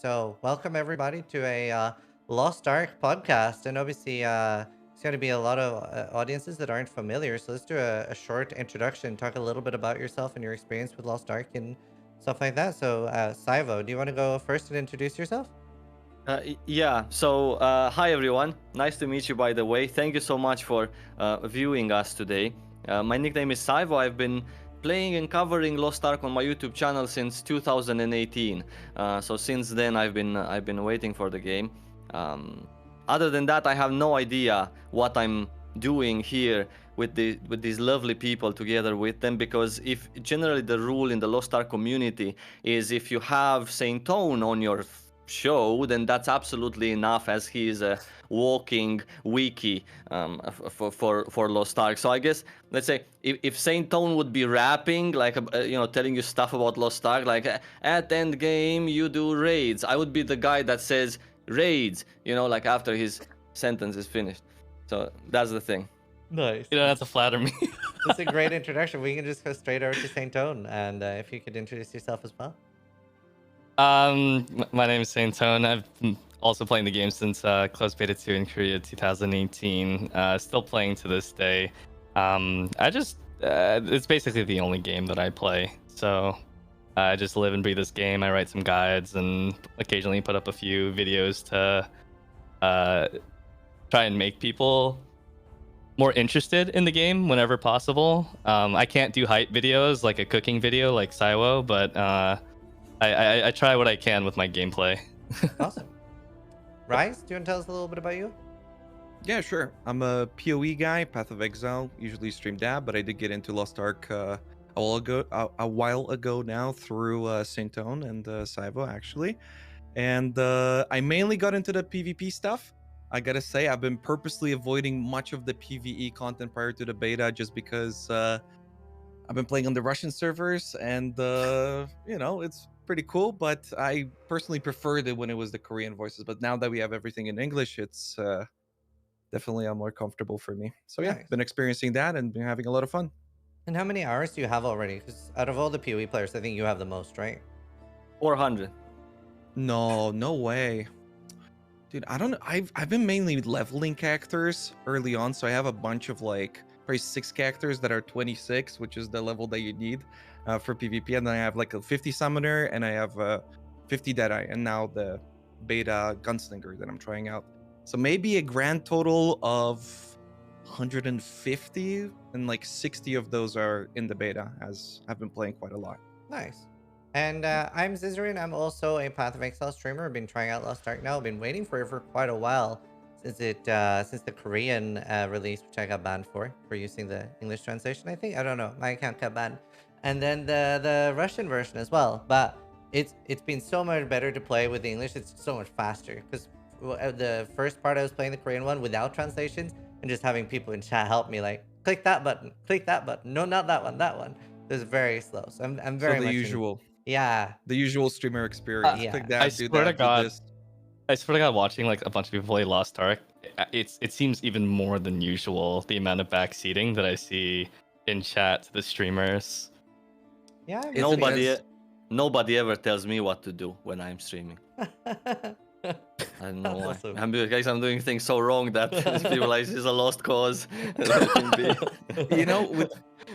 So, welcome everybody to a Lost Ark podcast. And obviously, it's going to be a lot of audiences that aren't familiar. So, let's do a short introduction, talk a little bit about yourself and your experience with Lost Ark and stuff like that. So, Saivo, do you want to go first and introduce yourself? Hi everyone. Nice to meet you, by the way. Thank you so much for viewing us today. My nickname is Saivo. I've been playing and covering Lost Ark on my YouTube channel since 2018. So since then, I've been waiting for the game. Um, Other than that, I have no idea what I'm doing here with these lovely people together with them, because if generally the rule in the Lost Ark community is if you have Saint Tone on your show, then that's absolutely enough, as he is a walking wiki for Lost Ark. So I guess, let's say, if Saint Tone would be rapping, like telling you stuff about Lost Ark, like at Endgame you do raids, I would be the guy that says raids, like after his sentence is finished. So that's the thing. Nice. You don't have to flatter me. That's a great introduction. We can just go straight over to Saint Tone. And if you could introduce yourself as well. My name is Saint Tone. I've been also playing the game since closed beta 2 in Korea 2018. Still playing to this day. It's basically the only game that I play. So I just live and breathe this game. I write some guides and occasionally put up a few videos to try and make people more interested in the game whenever possible. I can't do hype videos like a cooking video like Saiwo, but I try what I can with my gameplay. Awesome. Rise, do you want to tell us a little bit about you? Yeah, sure. I'm a PoE guy, Path of Exile. Usually stream that, but I did get into Lost Ark a while ago now through Saint Tone and Saivo, actually. And I mainly got into the PvP stuff. I gotta say, I've been purposely avoiding much of the PvE content prior to the beta just because I've been playing on the Russian servers, and it's pretty cool. But I personally preferred it when it was the Korean voices. But now that we have everything in English, it's definitely more comfortable for me. So yeah, Nice. been experiencing that and been having a lot of fun. And how many hours do you have already? Because out of all the PoE players, I think you have the most, right? 400. No way. Dude, I don't know. I've been mainly leveling characters early on, so I have a bunch of like probably 6 characters that are 26, which is the level that you need for PvP, and then I have like a 50 summoner, and I have 50 Deadeye, and now the beta gunslinger that I'm trying out. So maybe a grand total of 150, and like 60 of those are in the beta, as I've been playing quite a lot. Nice. And I'm Zizaran. I'm also a Path of Exile streamer. I've been trying out Lost Ark now. I've been waiting for it for quite a while since the Korean release, which I got banned for using the English translation. I think, I don't know, my account got banned, and then the Russian version as well. But it's been so much better to play with the English. It's so much faster because the first part I was playing the Korean one without translations and just having people in chat help me, like, click that button, no, not that one, that one. It was very slow. So I'm very So the much usual. Yeah. The usual streamer experience. Yeah. Click I that, do swear to that, do God, this. I swear to God, watching like a bunch of people play Lost Ark, it seems even more than usual the amount of backseating that I see in chat to the streamers. Yeah. It's Nobody, because- nobody ever tells me what to do when I'm streaming. I don't know why. Awesome. I'm doing things so wrong that people like, this is a lost cause. Let him be. You know,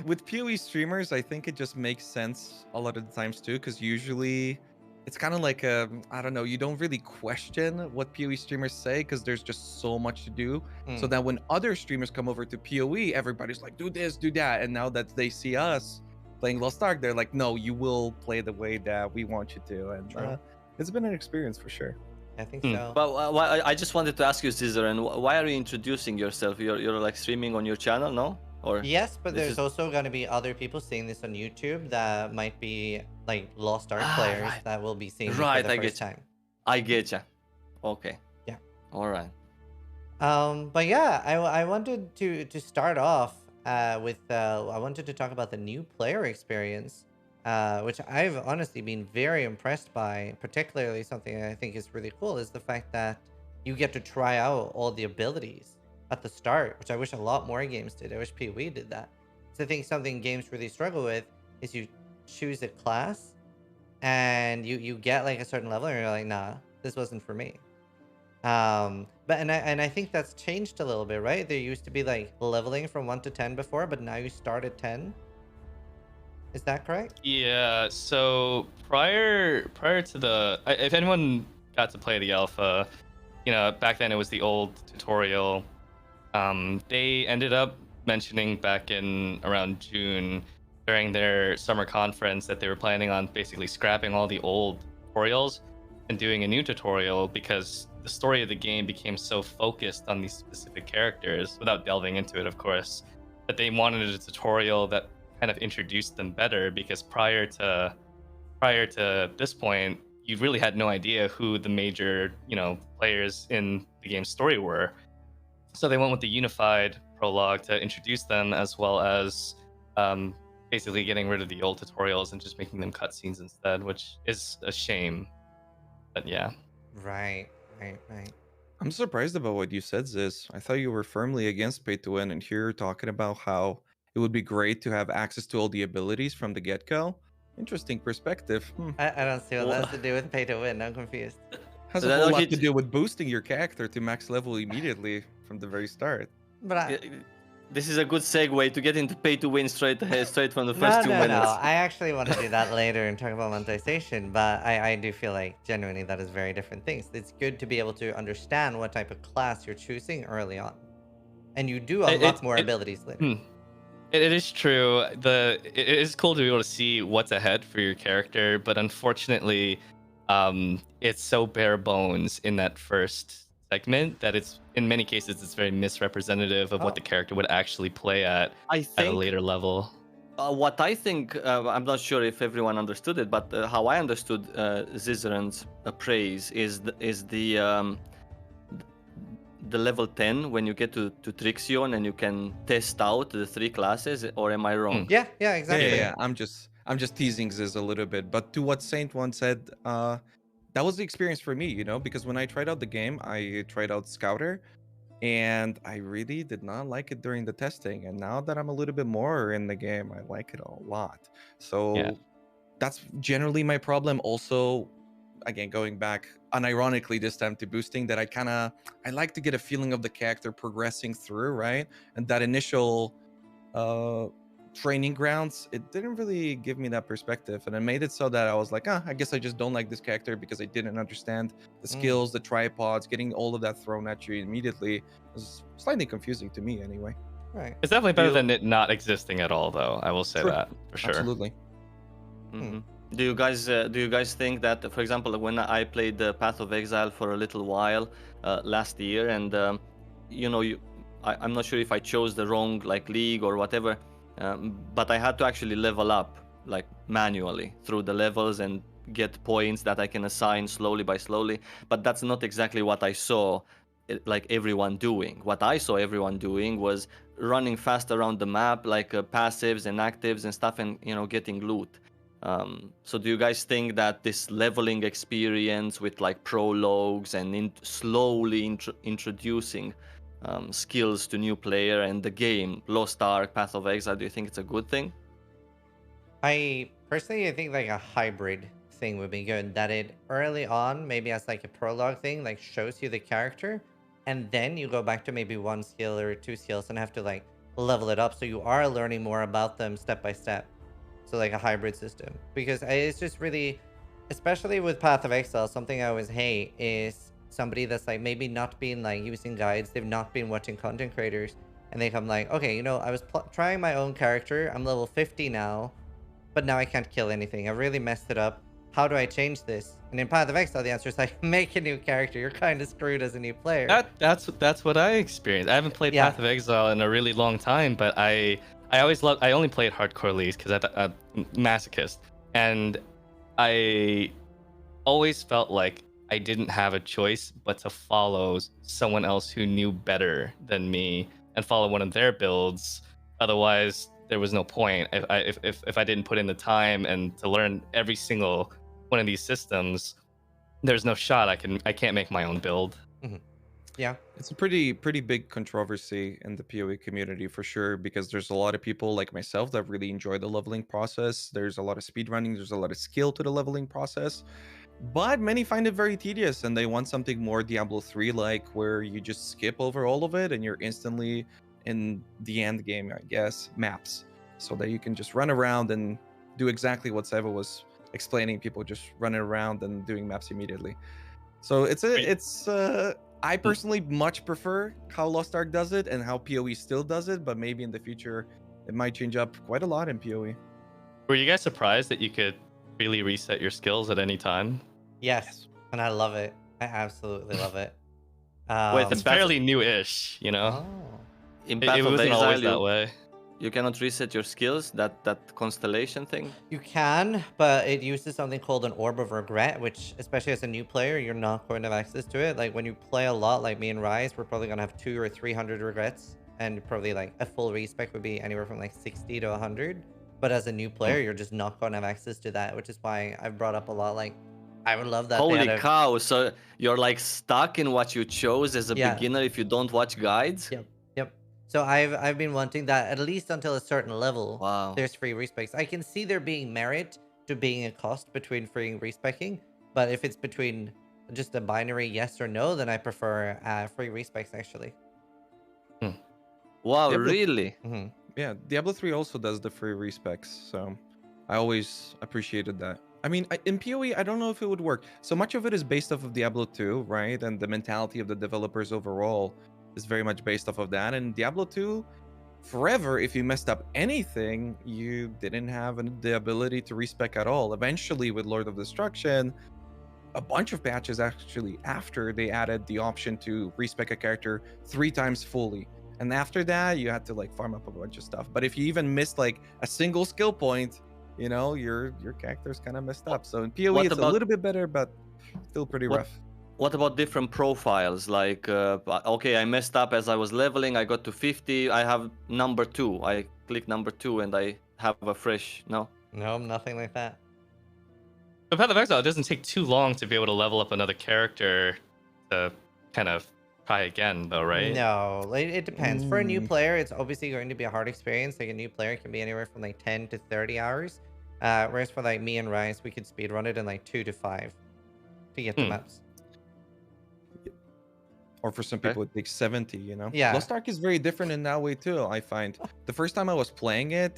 with PoE streamers, I think it just makes sense a lot of the times too, because usually it's kind of like I don't know, you don't really question what PoE streamers say because there's just so much to do. So Mm. that when other streamers come over to PoE, everybody's like, do this, do that. And now that they see us playing Lost Ark, they're like, no, you will play the way that we want you to. And True. it's been an experience for sure. I think Hmm. so. But I just wanted to ask you, Zizaran, why are you introducing yourself? You're like streaming on your channel, no? Or Yes, but this there's is- also going to be other people seeing this on YouTube that might be like Lost Ark Ah, players right. that will be seeing Right, it for I the get first you. time. I get ya. Okay. Yeah. All right. But yeah, I wanted to start off with I wanted to talk about the new player experience, which I've honestly been very impressed by. Particularly, something I think is really cool is the fact that you get to try out all the abilities at the start, which I wish a lot more games did. I wish PoE did that. So I think something games really struggle with is you choose a class and you get like a certain level and you're like, nah, this wasn't for me. But and I think that's changed a little bit, right? There used to be like leveling from 1 to 10 before, but now you start at 10. Is that correct? Yeah. So prior to the, if anyone got to play the alpha, back then it was the old tutorial. They ended up mentioning back in around June during their summer conference that they were planning on basically scrapping all the old tutorials and doing a new tutorial because the story of the game became so focused on these specific characters, without delving into it, of course, that they wanted a tutorial that kind of introduced them better, because prior to this point, you really had no idea who the major, players in the game's story were. So they went with the unified prologue to introduce them, as well as basically getting rid of the old tutorials and just making them cutscenes instead, which is a shame. But yeah. Right. I'm surprised about what you said, Ziz. I thought you were firmly against pay to win, and here you're talking about how it would be great to have access to all the abilities from the get-go. Interesting perspective. I don't see what that Well, has to do with pay to win. I'm confused. Has a Then, whole okay, lot to do with boosting your character to max level immediately from the very start. But this is a good segue to get into pay to win straight from the no, first 2 no, minutes. no. I actually want to do that later and talk about monetization, but I do feel like genuinely that is very different things. It's good to be able to understand what type of class you're choosing early on. And you do unlock more abilities later. It is true. It is cool to be able to see what's ahead for your character, but unfortunately, it's so bare bones in that first segment that it's, in many cases, it's very misrepresentative of what the character would actually play at I a think later level. what I think, I'm not sure if everyone understood it, but how I understood Zizaran's praise is the level 10 when you get to Trixion and you can test out the 3 classes, or am I wrong? Yeah, exactly. Yeah. I'm just teasing Ziz a little bit, but to what Saint once said, that was the experience for me, because when I tried out the game, I tried out Scouter, and I really did not like it during the testing. And now that I'm a little bit more in the game, I like it a lot. So that's generally my problem. Also, again, going back unironically this time to boosting, that I like to get a feeling of the character progressing through, right? And that initial training grounds, it didn't really give me that perspective, and it made it so that I was like, I guess I just don't like this character because I didn't understand the skills, the tripods, getting all of that thrown at you immediately was slightly confusing to me anyway. Right. It's definitely better than it not existing at all, though. I will say True. that for sure. Absolutely. Do you guys think that, for example, when I played the Path of Exile for a little while last year, and I'm not sure if I chose the wrong league or whatever, but I had to actually level up manually through the levels and get points that I can assign slowly by slowly. But that's not exactly what I saw everyone doing. What I saw everyone doing was running fast around the map, passives and actives and stuff, and getting loot. So do you guys think that this leveling experience with prologues and slowly introducing skills to new player and the game, Lost Ark, Path of Exile, do you think it's a good thing? I personally, I think a hybrid thing would be good. That it early on, maybe as a prologue thing, shows you the character, and then you go back to maybe 1 skill or 2 skills and have to level it up, so you are learning more about them step by step. So a hybrid system, because it's just really, especially with Path of Exile, something I always hate is somebody that's maybe not been using guides, they've not been watching content creators, and they come okay, I was trying my own character, I'm level 50 now, but now I can't kill anything, I really messed it up, how do I change this? And in Path of Exile, the answer is make a new character, you're kind of screwed as a new player. That's what I experienced. I haven't played Path of Exile in a really long time, but I only played hardcore leagues because I'm a masochist, and I always felt like I didn't have a choice but to follow someone else who knew better than me and follow one of their builds. Otherwise, there was no point. If I didn't put in the time and to learn every single one of these systems, there's no shot I can't make my own build. Yeah. It's a pretty big controversy in the PoE community for sure, because there's a lot of people like myself that really enjoy the leveling process. There's a lot of speed running, there's a lot of skill to the leveling process. But many find it very tedious and they want something more Diablo 3 like, where you just skip over all of it and you're instantly in the end game, I guess, maps. So that you can just run around and do exactly what Seva was explaining, people just running around and doing maps immediately. So I personally much prefer how Lost Ark does it and how PoE still does it, but maybe in the future it might change up quite a lot in PoE. Were you guys surprised that you could really reset your skills at any time? Yes. And I love it. I absolutely love it. Wait, It's fairly new-ish, you know? Oh. in It Path of wasn't always Exile, that way. you cannot reset your skills. That constellation thing. You can, but it uses something called an Orb of Regret, which, especially as a new player, you're not going to have access to it. Like, when you play a lot, like me and Rise, we're probably going to have 200 or 300 regrets, and probably, like, a full respec would be anywhere from, like, 60 to 100. But as a new player, you're just not going to have access to that, which is why I've brought up a lot, like, I would love that. Holy cow! So you're like stuck in what you chose as a Yeah. beginner if you don't watch guides. Yep. So I've been wanting that at least until a certain level. Wow. There's free respecs. I can see there being merit to being a cost between free and respecing, but if it's between just a binary yes or no, then I prefer free respecs actually. Wow, Diablo- really? Hmm. Yeah, Diablo 3 also does the free respecs, so I always appreciated that. I mean, in PoE, I don't know if it would work. So much of it is based off of Diablo 2, right? And the mentality of the developers overall is very much based off of that. And Diablo 2, forever, if you messed up anything, you didn't have the ability to respec at all. Eventually, with Lord of Destruction, a bunch of patches actually after they added the option to respec a character 3 times fully. And after that, you had to like farm up a bunch of stuff. But if you even missed like a single skill point, you know, your character's kind of messed up. So in PoE, What it's a about- little bit better, but still pretty What- rough. What about different profiles? Like, okay, I messed up as I was leveling. I got to 50. I have number 2. I click number 2 and I have a fresh. No. No, nothing like that. But Path of Exile, it doesn't take too long to be able to level up another character to kind of try again, though, right? No, it depends. For a new player, it's obviously going to be a hard experience. Like a new player can be anywhere from like 10 to 30 hours. Whereas for like me and Rise, we could speedrun it in like 2 to 5 to get the maps. Or for some Okay. people, it takes 70, you know? Yeah. Lost Ark is very different in that way, too, I find. The first time I was playing it,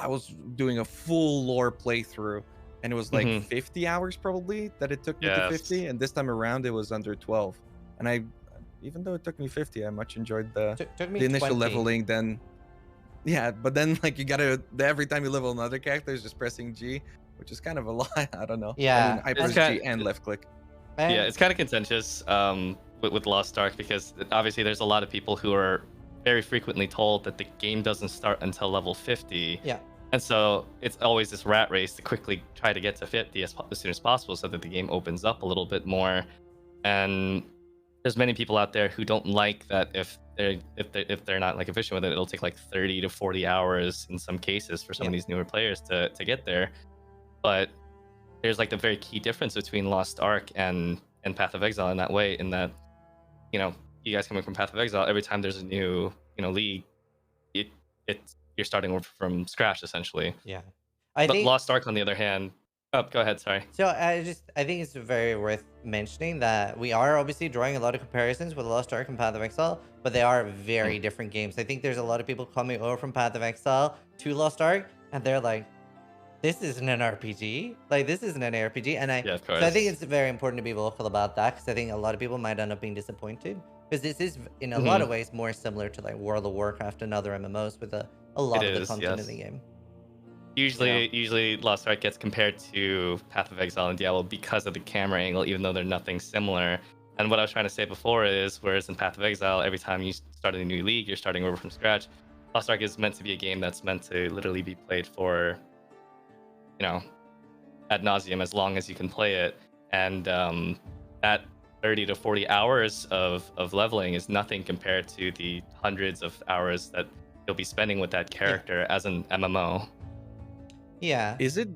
I was doing a full lore playthrough, and it was like Mhm. 50 hours probably that it took me to Yes. 50, and this time around it was under 12. And even though it took me 50, I much enjoyed Took me the initial 20. leveling. Then, yeah, but then like you gotta every time you level another character is just pressing G, which is kind of a lot. I don't know. Yeah, I mean, I it's press kinda- G and left click. And- Yeah, it's kind of contentious with Lost Ark because obviously there's a lot of people who are very frequently told that the game doesn't start until level 50. Yeah. And so it's always this rat race to quickly try to get to 50 as soon as possible so that the game opens up a little bit more. And there's many people out there who don't like that if they're not like efficient with it, it'll take like 30 to 40 hours in some cases for some of these newer players to get there. But there's like the very key difference between Lost Ark and Path of Exile in that way, in that, you know, you guys coming from Path of Exile, every time there's a new, you know, league, you're starting from scratch essentially. Yeah. But Lost Ark, on the other hand, go ahead, sorry. So I think it's very worth mentioning that we are obviously drawing a lot of comparisons with Lost Ark and Path of Exile, but they are very different games. I think there's a lot of people coming over from Path of Exile to Lost Ark, and they're like, this isn't an RPG. Like, this isn't an RPG. And Yeah, of so I course. think it's very important to be vocal about that, because I think a lot of people might end up being disappointed. Because this is, in a lot of ways, more similar to like World of Warcraft and other MMOs with a lot It of the is, content yes. in the game. Usually Lost Ark gets compared to Path of Exile and Diablo because of the camera angle, even though they're nothing similar. And what I was trying to say before is, whereas in Path of Exile, every time you start a new league, you're starting over from scratch. Lost Ark is meant to be a game that's meant to literally be played for, you know, ad nauseum, as long as you can play it. And that 30 to 40 hours of leveling is nothing compared to the hundreds of hours that you'll be spending with that character as an MMO. Yeah. Is it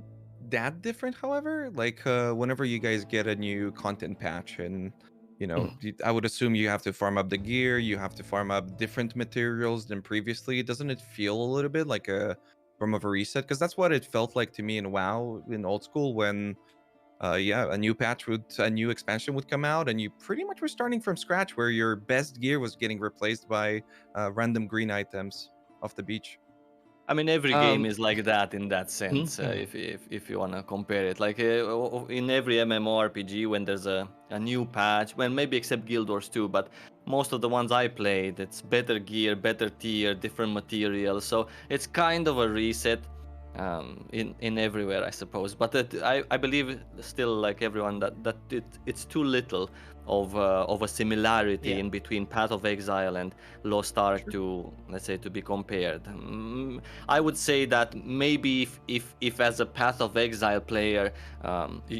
that different, however? Like, whenever you guys get a new content patch in You know, I would assume you have to farm up the gear, you have to farm up different materials than previously. Doesn't it feel a little bit like a form of a reset? Because that's what it felt like to me in WoW in old school when yeah, a new expansion would come out, and you pretty much were starting from scratch, where your best gear was getting replaced by random green items off the beach. I mean, every game Um, is like that in that sense. mhm. If you wanna compare it, like in every MMORPG, when there's a new patch, well, maybe except Guild Wars 2, but most of the ones I played, it's better gear, better tier, different materials. So it's kind of a reset in everywhere, I suppose. But I believe still, like everyone, that it's too little of a similarity Yeah. in between Path of Exile and Lost Ark Sure. to, let's say, to be compared. I would say that maybe if as a Path of Exile player,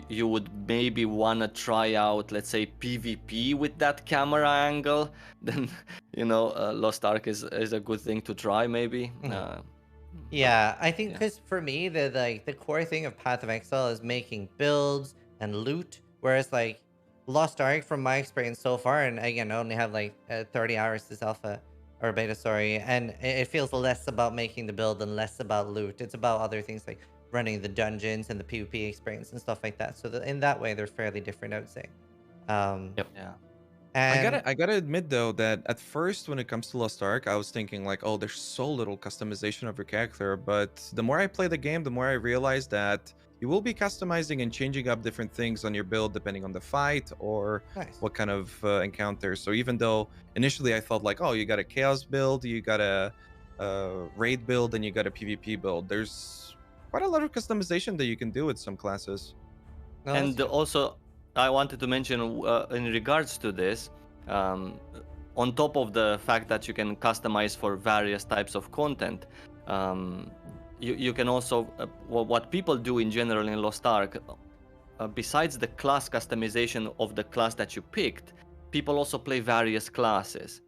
you would maybe wanna try out, let's say, PvP with that camera angle, then Lost Ark is a good thing to try, maybe. Mhm. But Yeah, I think yeah. because for me, the core thing of Path of Exile is making builds and loot, whereas like Lost Ark, from my experience so far, and again, I only have like 30 hours this alpha or beta, sorry, and it feels less about making the build and less about loot. It's about other things like running the dungeons and the PvP experience and stuff like that. So in that way, they're fairly different, I would say. Um, Yep. Yeah. and I gotta admit though that at first when it comes to Lost Ark, I was thinking like, oh, there's so little customization of your character. But the more I play the game, the more I realize that you will be customizing and changing up different things on your build depending on the fight or nice. what kind of encounter. So even though initially I felt like, oh, you got a chaos build, you got a raid build, and you got a PvP build, there's quite a lot of customization that you can do with some classes. No, that's And true. also, I wanted to mention in regards to this, um, on top of the fact that you can customize for various types of content, um, you can also, what people do in general in Lost Ark, besides the class customization of the class that you picked, people also play various classes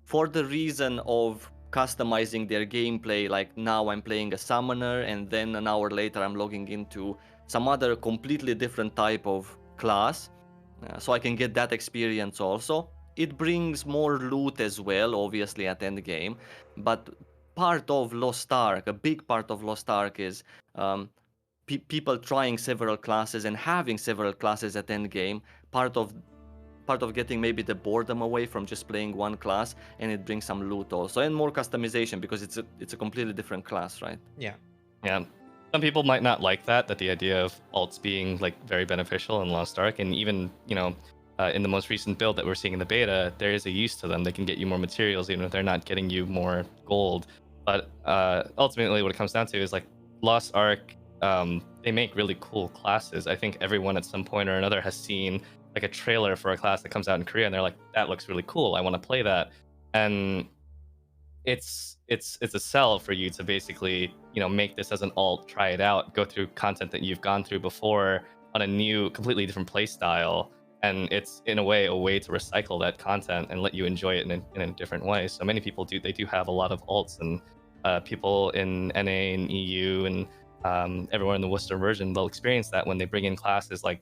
for the reason of customizing their gameplay. Like now I'm playing a summoner, and then an hour later I'm logging into some other completely different type of class, so I can get that experience also. It brings more loot as well, obviously, at end game, but part of Lost Ark, a big part of Lost Ark, is um, people trying several classes and having several classes at end game. Part of getting maybe the boredom away from just playing one class, and it brings some loot also and more customization because it's a completely different class, right? Yeah. Yeah. Some people might not like that the idea of alts being like very beneficial in Lost Ark, and even in the most recent build that we're seeing in the beta, there is a use to them. They can get you more materials, even if they're not getting you more gold. But ultimately, what it comes down to is like Lost Ark. They make really cool classes. I think everyone at some point or another has seen like a trailer for a class that comes out in Korea, and they're like, "That looks really cool. I want to play that." And it's a sell for you to basically make this as an alt, try it out, go through content that you've gone through before on a new completely different play style, and it's in a way to recycle that content and let you enjoy it in a different way. So many people do have a lot of alts, and people in NA and EU and everywhere in the Western version, they'll experience that when they bring in classes like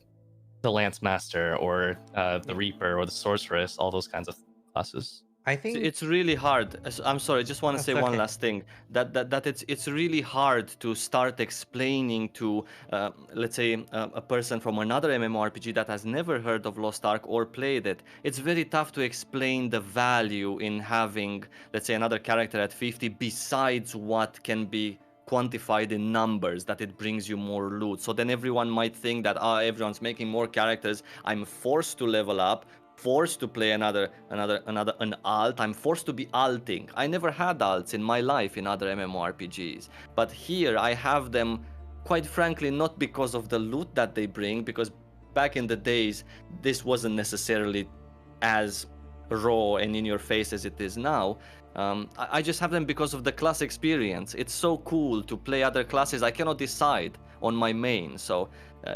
the Lance Master or the Reaper or the Sorceress, all those kinds of classes. I think It's really hard. I'm sorry, I just want to that's say one okay. last thing. That it's really hard to start explaining to, let's say, a person from another MMORPG that has never heard of Lost Ark or played it. It's very tough to explain the value in having, let's say, another character at 50 besides what can be quantified in numbers, that it brings you more loot. So then everyone might think that everyone's making more characters, I'm forced to level up, forced to play an alt. I'm forced to be alting. I never had alts in my life in other MMORPGs, but here I have them, quite frankly, not because of the loot that they bring, because back in the days this wasn't necessarily as raw and in your face as it is now. I just have them because of the class experience. It's so cool to play other classes. I cannot decide on my main, so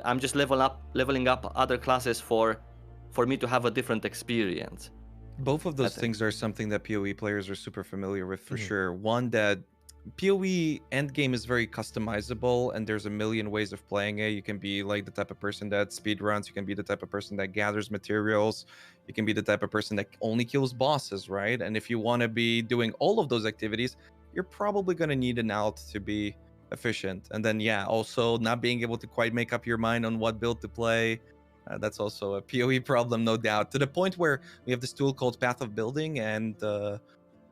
I'm just leveling up other classes for me to have a different experience. Both of I those think. things are something that PoE players are super familiar with for Mhm. sure. One that PoE endgame is very customizable, and there's a million ways of playing it. You can be like the type of person that speed runs. You can be the type of person that gathers materials. You can be the type of person that only kills bosses, right? And if you want to be doing all of those activities, you're probably going to need an alt to be efficient. And then, yeah, also not being able to quite make up your mind on what build to play. That's also a PoE problem, no doubt. To the point where we have this tool called Path of Building, and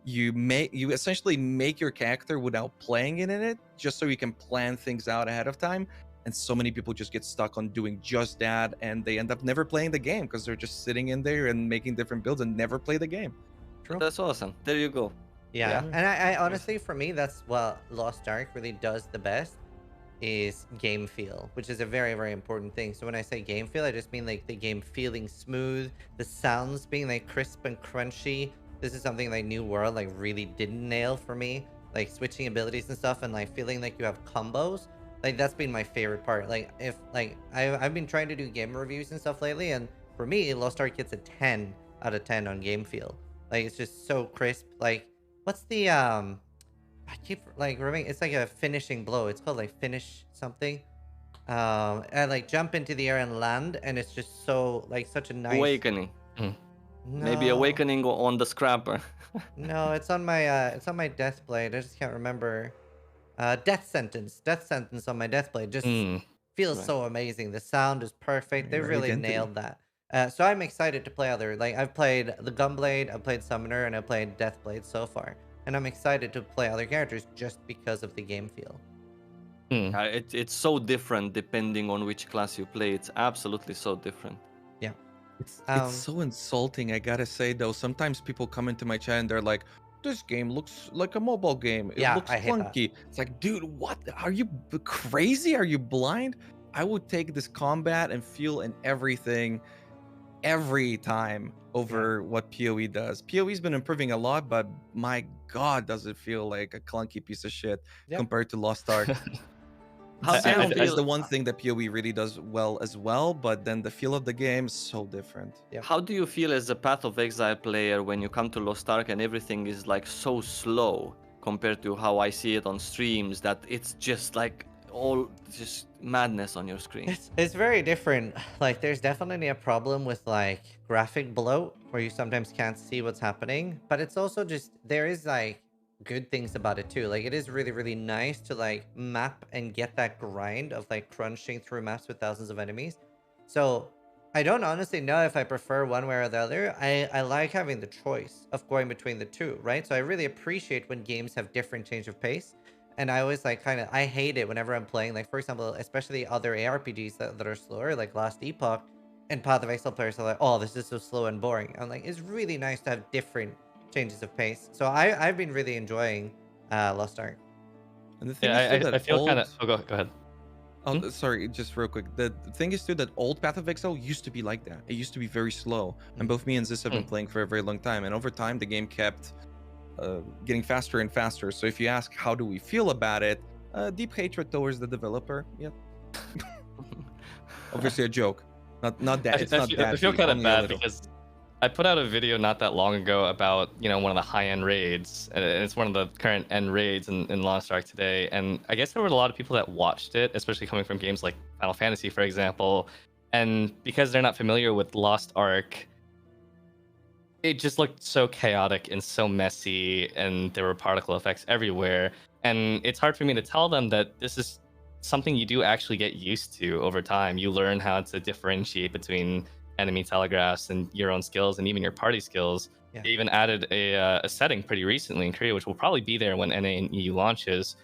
you essentially make your character without playing it in it, just so you can plan things out ahead of time. And so many people just get stuck on doing just that, and they end up never playing the game because they're just sitting in there and making different builds and never play the game. True. That's awesome. There you go. Yeah, and I honestly, for me, that's what Lost Ark really does the best, is game feel, which is a very, very important thing. So when I say game feel, I just mean like the game feeling smooth, the sounds being like crisp and crunchy. This is something like New World like really didn't nail for me, like switching abilities and stuff, and like feeling like you have combos. Like that's been my favorite part. Like if like I've been trying to do game reviews and stuff lately, and for me, Lost Ark gets a 10 out of 10 on game feel. Like it's just so crisp. Like what's the I keep like remembering, it's like a finishing blow. It's called like finish something. And like jump into the air and land, and it's just so like such a nice Awakening. No. Maybe awakening on the scrapper. No, it's on my death blade. I just can't remember. Death sentence on my death blade. Just feels so amazing. The sound is perfect. They really nailed that. So I'm excited to play other, like I've played the Gunblade, I've played Summoner, and I've played Deathblade so far. And I'm excited to play other characters just because of the game feel. It's so different depending on which class you play. It's absolutely so different. Yeah. It's so insulting, I gotta say, though. Sometimes people come into my chat and they're like, this game looks like a mobile game. It looks clunky. It's like, dude, what? Are you crazy? Are you blind? I would take this combat and feel and everything every time over what PoE does. PoE's been improving a lot, but my god, does it feel like a clunky piece of shit compared to Lost Ark. Sound is the one thing that PoE really does well as well, but then the feel of the game is so different. How do you feel as a Path of Exile player when you come to Lost Ark and everything is like so slow compared to how I see it on streams, that it's just like all just madness on your screen? It's very different. Like there's definitely a problem with like graphic bloat where you sometimes can't see what's happening, but it's also just, there is like good things about it too. Like it is really, really nice to like map and get that grind of like crunching through maps with thousands of enemies. So I don't honestly know if I prefer one way or the other. I like having the choice of going between the two, right? So I really appreciate when games have different change of pace. And I always like I hate it whenever I'm playing, like for example, especially other ARPGs that are slower, like Last Epoch, and Path of Exile players are like, oh, this is so slow and boring. I'm like, it's really nice to have different changes of pace. So I've been really enjoying Lost Ark. And the thing is that I feel kind of. Oh, go ahead. Oh, sorry, just real quick. The thing is too that old Path of Exile used to be like that. It used to be very slow, and both me and Ziz have been playing for a very long time. And over time, the game kept getting faster and faster. So if you ask how do we feel about it, deep hatred towards the developer. Yeah. Obviously a joke. Not that. It's not that. I feel kind of bad because I put out a video not that long ago about, you know, one of the high-end raids, and it's one of the current end raids in Lost Ark today. And I guess there were a lot of people that watched it, especially coming from games like Final Fantasy, for example. And because they're not familiar with Lost Ark, it just looked so chaotic and so messy, and there were particle effects everywhere. And it's hard for me to tell them that this is something you do actually get used to over time. You learn how to differentiate between enemy telegraphs and your own skills and even your party skills. They even added a setting pretty recently in Korea, which will probably be there when NA and EU launches,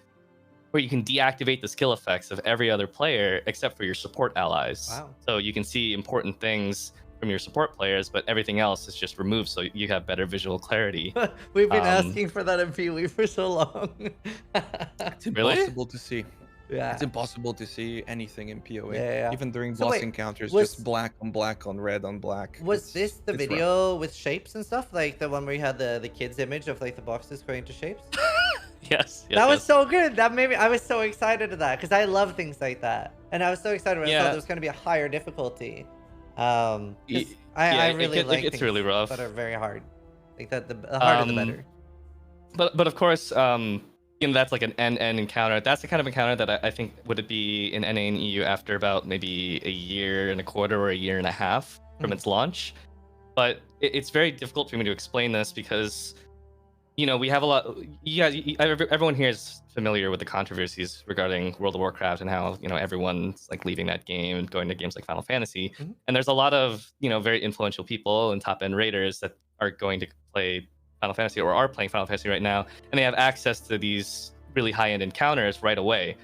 where you can deactivate the skill effects of every other player except for your support allies. Wow. So you can see important things from your support players, but everything else is just removed, so you have better visual clarity. We've been asking for that in PvE for so long. It's impossible to see. Yeah. It's impossible to see anything in PoE. Yeah. Even during boss encounters, just black on black on red on black. Was this the video with shapes and stuff? Like the one where you had the kid's image of like the boxes going to shapes? Yes. That was so good. That made me, I was so excited to that because I love things like that. And I was so excited when I thought there was going to be a higher difficulty. I really like it's things really rough. that are very hard. Like that, the harder the better. But of course, that's like an NN encounter. That's the kind of encounter that I think would be in NA and EU after about maybe a year and a quarter or a year and a half from Mhm. its launch. But it's very difficult for me to explain this because we have a lot. Yeah, everyone here is familiar with the controversies regarding World of Warcraft and how everyone's like leaving that game and going to games like Final Fantasy. Mhm. And there's a lot of very influential people and top end raiders that are going to play Final Fantasy or are playing Final Fantasy right now, and they have access to these really high end encounters right away.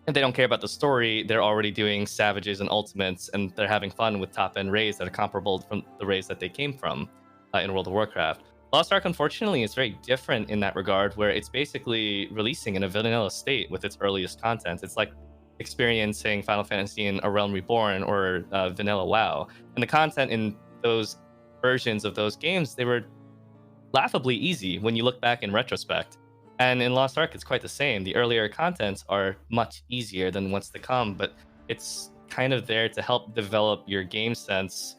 And they don't care about the story. They're already doing savages and ultimates, and they're having fun with top end raids that are comparable from the raids that they came from in World of Warcraft. Lost Ark, unfortunately, is very different in that regard, where it's basically releasing in a vanilla state with its earliest content. It's like experiencing Final Fantasy in A Realm Reborn or vanilla WoW. And the content in those versions of those games, they were laughably easy when you look back in retrospect. And in Lost Ark, it's quite the same. The earlier contents are much easier than what's to come, but it's kind of there to help develop your game sense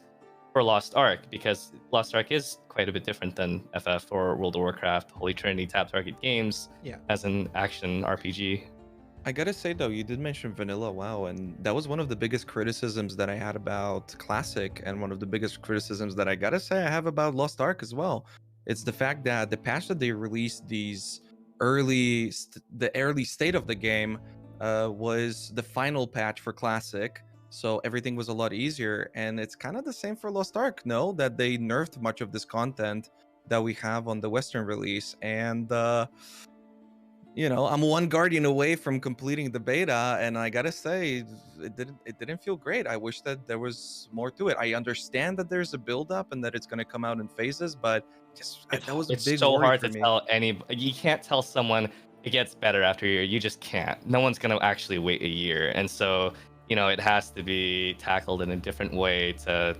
for Lost Ark, because Lost Ark is quite a bit different than FF or World of Warcraft, Holy Trinity tap target games Yeah. as an action RPG. I gotta say though, you did mention vanilla WoW, and that was one of the biggest criticisms that I had about Classic, and one of the biggest criticisms that I gotta say I have about Lost Ark as well. It's the fact that the patch that they released these the early state of the game was the final patch for Classic, so everything was a lot easier, and it's kind of the same for Lost Ark. No, that they nerfed much of this content that we have on the Western release, and I'm one guardian away from completing the beta, and I gotta say, it didn't feel great. I wish that there was more to it. I understand that there's a build up and that it's gonna come out in phases, but that was a It's big so worry hard for to me. tell you can't tell someone it gets better after a year. You just can't. No one's going to actually wait a year. And so, it has to be tackled in a different way to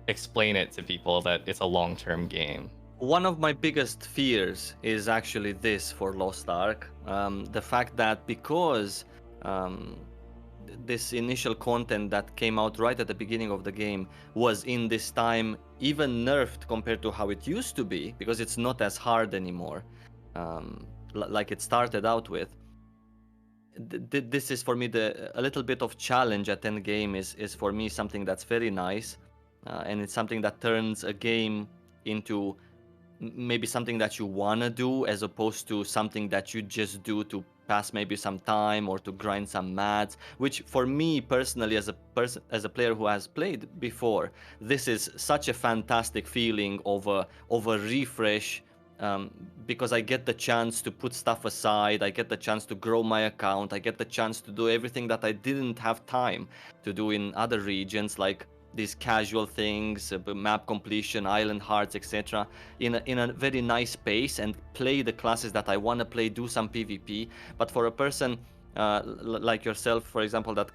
explain it to people that it's a long-term game. One of my biggest fears is actually this for Lost Ark. The fact that because this initial content that came out right at the beginning of the game was in this time even nerfed compared to how it used to be, because it's not as hard anymore, like it started out with. This is for me a little bit of challenge at Endgame is for me something that's very nice, and it's something that turns a game into maybe something that you want to do as opposed to something that you just do to pass maybe some time or to grind some mats, which for me personally, as a player who has played before, this is such a fantastic feeling of a refresh, because I get the chance to put stuff aside, I get the chance to grow my account, I get the chance to do everything that I didn't have time to do in other regions, like these casual things, map completion, island hearts, etc., in a very nice pace, and play the classes that I want to play, do some PvP. But for a person like yourself, for example, that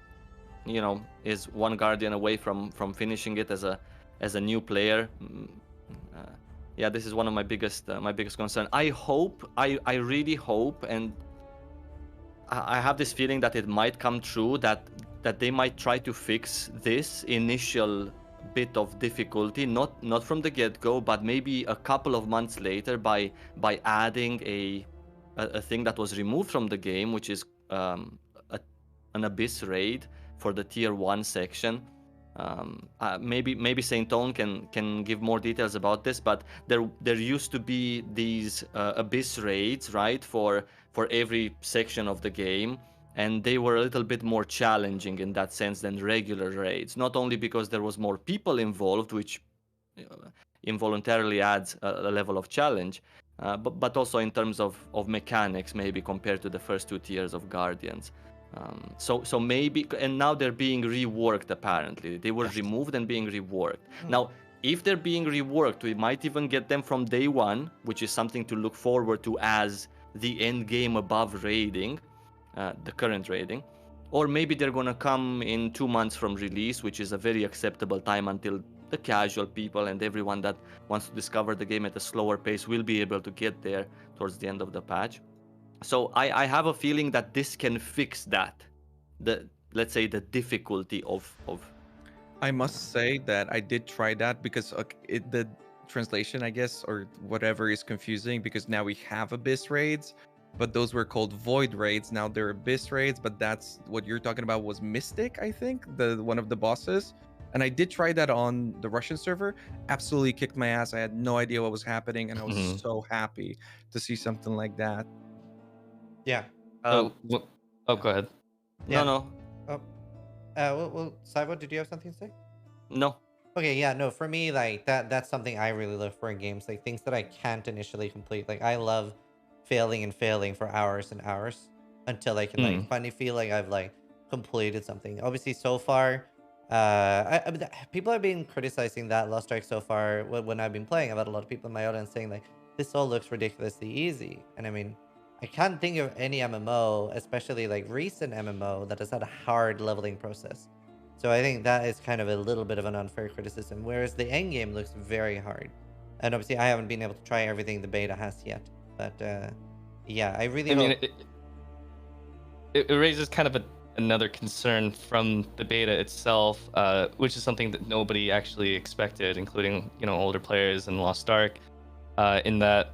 is one guardian away from finishing it as a new player, yeah, this is one of my biggest concern. I really hope, and I have this feeling that it might come true, that they might try to fix this initial bit of difficulty, not from the get-go, but maybe a couple of months later, by adding a thing that was removed from the game, which is an abyss raid for the tier 1 section. Maybe Saint Own can give more details about this, but there used to be these abyss raids, right, for every section of the game, and they were a little bit more challenging in that sense than regular raids, not only because there was more people involved, which involuntarily adds a level of challenge, but also in terms of mechanics, maybe compared to the first 2 tiers of Guardians. So maybe, and now they're being reworked. Apparently, they were removed and being reworked. Now, if they're being reworked, we might even get them from day 1, which is something to look forward to as the end game above raiding, the current raiding. Or maybe they're gonna come in 2 months from release, which is a very acceptable time until the casual people and everyone that wants to discover the game at a slower pace will be able to get there towards the end of the patch. So I have a feeling that this can fix that, let's say the difficulty of I must say that I did try that, because the translation, I guess, or whatever, is confusing, because now we have abyss raids, but those were called void raids. Now they're abyss raids, but that's what you're talking about was Mystic, I think, the one of the bosses. And I did try that on the Russian server. Absolutely kicked my ass. I had no idea what was happening, and I was Mhm. so happy to see something like that. Yeah. So, oh, go ahead. Yeah. No, Oh, well, Saibo, did you have something to say? no. Okay, yeah, no, for me, like that's something I really look for in games, like things that I can't initially complete. Like I love failing and failing for hours and hours until I can like Mm. finally feel like I've like completed something. Obviously, so far, I mean, people have been criticizing that Lost Ark so far when I've been playing. I've had a lot of people in my audience saying like this all looks ridiculously easy, and I mean, I can't think of any MMO, especially like recent MMO, that has had a hard leveling process. So I think that is kind of a little bit of an unfair criticism, whereas the end game looks very hard. And obviously, I haven't been able to try everything the beta has yet. But yeah, I really I mean, hope. it raises kind of another concern from the beta itself, which is something that nobody actually expected, including older players in Lost Ark, in that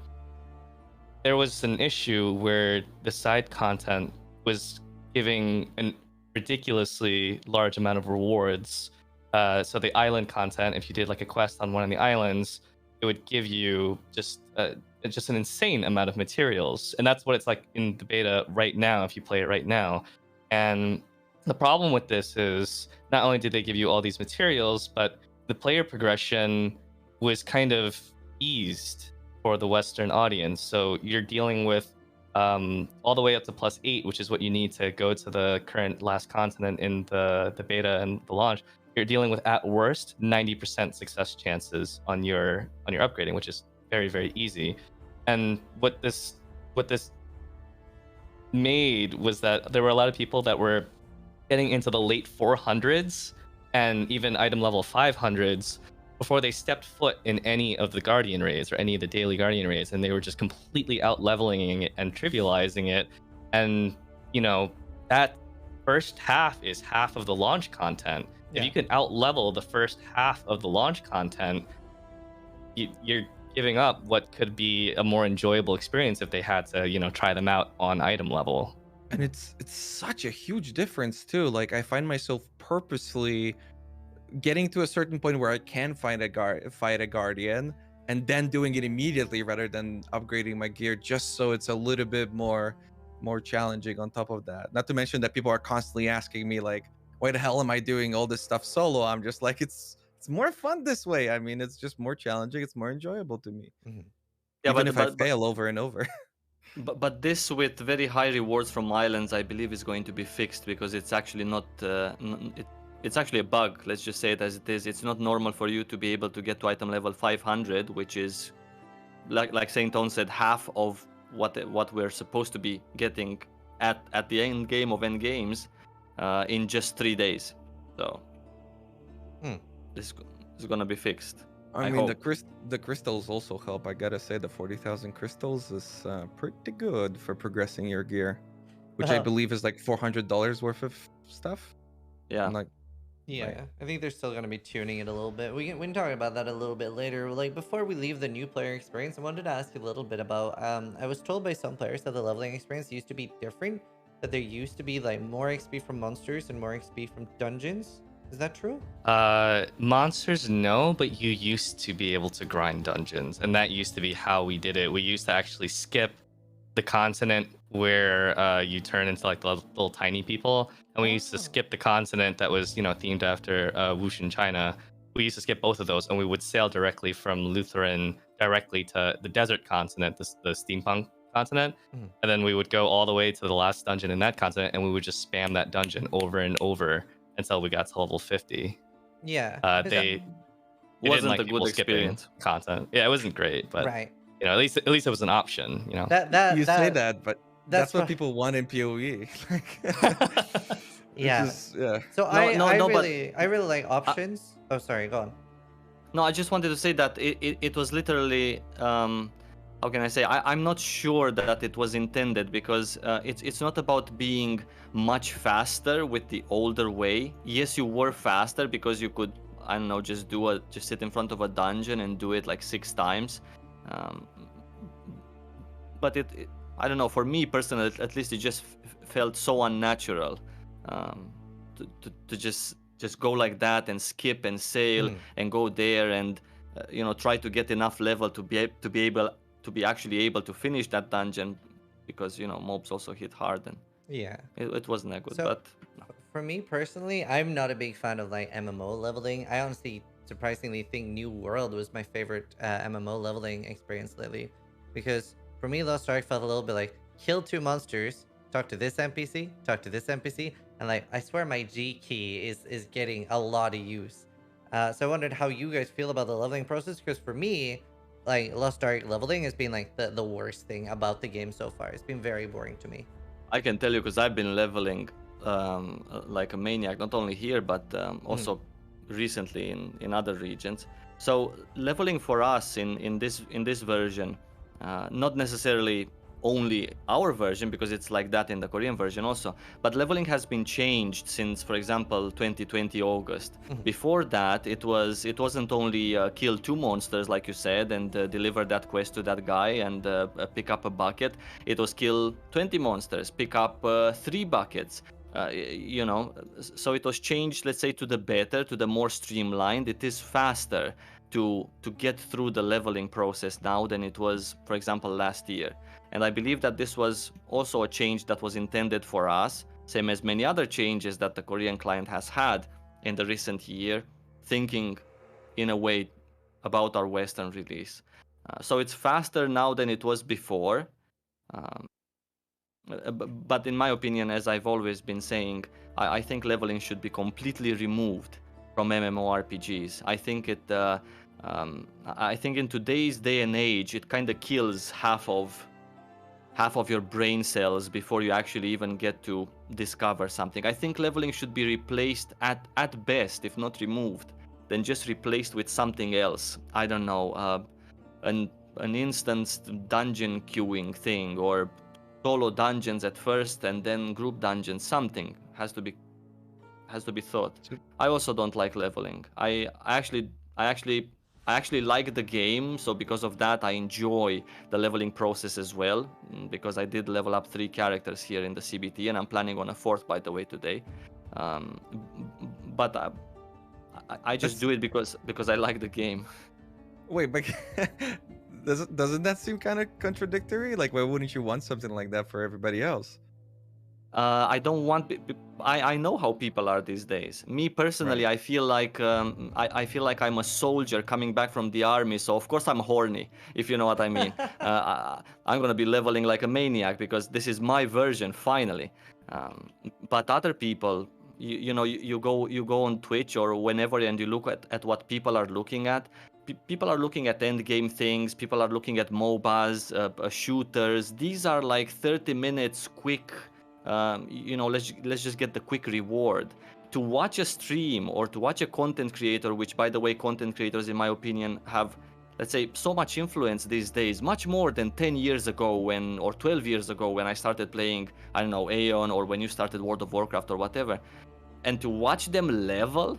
there was an issue where the side content was giving an ridiculously large amount of rewards. So the island content, if you did like a quest on one of the islands, it would give you just an insane amount of materials, and that's what it's like in the beta right now. If you play it right now, and the problem with this is not only did they give you all these materials, but the player progression was kind of eased for the Western audience. So you're dealing with all the way up to +8, which is what you need to go to the current last continent in the beta and the launch. You're dealing with at worst 90% success chances on your upgrading, which is very, very easy. And what this made was that there were a lot of people that were getting into the late 400s and even item level 500s before they stepped foot in any of the Guardian raids or any of the daily Guardian raids, and they were just completely out leveling it and trivializing it. And that first half is half of the launch content. If you can out level the first half of the launch content, you're giving up what could be a more enjoyable experience if they had to try them out on item level. And it's such a huge difference too. Like I find myself purposely getting to a certain point where I can fight a guardian and then doing it immediately rather than upgrading my gear, just so it's a little bit more challenging on top of that. Not to mention that people are constantly asking me like, why the hell am I doing all this stuff solo? I'm just like, it's more fun this way. I mean, it's just more challenging, it's more enjoyable to me. Mhm. Yeah, Even but if I fail over and over. but this with very high rewards from islands, I believe is going to be fixed, because it's actually not it's actually a bug. Let's just say it as it is. It's not normal for you to be able to get to item level 500, which is like Saint Tone said, half of what we're supposed to be getting at the end game of end games in just 3 days. So this is gonna be fixed. I mean, hope. the crystals also help. I gotta say, the 40,000 crystals is pretty good for progressing your gear, which I believe is like $400 worth of stuff. Yeah. I'm like, Yeah, right. I think they're still going to be tuning it a little bit. We can talk about that a little bit later. Like before we leave the new player experience, I wanted to ask you a little bit about. I was told by some players that the leveling experience used to be different. That there used to be like more XP from monsters and more XP from dungeons. Is that true? Monsters, no, but you used to be able to grind dungeons, and that used to be how we did it. We used to actually skip the continent where you turn into like the little tiny people, and we used to skip the continent that was themed after Wushan, China. We used to skip both of those, and we would sail directly from Lutheran directly to the desert continent, the steampunk continent, and then we would go all the way to the last dungeon in that continent, and we would just spam that dungeon over and over until we got to level 50. Yeah. They wasn't didn't like a good people skipping experience. content. Yeah, it wasn't great, but right. at least it was an option. You say that, but that's what people want in PoE. Yeah. Yeah. So I really like but options. Oh, sorry. Go on. No, I just wanted to say that it was literally how can I say? I'm not sure that it was intended, because it's not about being much faster with the older way. Yes, you were faster because you could, I don't know, just sit in front of a dungeon and do it like 6 times. But I don't know, for me personally, at least it just felt so unnatural, um, to just go like that and skip and sail and go there and try to get enough level to be actually able to finish that dungeon, because mobs also hit hard, and Yeah. it wasn't that good. So But for me personally, I'm not a big fan of like MMO leveling. I honestly, surprisingly, think New World was my favorite MMO leveling experience lately, because for me, Lost Ark felt a little bit like kill 2 monsters, talk to this NPC, talk to this NPC, and like I swear my G key is getting a lot of use. So I wondered how you guys feel about the leveling process, because for me, like Lost Ark leveling has been like the worst thing about the game so far. It's been very boring to me. I can tell you, because I've been leveling like a maniac, not only here but also recently in other regions. So leveling for us in this version, not necessarily only our version, because it's like that in the Korean version also, but leveling has been changed since, for example, 2020 August. Before that, it wasn't only kill 2 monsters like you said and deliver that quest to that guy and pick up a bucket. It was kill 20 monsters, pick up 3 buckets. So it was changed, let's say, to the better, to the more streamlined. It is faster to get through the leveling process now than it was, for example, last year. And I believe that this was also a change that was intended for us, same as many other changes that the Korean client has had in the recent year, thinking in a way about our Western release. So it's faster now than it was before. But in my opinion, as I've always been saying, I think leveling should be completely removed from MMORPGs. I think I think in today's day and age, it kind of kills half of your brain cells before you actually even get to discover something. I think leveling should be replaced at best, if not removed, then just replaced with something else. I don't know, an instanced dungeon queuing thing, or solo dungeons at first and then group dungeons. Something has to be thought. I also don't like leveling. I actually like the game, so because of that I enjoy the leveling process as well, because I did level up 3 characters here in the CBT, and I'm planning on a 4th, by the way, today. But I just do it because I like the game. Wait, but doesn't that seem kind of contradictory? Like, why wouldn't you want something like that for everybody else? I don't want. I know how people are these days. Me personally, Right. I feel like I feel like I'm a soldier coming back from the army. So of course I'm horny, if you know what I mean. I'm gonna be leveling like a maniac because this is my version finally. But other people, you go on Twitch or whenever and you look at what people are looking at. People are looking at endgame things. People are looking at MOBAs, shooters. These are like 30 minutes quick. Let's just get the quick reward. To watch a stream or to watch a content creator, which, by the way, content creators, in my opinion, have, let's say, so much influence these days, much more than 10 years ago or 12 years ago when I started playing, I don't know, Aeon, or when you started World of Warcraft or whatever. And to watch them level,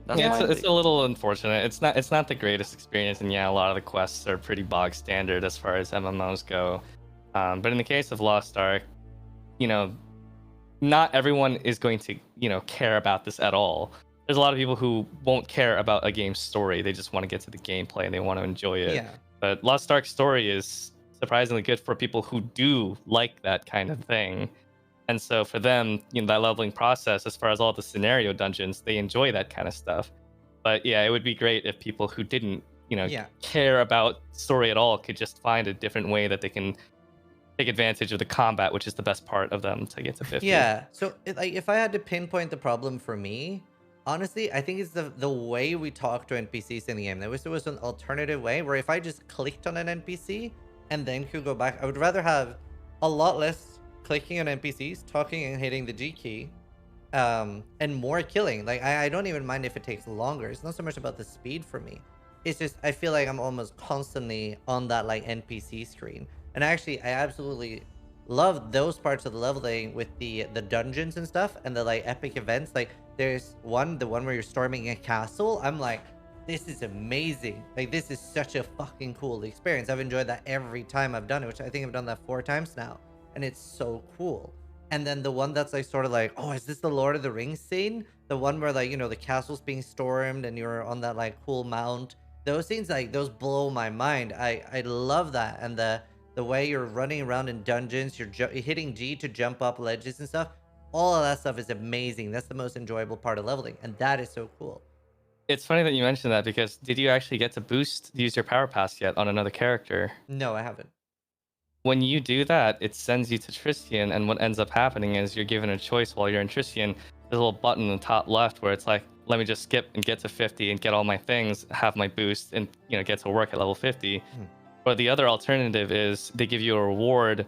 that's Yeah, my it's take. a little unfortunate. It's not the greatest experience, and yeah, a lot of the quests are pretty bog standard as far as MMOs go. But in the case of Lost Ark, not everyone is going to care about this at all. There's a lot of people who won't care about a game's story. They just want to get to the gameplay and they want to enjoy it. Yeah. But Lost Ark's story is surprisingly good for people who do like that kind of thing. And so for them, that leveling process, as far as all the scenario dungeons, they enjoy that kind of stuff. But yeah, it would be great if people who didn't, care about story at all could just find a different way that they can take advantage of the combat, which is the best part of them, to get to 50. Yeah. So if I had to pinpoint the problem for me, honestly, I think it's the way we talk to NPCs in the game. There was an alternative way where if I just clicked on an NPC and then could go back, I would rather have a lot less clicking on NPCs, talking and hitting the G key, and more killing. Like I don't even mind if it takes longer. It's not so much about the speed for me. It's just I feel like I'm almost constantly on that like NPC screen. And I absolutely love those parts of the leveling with the dungeons and stuff and the like epic events. Like there's the one where you're storming a castle. I'm like, this is amazing. Like, this is such a fucking cool experience. I've enjoyed that every time I've done it, which I think I've done that 4 times now. And it's so cool. And then the one that's like sort of like, oh, is this the Lord of the Rings scene? The one where like, you know, the castle's being stormed and you're on that like cool mount. Those scenes, like, those blow my mind. I love that. And the way you're running around in dungeons, you're hitting G to jump up ledges and stuff. All of that stuff is amazing. That's the most enjoyable part of leveling. And that is so cool. It's funny that you mentioned that, because did you actually get to use your power pass yet on another character? No, I haven't. When you do that, it sends you to Tristian, and what ends up happening is you're given a choice while you're in Tristian. There's a little button in the top left where it's like, let me just skip and get to 50 and get all my things, have my boost, and get to work at level 50. Or the other alternative is they give you a reward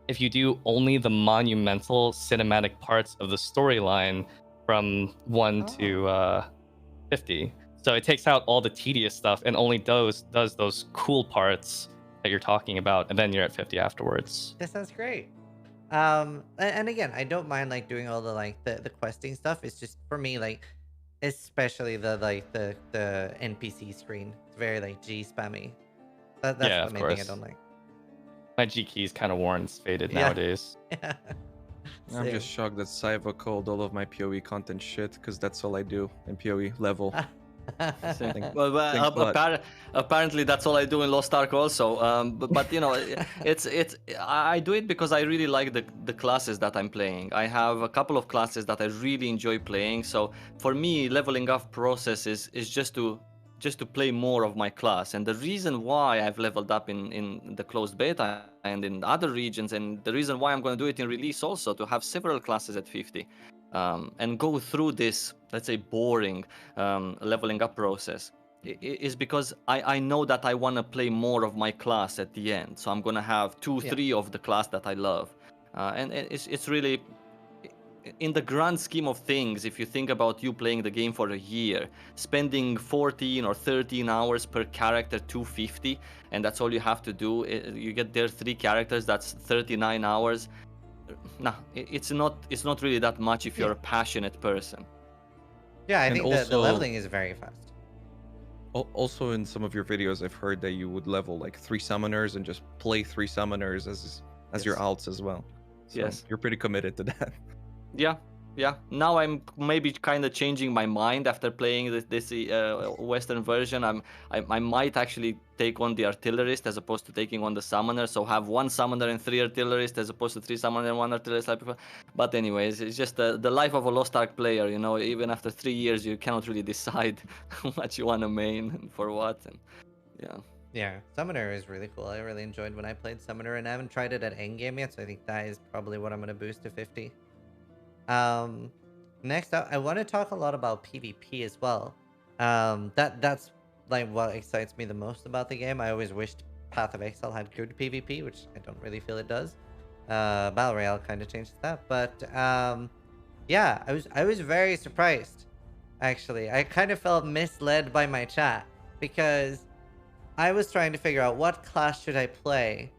if you do only the monumental cinematic parts of the storyline from 1 to 50. So it takes out all the tedious stuff and only does those cool parts that you're talking about, and then you're at 50 afterwards. That sounds great. And again, I don't mind like doing all the like the questing stuff. It's just for me, like, especially the NPC screen. It's very like G spammy. That's Yeah, the of main thing I course. don't like. My G key is kind of worn, it's faded Yeah. nowadays. Yeah. I'm just shocked that Saiva called all of my PoE content shit, because that's all I do in PoE level. Same. Well, Thanks a lot. apparently that's all I do in Lost Ark also. But it's I do it because I really like the classes that I'm playing. I have a couple of classes that I really enjoy playing. So for me, leveling up process is just to play more of my class. And the reason why I've leveled up in the closed beta and in other regions, and the reason why I'm going to do it in release also, to have several classes at 50. And go through this, let's say, boring leveling up process, is because I know that I want to play more of my class at the end. So I'm going to have 2-3 of the class that I love. And it's really, in the grand scheme of things, if you think about you playing the game for a year, spending 14 or 13 hours per character, 250, and that's all you have to do, you get there 3 characters, that's 39 hours. Nah, it's not really that much if you're a passionate person. Yeah, I And think the also- leveling is very fast. Also, in some of your videos, I've heard that you would level like 3 summoners and just play 3 summoners as your Yes. alts as well. So Yes. you're pretty committed to that. Yeah. Now I'm maybe kind of changing my mind after playing this Western version. I might actually take on the artillerist as opposed to taking on the summoner. So have 1 summoner and 3 artillerists as opposed to 3 summoner and 1 artillerist. I prefer. But anyways, it's just the life of a Lost Ark player. Even after 3 years, you cannot really decide what you want to main and for what. And yeah. Yeah, Summoner is really cool. I really enjoyed when I played Summoner, and I haven't tried it at Endgame yet, so I think that is probably what I'm going to boost to 50. Next up, I want to talk a lot about PvP as well. That's like what excites me the most about the game. I always wished Path of Exile had good PvP, which I don't really feel it does. Battle Royale kind of changes that, but yeah, I was very surprised. Actually, I kind of felt misled by my chat because I was trying to figure out what class should I play,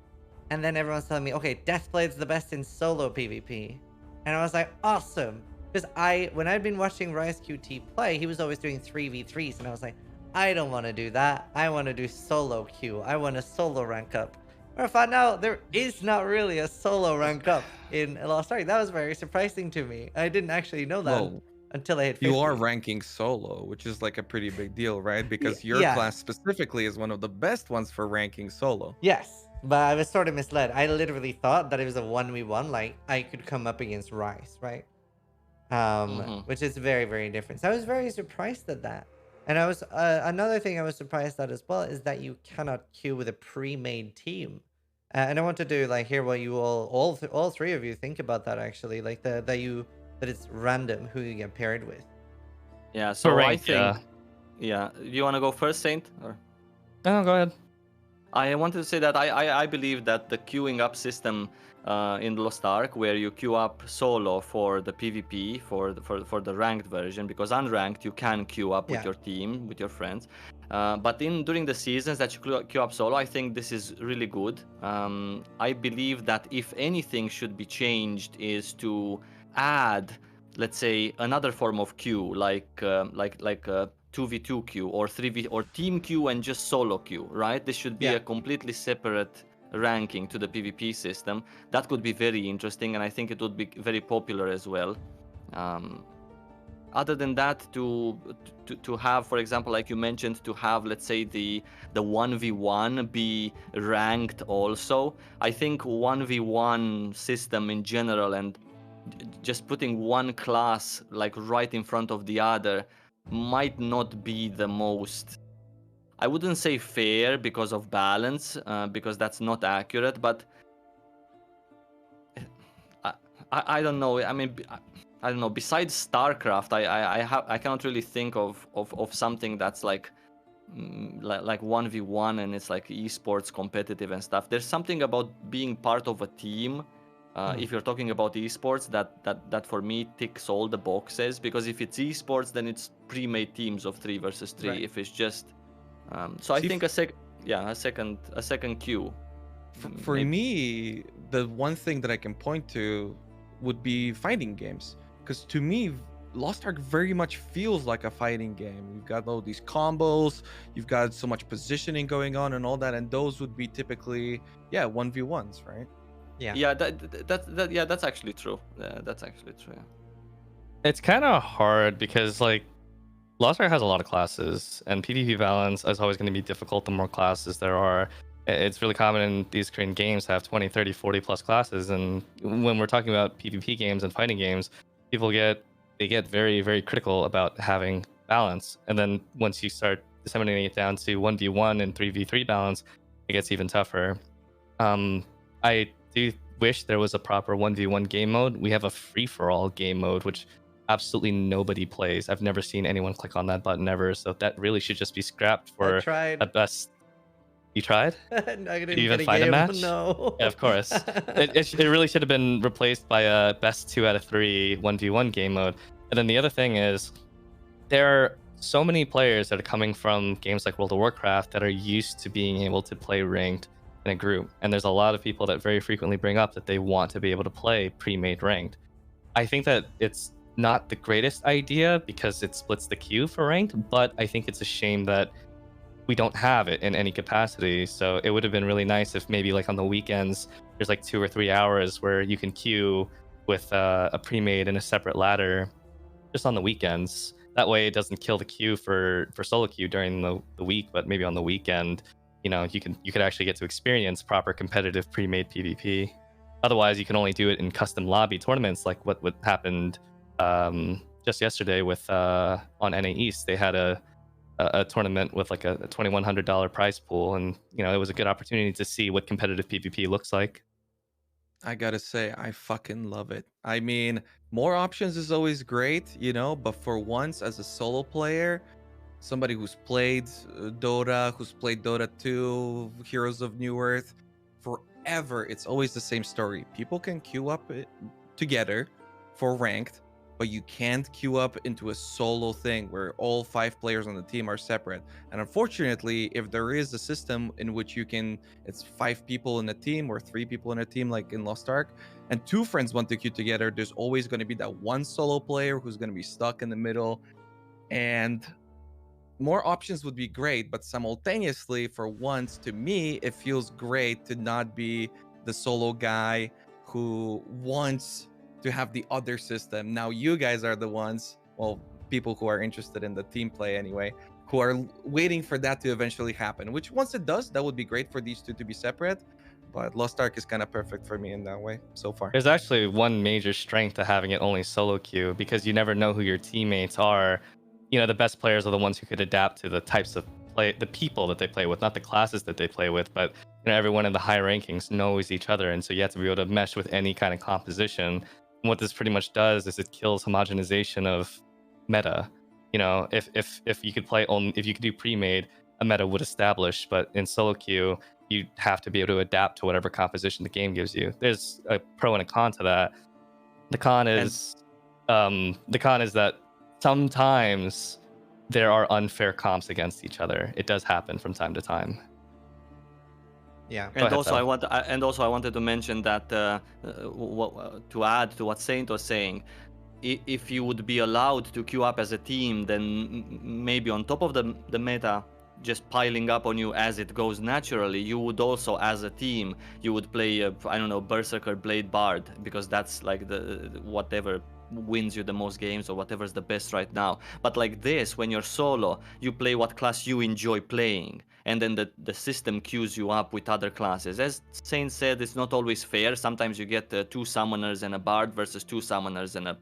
and then everyone's telling me, okay, Deathblade's the best in solo PvP. And I was like, awesome. Because when I'd been watching Rise QT play, he was always doing 3v3s. And I was like, I don't want to do that. I want to do solo queue. I want a solo rank up. But I found out there is not really a solo rank up in Lost Ark. That was very surprising to me. I didn't actually know that Well, until I hit 50. you are ranking solo, which is like a pretty big deal, right? Because your yeah. class specifically is one of the best ones for ranking solo. Yes, but I was sort of misled. I literally thought that it was a 1v1, like I could come up against Rice, right? Which is very, very different. So I was very surprised at that. And I was another thing I was surprised at as well is that you cannot queue with a pre-made team. And I want to do like hear what you all 3 of you think about that actually, like that it's random who you get paired with. Yeah. So Ranked, I think. Yeah. You want to go first, Saint? Or? No, go ahead. I wanted to say that I believe that the queuing up system in Lost Ark, where you queue up solo for the PvP, for the ranked version, because unranked you can queue up with your team, with your friends. But during the seasons that you queue up solo, I think this is really good. I believe that if anything should be changed is to add, let's say, another form of queue, like 2v2 queue or 3v or team queue and just solo queue, right? This should be Yeah. a completely separate ranking to the PvP system. That could be very interesting, and I think it would be very popular as well. Other than that, to have, for example, like you mentioned, to have, let's say, the 1v1 be ranked also, I think 1v1 system in general and just putting one class like right in front of the other might not be the most, I wouldn't say fair because of balance, because that's not accurate, but I, I don't know. I mean, I don't know. Besides StarCraft, I cannot really think of something that's like like 1v1 and it's like esports competitive and stuff. There's something about being part of a team. If you're talking about esports, that for me ticks all the boxes, because if it's esports, then it's pre-made teams of 3 versus 3. Right. If it's just so I See, think a second queue. For Maybe. me, the one thing that I can point to would be fighting games. Because to me, Lost Ark very much feels like a fighting game. You've got all these combos, you've got so much positioning going on and all that, and those would be typically, 1v1s, right? Yeah. Yeah, that's actually true. That's actually true. Yeah. It's kind of hard because like Lost Ark has a lot of classes, and PvP balance is always going to be difficult the more classes there are. It's really common in these Korean games to have 20, 30, 40 plus classes, and when we're talking about PvP games and fighting games, people get very, very critical about having balance. And then once you start disseminating it down to 1v1 and 3v3 balance, it gets even tougher. I do wish there was a proper 1v1 game mode. We have a free-for-all game mode, which absolutely nobody plays. I've never seen anyone click on that button ever, so that really should just be scrapped for I tried. the best. You tried? I didn't Did you even get a find a game. match? No. Yeah, of course. It really should have been replaced by a best 2 out of 3 1v1 game mode. And then the other thing is, there are so many players that are coming from games like World of Warcraft that are used to being able to play ranked in a group. And there's a lot of people that very frequently bring up that they want to be able to play pre-made ranked. I think that it's not the greatest idea because it splits the queue for ranked, but I think it's a shame that we don't have it in any capacity. So it would have been really nice if maybe like on the weekends there's like 2 or 3 hours where you can queue with a pre-made and a separate ladder just on the weekends. That way it doesn't kill the queue for solo queue during the week, but maybe on the weekend, you know, you could actually get to experience proper competitive pre-made PvP. Otherwise, you can only do it in custom lobby tournaments, like what happened just yesterday with on NA East. They had a tournament with like a $2,100 prize pool, and you know, it was a good opportunity to see what competitive PvP looks like. I gotta say, I fucking love it. I mean, more options is always great, but for once, as a solo player, somebody who's played Dota, who's played Dota 2, Heroes of New Earth, forever, it's always the same story. People can queue up together for ranked, but you can't queue up into a solo thing where all 5 players on the team are separate. And unfortunately, if there is a system in which it's 5 people in a team or 3 people in a team, like in Lost Ark, and 2 friends want to queue together, there's always going to be that one solo player who's going to be stuck in the middle. And more options would be great, but simultaneously, for once, to me, it feels great to not be the solo guy who wants to have the other system. Now you guys are the ones, well, people who are interested in the team play anyway, who are waiting for that to eventually happen, which once it does, that would be great for these two to be separate. But Lost Ark is kind of perfect for me in that way so far. There's actually one major strength to having it only solo queue, because you never know who your teammates are. You know, the best players are the ones who could adapt to the types of play, the people that they play with, not the classes that they play with, but you know, everyone in the high rankings knows each other, and so you have to be able to mesh with any kind of composition. And what this pretty much does is it kills homogenization of meta. You know, if you could play on, if you could do pre-made, a meta would establish, but in solo queue, you have to be able to adapt to whatever composition the game gives you. There's a pro and a con to that. The con is that sometimes there are unfair comps against each other. It does happen from time to time. Yeah. And also, I wanted to mention that to add to what Saint was saying, if you would be allowed to queue up as a team, then maybe on top of the meta just piling up on you as it goes naturally, you would also, as a team, you would play I don't know, Berserker, Blade, Bard, because that's like the whatever wins you the most games or whatever's the best right now. But like this, when you're solo, you play what class you enjoy playing, and then the system queues you up with other classes. As Saint said, it's not always fair. Sometimes you get 2 summoners and a bard versus 2 summoners and a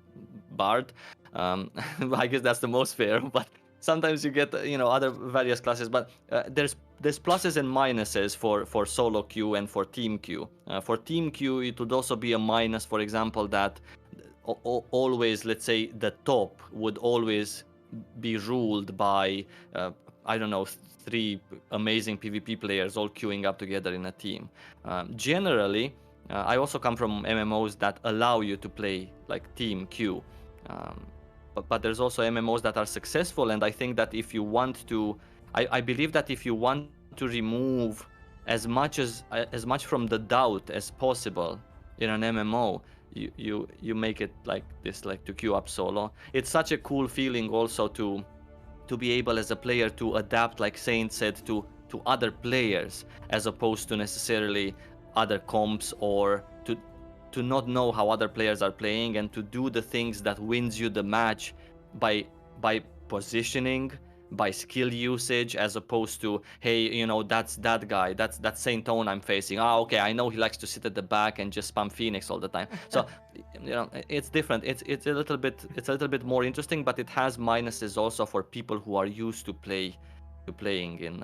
bard. I guess that's the most fair, but sometimes you get other various classes. But there's pluses and minuses for solo queue and for team queue. For team queue, it would also be a minus, for example, that always, let's say, the top would always be ruled by I don't know, 3 amazing PvP players all queuing up together in a team. Generally, I also come from MMOs that allow you to play like team queue. But there's also MMOs that are successful, and I think that if you want to, I believe that if you want to remove as much from the doubt as possible in an MMO, you make it like this, like to queue up solo. It's such a cool feeling also to be able as a player to adapt, like Saint said, to other players, as opposed to necessarily other comps, or to not know how other players are playing, and to do the things that wins you the match by positioning, by skill usage, as opposed to, hey, that's that guy, that's Saint Tone I'm facing. Okay, I know he likes to sit at the back and just spam Phoenix all the time. So it's different. It's a little bit more interesting, but it has minuses also for people who are used to playing in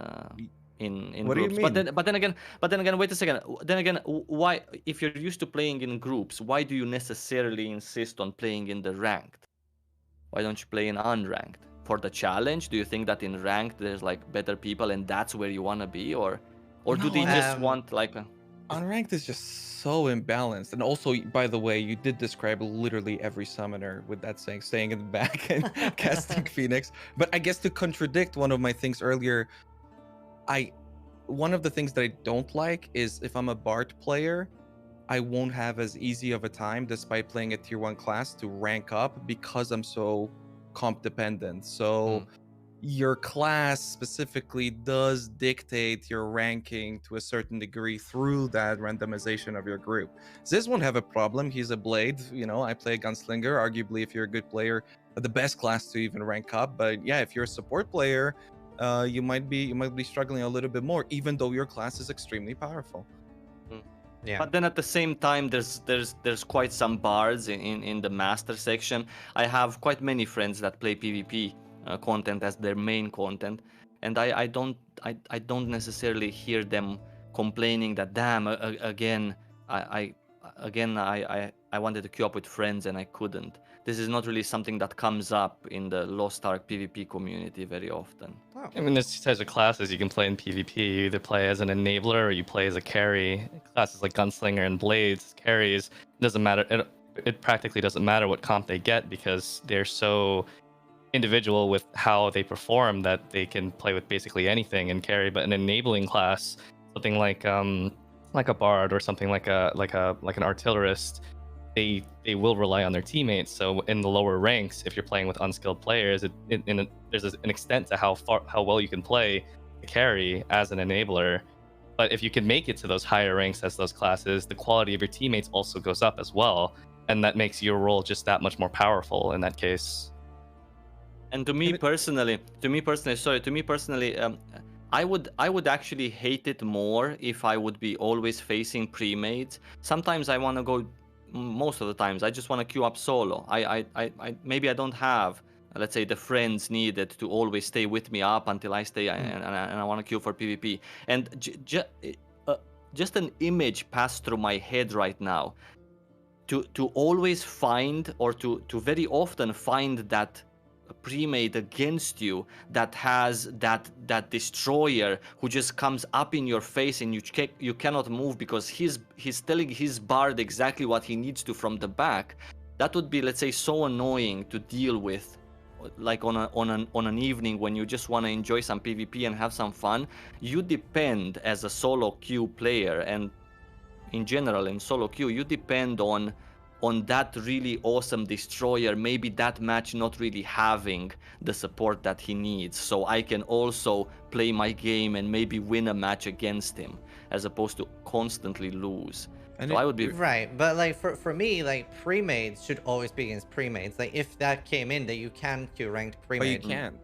What do you groups. mean? But then again, wait a second. Then again, why, if you're used to playing in groups, why do you necessarily insist on playing in the ranked? Why don't you play in unranked? For the challenge? Do you think that in ranked there's like better people and that's where you want to be, or do No, they just Um, want like Unranked is just so imbalanced. And also, by the way, you did describe literally every summoner with that saying, staying in the back and casting Phoenix. But I guess to contradict one of my things earlier, one of the things that I don't like is if I'm a Bard player, I won't have as easy of a time, despite playing a tier 1 class, to rank up because I'm so comp dependent. So your class specifically does dictate your ranking to a certain degree through that randomization of your group. Ziz won't have a problem. He's a blade. I play a gunslinger. Arguably, if you're a good player, the best class to even rank up. But yeah, if you're a support player, you might be struggling a little bit more, even though your class is extremely powerful. yeah. But then at the same time, there's quite some bards in the master section. I have quite many friends that play PvP content as their main content, and I don't necessarily hear them complaining that, damn, again I wanted to queue up with friends and I couldn't. This is not really something that comes up in the Lost Ark PvP community very often. Oh. I mean, there's 2 types of classes you can play in PvP. You either play as an enabler or you play as a carry. Classes like Gunslinger and Blades, carries, doesn't matter. It practically doesn't matter what comp they get because they're so individual with how they perform that they can play with basically anything and carry. But an enabling class, something like a bard or something like an artillerist, they will rely on their teammates. So in the lower ranks, if you're playing with unskilled players, there's an extent to how well you can play the carry as an enabler. But if you can make it to those higher ranks as those classes, the quality of your teammates also goes up as well, and that makes your role just that much more powerful in that case. And to me personally, I would actually hate it more if I would be always facing pre-mades. Sometimes I want to go, most of the times I just want to queue up solo. I maybe I don't have, let's say, the friends needed to always stay with me up until I stay, and I want to queue for PvP. And just an image passed through my head right now. To always find, or to very often find that pre-made against you that has that destroyer who just comes up in your face and you cannot move because he's telling his bard exactly what he needs to from the back. That would be, let's say, so annoying to deal with, like on an evening when you just want to enjoy some PvP and have some fun. You depend, as a solo queue player, and in general in solo queue, you depend on on that really awesome destroyer, maybe that match not really having the support that he needs, so I can also play my game and maybe win a match against him, as opposed to constantly lose. And So I would be Right, but like for me, like pre-mades should always be against pre-mades. Like if that came in, that you can queue ranked but you pre-made. can't.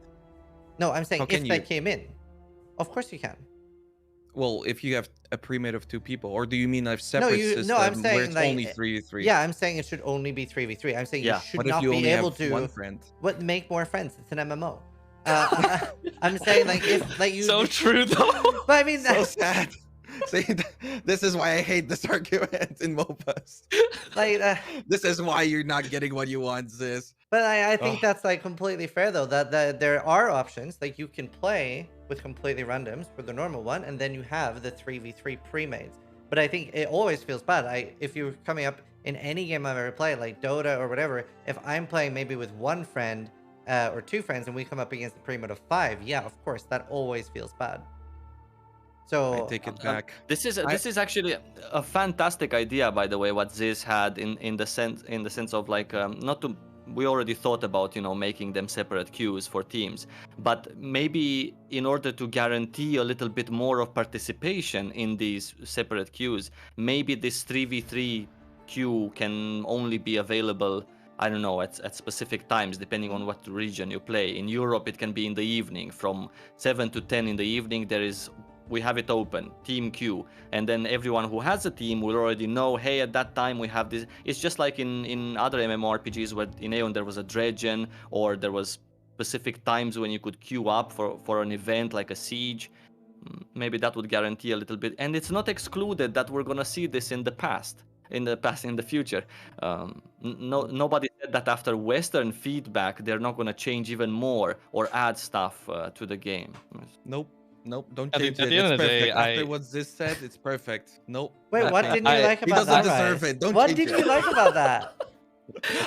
No, I'm saying How can if that you? came in, of course you can. Well, if you have a pre-made of 2 people, or do you mean a No, separate system no, I'm where saying it's like only 3v3? yeah, I'm saying it should only be 3v3. I'm saying you Yeah. should What if not you be only able have to one friend? make more friends. It's an MMO. I'm saying like if like you So true though. but I mean So sad. See, this is why I hate this argument in MOBAs. like This is why you're not getting what you want, Ziz. but I think Ugh. that's like completely fair though. That there are options like you can play with completely randoms for the normal one, and then you have the 3v3 pre-mades. But I think it always feels bad. If you're coming up in any game I've ever played, like Dota or whatever, if I'm playing maybe with one friend or 2 friends, and we come up against the pre-mode of 5, yeah, of course, that always feels bad. So I take it back. This is actually a fantastic idea, by the way, what Ziz had in the sense of like not to. We already thought about, you know, making them separate queues for teams, but maybe in order to guarantee a little bit more of participation in these separate queues, maybe this 3v3 queue can only be available, I don't know, at specific times, depending on what region you play. In Europe, it can be in the evening, from 7 to 10 in the evening. We have it open, team queue, and then everyone who has a team will already know, hey, at that time we have this. It's just like in other MMORPGs where in Aeon there was a Dredgen, or there was specific times when you could queue up for an event like a siege. Maybe that would guarantee a little bit. And it's not excluded that we're gonna see this in the future. Nobody said that after Western feedback they're not gonna change even more or add stuff to the game. Nope. Nope, don't At the- change at it. the end It's of the day, perfect. After I- what Ziz said, it's perfect. Nope. wait, not what changing. didn't you like He about doesn't that? deserve Rise? it. Don't What change did it. you like about that?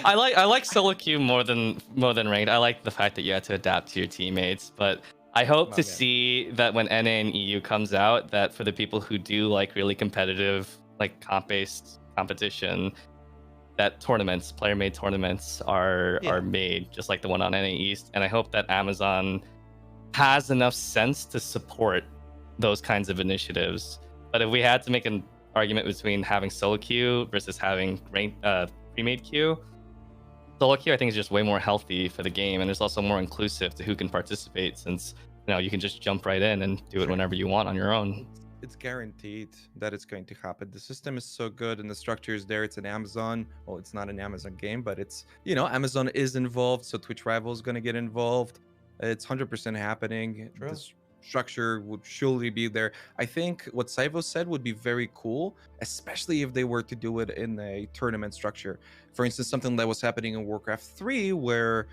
I like solo queue more than ranked. I like the fact that you had to adapt to your teammates, but I hope to Okay. see that when NA and EU comes out, that for the people who do like really competitive, like comp-based competition, that tournaments, player-made tournaments are made just like the one on NA East, and I hope that Amazon has enough sense to support those kinds of initiatives. But if we had to make an argument between having solo queue versus having pre-made queue, solo queue I think is just way more healthy for the game, and it's also more inclusive to who can participate, since you can just jump right in and do it whenever you want on your own. It's guaranteed that it's going to happen. The system is so good and the structure is there. It's an Amazon. Well, it's not an Amazon game, but it's, Amazon is involved, so Twitch Rival is going to get involved. It's 100% happening. True. This structure would surely be there. I think what Saivo said would be very cool, especially if they were to do it in a tournament structure. For instance, something that was happening in Warcraft 3, where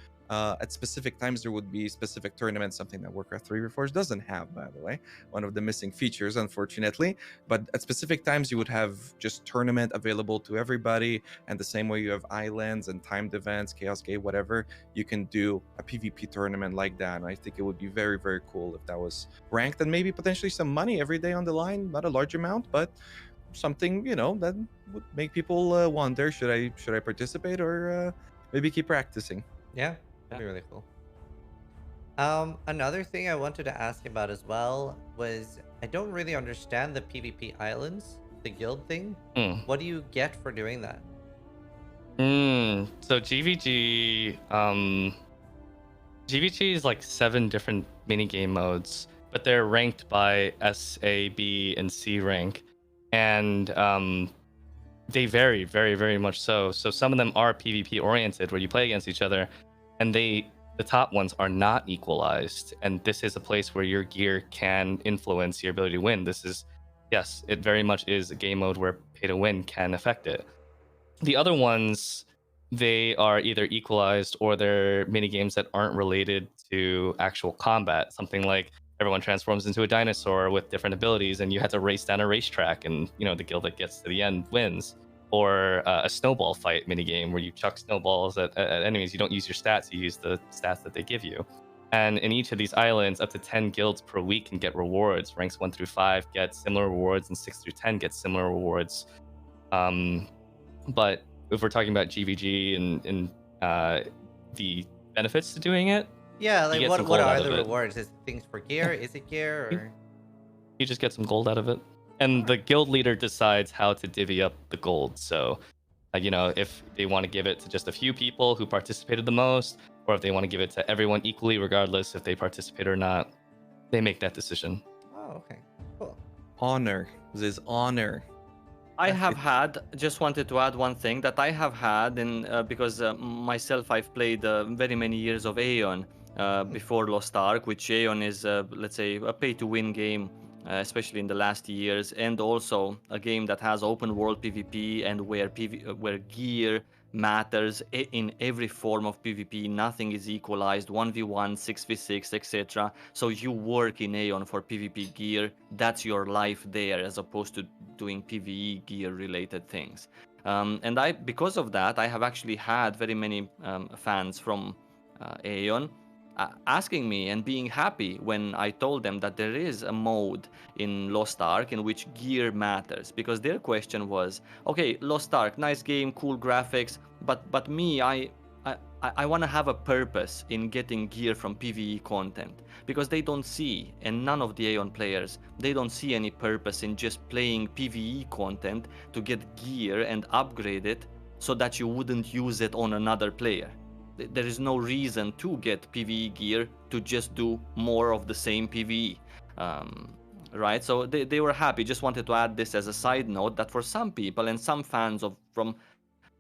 at specific times there would be specific tournaments, something that Warcraft 3 Reforged doesn't have, by the way, one of the missing features, unfortunately. But at specific times you would have just tournament available to everybody, and the same way you have islands and timed events, Chaos Gate, whatever, you can do a PvP tournament like that. And I think it would be very, very cool if that was ranked, and maybe potentially some money every day on the line, not a large amount, but something that would make people wonder, should I participate, or maybe keep practicing. Yeah, that'd be really cool. Another thing I wanted to ask about as well was, I don't really understand the PvP islands, the guild thing. What do you get for doing that? So GVG is like 7 different minigame modes, but they're ranked by S, A, B, and C rank. And they vary very, very much so. So some of them are PvP oriented, where you play against each other, and the top ones are not equalized. And this is a place where your gear can influence your ability to win. Yes, it very much is a game mode where pay to win can affect it. The other ones, they are either equalized or they're mini games that aren't related to actual combat. Something like everyone transforms into a dinosaur with different abilities, and you have to race down a racetrack, and the guild that gets to the end wins. Or a snowball fight minigame where you chuck snowballs at enemies. You don't use your stats, you use the stats that they give you. And in each of these islands, up to 10 guilds per week can get rewards. Ranks 1 through 5 get similar rewards, and 6 through 10 get similar rewards. But if we're talking about GVG and the benefits to doing it, Yeah, you like get some what gold are out the of it. rewards? Is it things for gear? Is it gear or? You just get some gold out of it, and the guild leader decides how to divvy up the gold. So, you know, if they want to give it to just a few people who participated the most, or if they want to give it to everyone equally, regardless if they participate or not, they make that decision. Oh, okay, cool. Honor. This is honor. I have It's- had, just wanted to add one thing that I have had, in because myself, I've played very many years of Aeon before Lost Ark, which Aeon is, let's say, a pay-to-win game, especially in the last years, and also a game that has open world PvP and where gear matters in every form of PvP. Nothing is equalized, 1v1, 6v6, etc. So you work in Aeon for PvP gear. That's your life there, as opposed to doing PvE gear related things. And because of that, I have actually had very many fans from Aeon asking me and being happy when I told them that there is a mode in Lost Ark in which gear matters, because their question was, okay, Lost Ark, nice game, cool graphics, but me, I want to have a purpose in getting gear from PvE content, because they don't see, and none of the Aeon players, they don't see any purpose in just playing PvE content to get gear and upgrade it so that you wouldn't use it on another player. There is no reason to get PvE gear to just do more of the same PvE. Right? So they were happy. Just wanted to add this as a side note that for some people and some fans from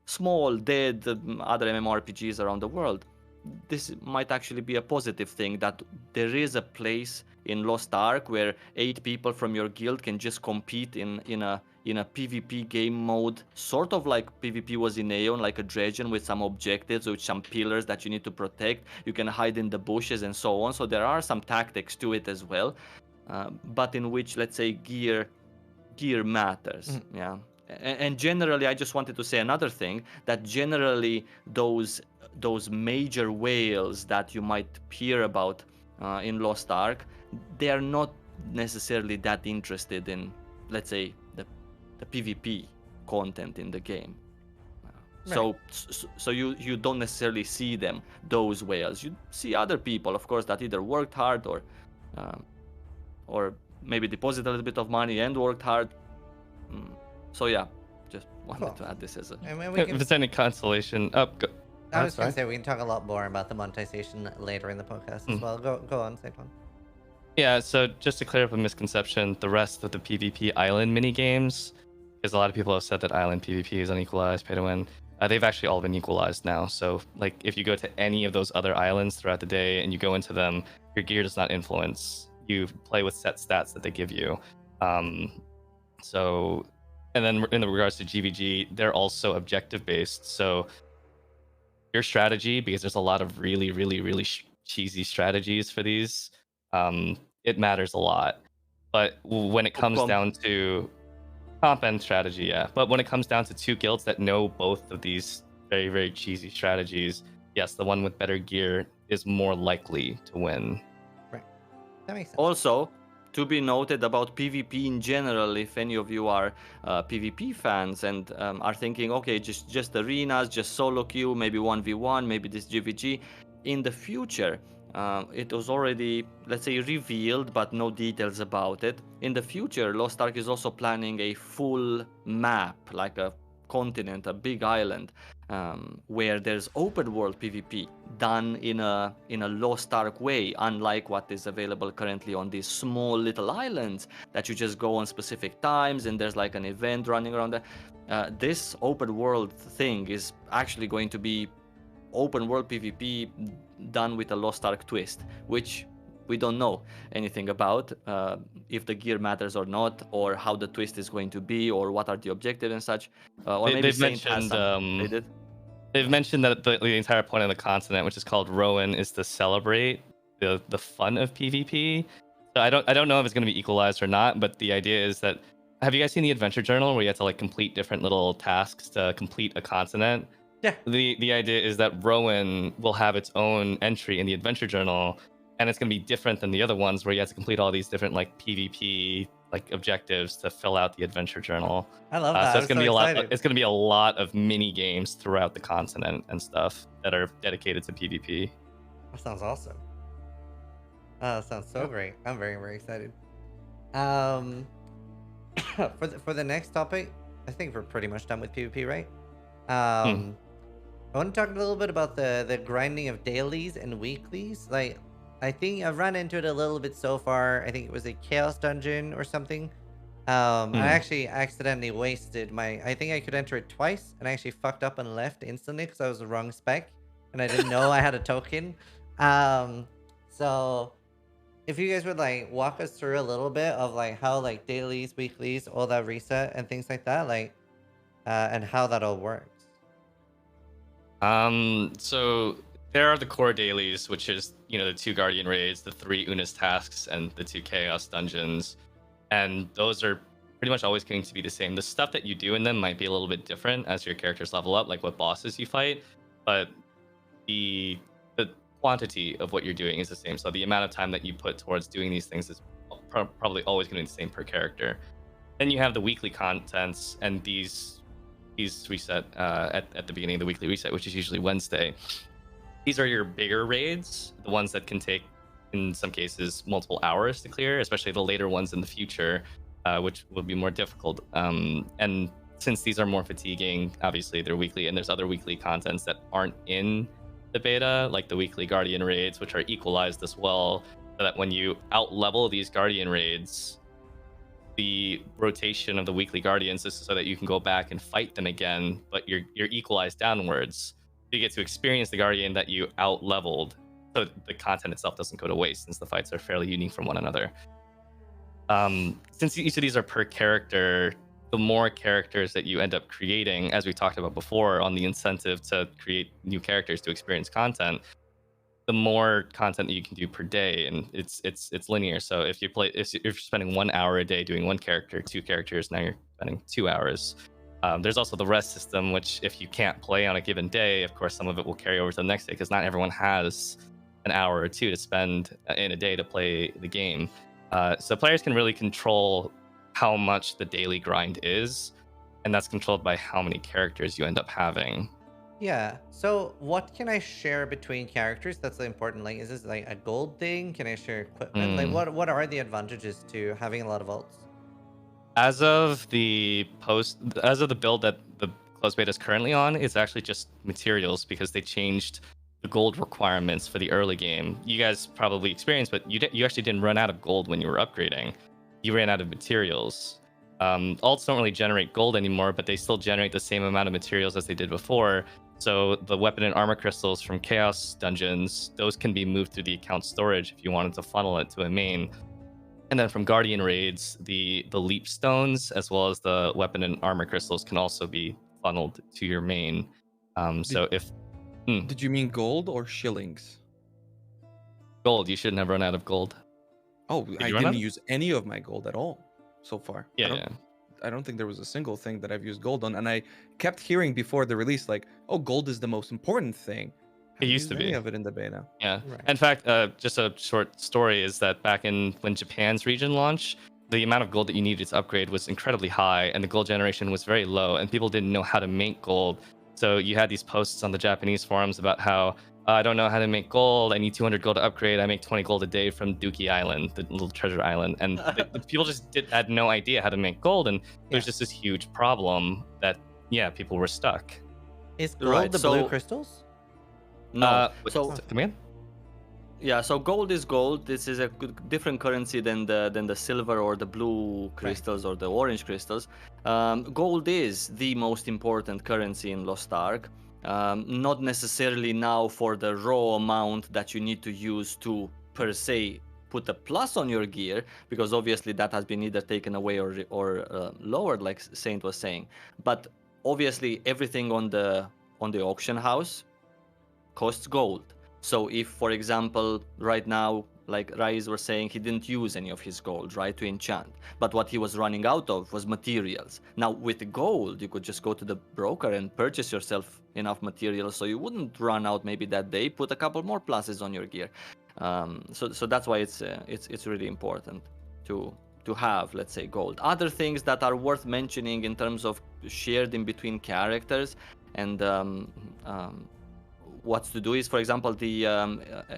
small, dead other MMORPGs around the world, this might actually be a positive thing, that there is a place in Lost Ark where 8 people from your guild can just compete in a PvP game mode, sort of like PvP was in Aeon, like a Dredgen with some objectives, with some pillars that you need to protect. You can hide in the bushes and so on. So there are some tactics to it as well, but in which, let's say, gear matters. Yeah. And generally, I just wanted to say another thing, that generally those major whales that you might hear about in Lost Ark, they are not necessarily that interested in, let's say, the PvP content in the game. Right. So you don't necessarily see them, those whales. You see other people, of course, that either worked hard or maybe deposited a little bit of money and worked hard. So yeah, just wanted Cool. to add this as a. And when we If can, it's any consolation, I was sorry. gonna say we can talk a lot more about the monetization later in the podcast as well. Go on, Saitwan. Yeah, so just to clear up a misconception, the rest of the PvP island mini games, because a lot of people have said that island PvP is unequalized, pay to win. They've actually all been equalized now. So, like, if you go to any of those other islands throughout the day and you go into them, your gear does not influence. You play with set stats that they give you. So, and then in regards to GVG, they're also objective based. So, your strategy, because there's a lot of really, really, really cheesy strategies for these, it matters a lot. But when it comes down to comp and strategy, yeah. But when it comes down to 2 guilds that know both of these very, very cheesy strategies, yes, the one with better gear is more likely to win. Right. That makes sense. Also, to be noted about PvP in general, if any of you are PvP fans and are thinking, okay, just arenas, just solo queue, maybe 1v1, maybe this GVG, in the future, it was already, let's say, revealed, but no details about it. In the future, Lost Ark is also planning a full map, like a continent, a big island, where there's open world PvP done in a Lost Ark way, unlike what is available currently on these small little islands that you just go on specific times and there's like an event running around there. This open world thing is actually going to be open world PvP done with a Lost Ark twist, which we don't know anything about, if the gear matters or not, or how the twist is going to be, or what are the objectives and such. Or maybe They've Saint has mentioned some. They did. they've mentioned that the entire point of the continent, which is called Rowan, is to celebrate the fun of PvP. So I don't know if it's going to be equalized or not, but the idea is that, have you guys seen the adventure journal where you have to like complete different little tasks to complete a continent? Yeah. The idea is that Rowan will have its own entry in the adventure journal, and it's going to be different than the other ones where you have to complete all these different like PvP like objectives to fill out the adventure journal. I love that. So I'm it's gonna so be a lot. excited. It's gonna be a lot of mini games throughout the continent and stuff that are dedicated to PvP. That sounds awesome. That sounds so Yep. great. I'm very, very excited. Um, for the next topic, I think we're pretty much done with PvP, right? I want to talk a little bit about the grinding of dailies and weeklies. Like, I think I've run into it a little bit so far. I think it was a chaos dungeon or something. I actually accidentally wasted my. I think I could enter it twice, and I actually fucked up and left instantly because I was the wrong spec, and I didn't know I had a token. So if you guys would like walk us through a little bit of like how like dailies, weeklies, all that reset and things like that, like, and how that all works. So there are the core dailies, which is, you know, the 2 Guardian raids, the 3 Una's tasks, and the 2 Chaos dungeons. And those are pretty much always going to be the same. The stuff that you do in them might be a little bit different as your characters level up, like what bosses you fight, but the quantity of what you're doing is the same. So the amount of time that you put towards doing these things is probably always going to be the same per character. Then you have the weekly contents, and these reset at the beginning of the weekly reset, which is usually Wednesday. These are your bigger raids, the ones that can take, in some cases, multiple hours to clear, especially the later ones in the future, which will be more difficult. And since these are more fatiguing, obviously they're weekly, and there's other weekly contents that aren't in the beta, like the weekly Guardian raids, which are equalized as well, so that when you out-level these Guardian raids, the rotation of the weekly Guardians is so that you can go back and fight them again, but you're equalized downwards. You get to experience the Guardian that you out-leveled, so the content itself doesn't go to waste, since the fights are fairly unique from one another. Since each of these are per character, the more characters that you end up creating, as we talked about before, on the incentive to create new characters to experience content, the more content that you can do per day, and it's linear. So if you're spending 1 hour a day doing one character, 2 characters, now you're spending 2 hours. There's also the rest system, which if you can't play on a given day, of course, some of it will carry over to the next day, because not everyone has an hour or 2 to spend in a day to play the game. So players can really control how much the daily grind is, and that's controlled by how many characters you end up having. Yeah. So what can I share between characters? That's important. Like, is this like a gold thing? Can I share equipment? Like, what are the advantages to having a lot of alts? As of the build that the closed beta is currently on, it's actually just materials, because they changed the gold requirements for the early game. You guys probably experienced, but you actually didn't run out of gold when you were upgrading. You ran out of materials. Alts don't really generate gold anymore, but they still generate the same amount of materials as they did before. So the weapon and armor crystals from Chaos dungeons, those can be moved through the account storage if you wanted to funnel it to a main. And then from Guardian raids, the leap stones, as well as the weapon and armor crystals, can also be funneled to your main. Did you mean gold or shillings? Gold, you shouldn't have run out of gold. Oh, I you run didn't out? use any of my gold at all so far. Yeah. I don't think there was a single thing that I've used gold on, and I kept hearing before the release, like, "Oh, gold is the most important thing." It used to be. Any of it in the beta. Yeah. Right. In fact, just a short story is that back when Japan's region launched, the amount of gold that you needed to upgrade was incredibly high, and the gold generation was very low, and people didn't know how to make gold. So you had these posts on the Japanese forums about how I don't know how to make gold. I need 200 gold to upgrade. I make 20 gold a day from Dookie Island, the little treasure island, and the people just had no idea how to make gold, and it was just this huge problem that people were stuck. Is gold the blue crystals? No. Come again? Yeah, so gold is gold. This is a different currency than the silver or the blue crystals or the orange crystals. Gold is the most important currency in Lost Ark. Not necessarily now for the raw amount that you need to use to, per se, put a plus on your gear, because obviously that has been either taken away or lowered, like Saint was saying. But obviously everything on the auction house costs gold. So if, for example, right now, like Raiz was saying, he didn't use any of his gold, right, to enchant. But what he was running out of was materials. Now, with gold, you could just go to the broker and purchase yourself enough materials so you wouldn't run out maybe that day, put a couple more pluses on your gear. So that's why it's really important to to have, let's say, gold. Other things that are worth mentioning in terms of shared in between characters and what's to do is, for example, the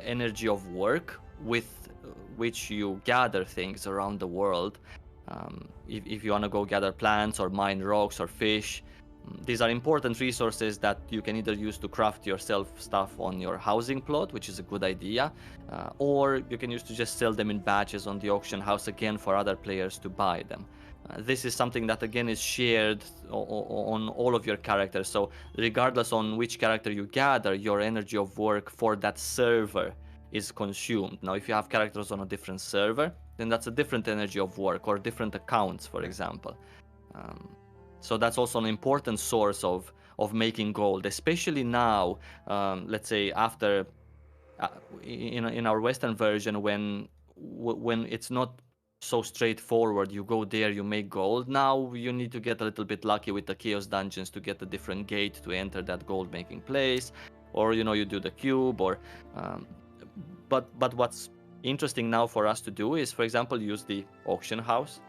energy of work with which you gather things around the world. If you want to go gather plants or mine rocks or fish, these are important resources that you can either use to craft yourself stuff on your housing plot, which is a good idea, or you can use to just sell them in batches on the auction house again for other players to buy them. This is something that again is shared on all of your characters. So regardless on which character you gather, your energy of work for that server is consumed. Now, if you have characters on a different server, then that's a different energy of work or different accounts, for example. So that's also an important source of making gold, especially now. Let's say after in our Western version, when it's not so straightforward, you go there, you make gold. Now you need to get a little bit lucky with the chaos dungeons to get a different gate to enter that gold making place, or you do the cube, or but what's interesting now for us to do is, for example, use the auction house.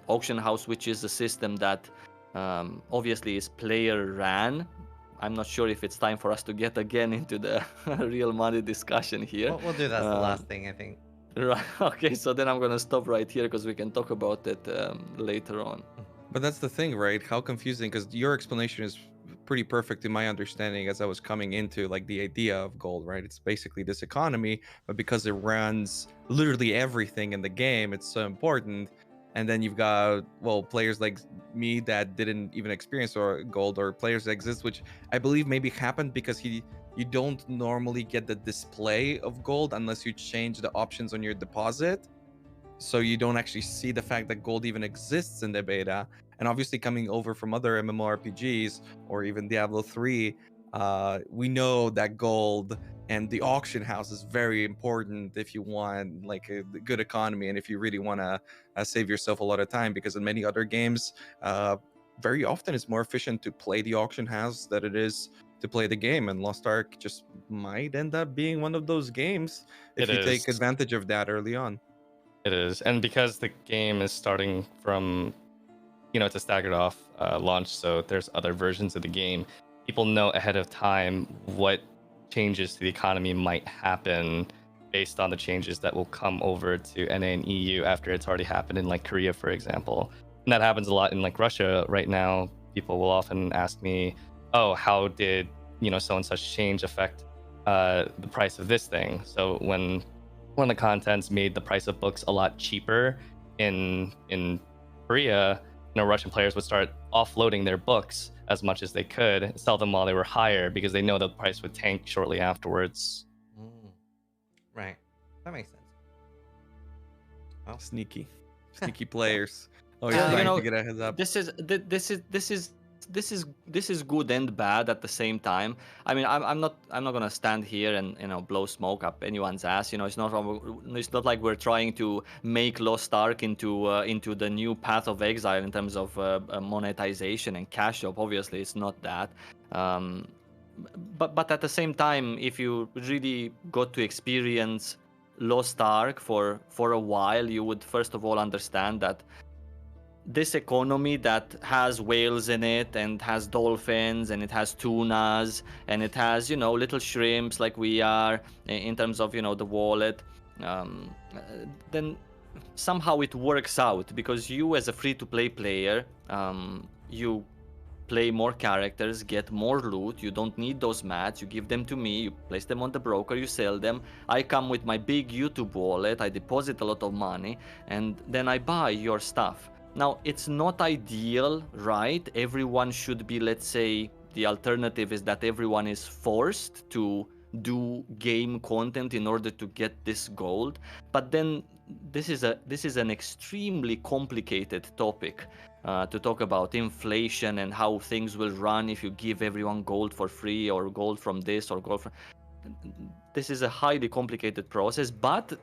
Auction house, which is a system that obviously is player ran. I'm not sure if it's time for us to get again into the real money discussion here. We'll do that as the last thing, I think. Right. Okay, so then I'm gonna stop right here because we can talk about it later on. But that's the thing, right? How confusing, because your explanation is pretty perfect in my understanding as I was coming into like the idea of gold, right? It's basically this economy, but because it runs literally everything in the game, it's so important. And then you've got, well, players like me that didn't even experience or gold, or players that exist, which I believe maybe happened because you don't normally get the display of gold unless you change the options on your deposit. So you don't actually see the fact that gold even exists in the beta. And obviously coming over from other MMORPGs or even Diablo 3, we know that gold and the auction house is very important if you want like a good economy and if you really want to save yourself a lot of time, because in many other games, very often it's more efficient to play the auction house than it is to play the game. And Lost Ark just might end up being one of those games if you take advantage of that early on. It is, and because the game is starting from, it's a staggered off launch, so there's other versions of the game. People know ahead of time what changes to the economy might happen based on the changes that will come over to NA and EU after it's already happened in like Korea, for example. And that happens a lot in like Russia right now. People will often ask me, oh, how did, so and such change affect the price of this thing? So when one of the contents made the price of books a lot cheaper in Korea, Russian players would start offloading their books as much as they could, sell them while they were higher because they know the price would tank shortly afterwards. Right, that makes sense. Oh. Sneaky players. Oh, Yeah, trying to get a heads up. This is good and bad at the same time. I mean, I'm not gonna stand here and blow smoke up anyone's ass. It's not like we're trying to make Lost Ark into the new path of exile in terms of monetization and cash up. Obviously, it's not that. But at the same time, if you really got to experience Lost Ark for a while, you would first of all understand that this economy that has whales in it and has dolphins and it has tunas and it has little shrimps like we are in terms of the wallet, then somehow it works out because you as a free-to-play player, you play more characters, get more loot. You don't need those mats. You give them to me. You place them on the broker. You sell them. I come with my big YouTube wallet. I deposit a lot of money and then I buy your stuff. Now, it's not ideal, right? Everyone should be, let's say, the alternative is that everyone is forced to do game content in order to get this gold. But then this is an extremely complicated topic to talk about inflation and how things will run if you give everyone gold for free or gold from this or gold from... This is a highly complicated process, but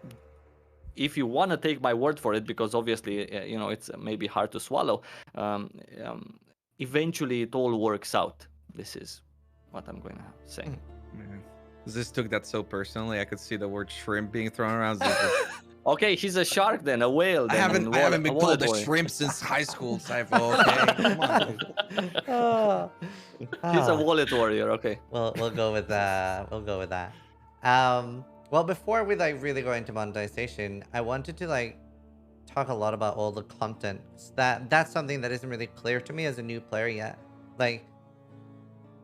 if you want to take my word for it, because obviously, it's maybe hard to swallow, eventually it all works out. This is what I'm going to say. Man. This took that so personally. I could see the word shrimp being thrown around. Okay, he's a shark then, a whale I then. haven't a been wallet called a boy. shrimp since high school, Cypher. Okay, come on, dude. Ah, He's a ah. wallet warrior. Okay. We'll go with that. We'll go with that. Well, before we like really go into monetization, I wanted to like talk a lot about all the content. That's something that isn't really clear to me as a new player yet. Like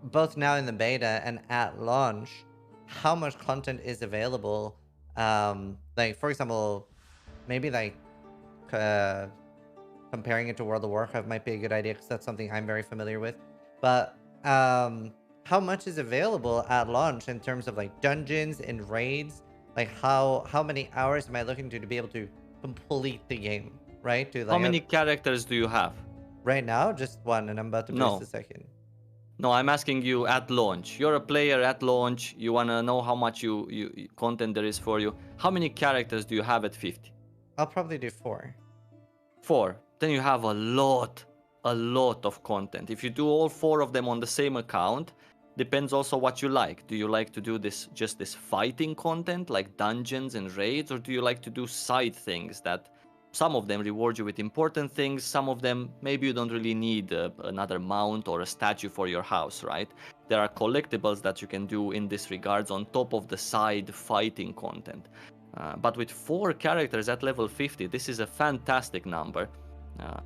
both now in the beta and at launch, how much content is available? Like for example, maybe like uh, comparing it to World of Warcraft might be a good idea because that's something I'm very familiar with. But how much is available at launch in terms of like dungeons and raids? Like how many hours am I looking to be able to complete the game? Right? To How like many characters do you have? right now, just one, and I'm about to boost No. the second. No, I'm asking you at launch. You're a player at launch. You wanna know how much content there is for you. How many characters do you have at 50? I'll probably do 4. 4. Then you have a lot of content. If you do all 4 of them on the same account, depends also what you like. Do you like to do this fighting content like dungeons and raids, or do you like to do side things that some of them reward you with important things, some of them maybe you don't really need another mount or a statue for your house, right? There are collectibles that you can do in this regards on top of the side fighting content. But with 4 characters at level 50, this is a fantastic number uh,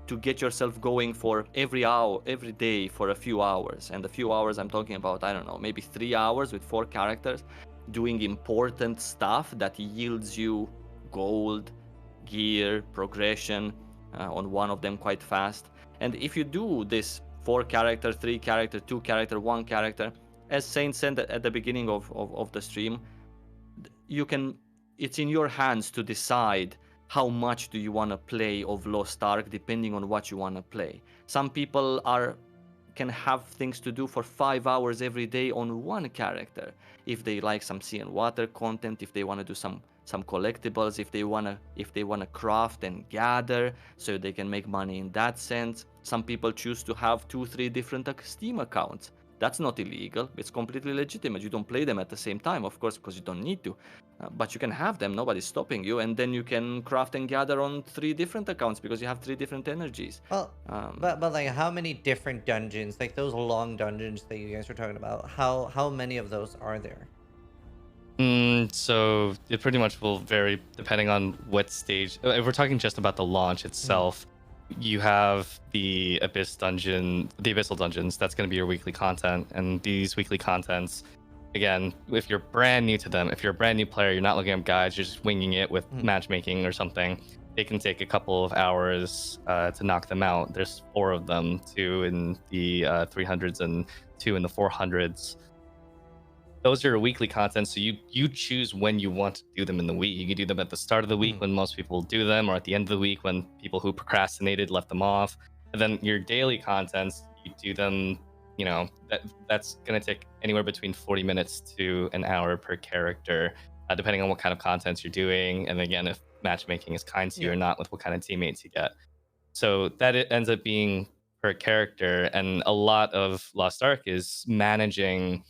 to get yourself going for every hour, every day for a few hours. And a few hours, I'm talking about, I don't know, maybe 3 hours with 4 characters, doing important stuff that yields you gold, gear, progression on one of them quite fast. And if you do this 4 character, 3 character, 2 character, 1 character, as Saint said at the beginning of the stream, it's in your hands to decide how much do you want to play of Lost Ark depending on what you want to play. Some people can have things to do for 5 hours every day on one character. If they like some sea and water content, if they want to do some collectibles, if they want to craft and gather so they can make money in that sense. Some people choose to have 2-3 different Steam accounts. That's not illegal. It's completely legitimate. You don't play them at the same time, of course, because you don't need to. But you can have them. Nobody's stopping you. And then you can craft and gather on 3 different accounts because you have 3 different energies. Well, but like how many different dungeons, like those long dungeons that you guys were talking about, how many of those are there? So it pretty much will vary depending on what stage. If we're talking just about the launch itself, you have the abyssal dungeons. That's going to be your weekly content, and these weekly contents, again, if you're brand new to them, if you're a brand new player, you're not looking up guides, you're just winging it with matchmaking or something. They can take a couple of hours to knock them out. There's 4 of them, 2 in the 300s and 2 in the 400s. Those are weekly content, so you choose when you want to do them in the week. You can do them at the start of the week when most people do them, or at the end of the week when people who procrastinated left them off. And then your daily contents, you do them, that's going to take anywhere between 40 minutes to an hour per character, depending on what kind of contents you're doing. And again, if matchmaking is kind to you or not, with what kind of teammates you get. So that it ends up being per character. And a lot of Lost Ark is managing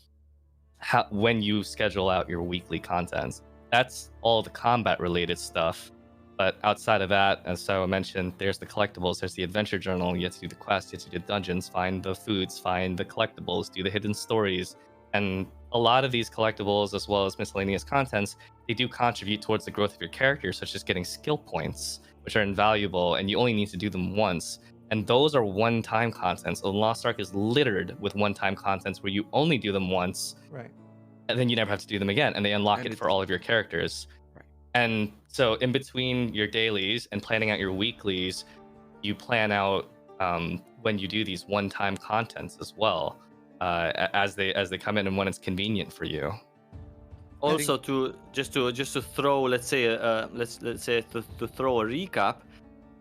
when you schedule out your weekly content. That's all the combat related stuff. But outside of that, as Sawa mentioned, there's the collectibles, there's the adventure journal. You have to do the quests, you have to do the dungeons, find the foods, find the collectibles, do the hidden stories. And a lot of these collectibles, as well as miscellaneous contents, they do contribute towards the growth of your character, such as getting skill points, which are invaluable, and you only need to do them once. And those are one-time contents. So Lost Ark is littered with one-time contents where you only do them once, right? And then you never have to do them again, and they unlock it for all of your characters. Right. And so in between your dailies and planning out your weeklies, you plan out when you do these one-time contents as well, as they come in and when it's convenient for you. Also, to throw, let's say, to throw a recap,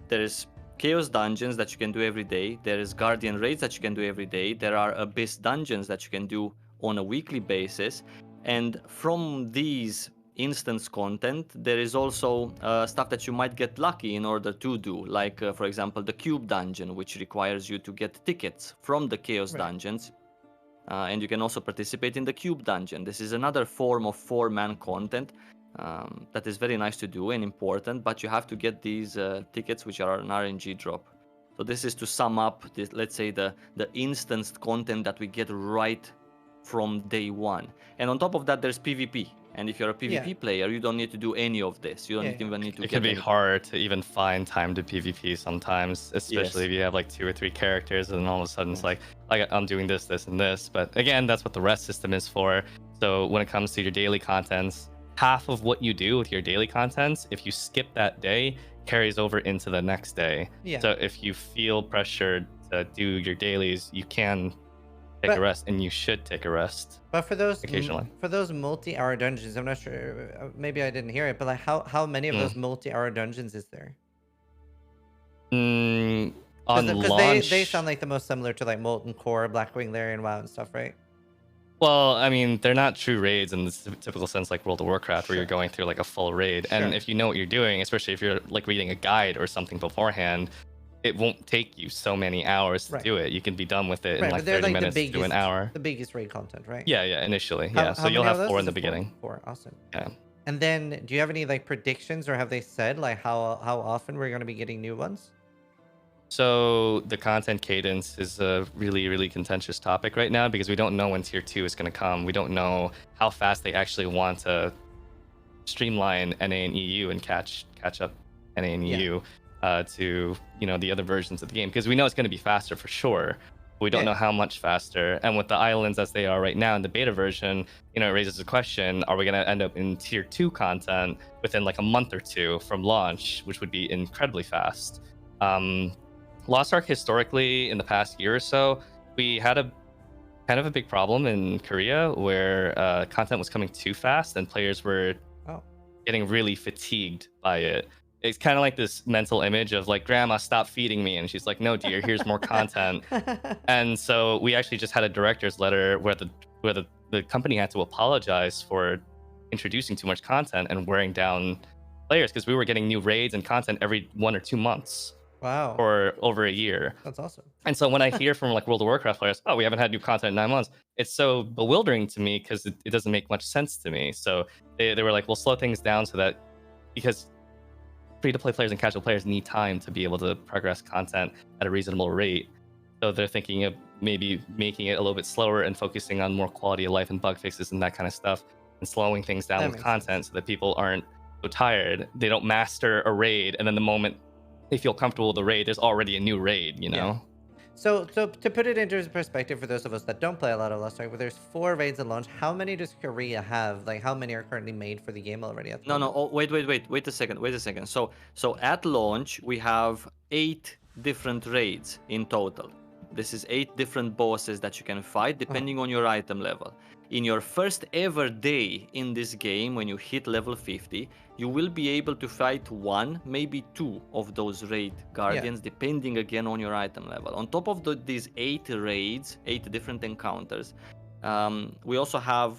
there is Chaos Dungeons that you can do every day. There is Guardian Raids that you can do every day. There are Abyss Dungeons that you can do on a weekly basis. And from these instance content, there is also stuff that you might get lucky in order to do. Like, for example, the Cube Dungeon, which requires you to get tickets from the Chaos Dungeons. And you can also participate in the Cube Dungeon. This is another form of 4-man content that is very nice to do and important, but you have to get these tickets, which are an RNG drop. So this is to sum up, this, let's say, the instanced content that we get right from day one. And on top of that, there's PvP. And if you're a PvP player, you don't need to do any of this. You don't even need to It get can be any... hard to even find time to PvP sometimes, especially if you have like 2 or 3 characters, and all of a sudden it's like I'm doing this, this, and this. But again, that's what the rest system is for. So when it comes to your daily contents, half of what you do with your daily contents, if you skip that day, carries over into the next day. So if you feel pressured to do your dailies, you can take a rest, and you should take a rest. But for those occasionally, for those multi-hour dungeons, I'm not sure. Maybe I didn't hear it, but like how many of those multi-hour dungeons is there? On Because launch, they sound like the most similar to like Molten Core, Blackwing Lair, and WoW and stuff, right? Well, I mean, they're not true raids in the typical sense like World of Warcraft, where you're going through like a full raid. And if you know what you're doing, especially if you're like reading a guide or something beforehand, it won't take you so many hours to do it. You can be done with it in like 30 minutes to an hour. The biggest raid content, right? Yeah, initially. So you'll have 4 in the beginning. 4, awesome. Yeah. And then, do you have any like predictions, or have they said like how often we're going to be getting new ones? So the content cadence is a really, really contentious topic right now, because we don't know when tier 2 is going to come. We don't know how fast they actually want to streamline NA and EU and catch up NA and EU to the other versions of the game, because we know it's going to be faster for sure. We don't know how much faster. And with the islands as they are right now in the beta version, it raises the question: are we going to end up in tier 2 content within like a month or 2 from launch, which would be incredibly fast? Lost Ark, historically, in the past year or so, we had a kind of a big problem in Korea where content was coming too fast and players were getting really fatigued by it. It's kind of like this mental image of like, grandma, stop feeding me. And she's like, no, dear, here's more content. And so we actually just had a director's letter where the company had to apologize for introducing too much content and wearing down players, because we were getting new raids and content every 1 or 2 months. Wow. For over a year. That's awesome. And so when I hear from like World of Warcraft players, oh, we haven't had new content in 9 months, it's so bewildering to me, because it doesn't make much sense to me. So they were like, we'll slow things down so that, because free-to-play players and casual players need time to be able to progress content at a reasonable rate. So they're thinking of maybe making it a little bit slower and focusing on more quality of life and bug fixes and that kind of stuff, and slowing things down with content so that people aren't so tired. They don't master a raid, and then the moment they feel comfortable with the raid, there's already a new raid, So to put it into perspective for those of us that don't play a lot of Lost Ark, but there's 4 raids at launch. How many does Korea have? Like, how many are currently made for the game already? At the moment? Oh, wait a second. So at launch we have 8 different raids in total. This is 8 different bosses that you can fight depending on your item level. In your first ever day in this game, when you hit level 50, you will be able to fight 1, maybe 2 of those raid guardians, depending again on your item level. On top of these 8 raids, 8 different encounters, we also have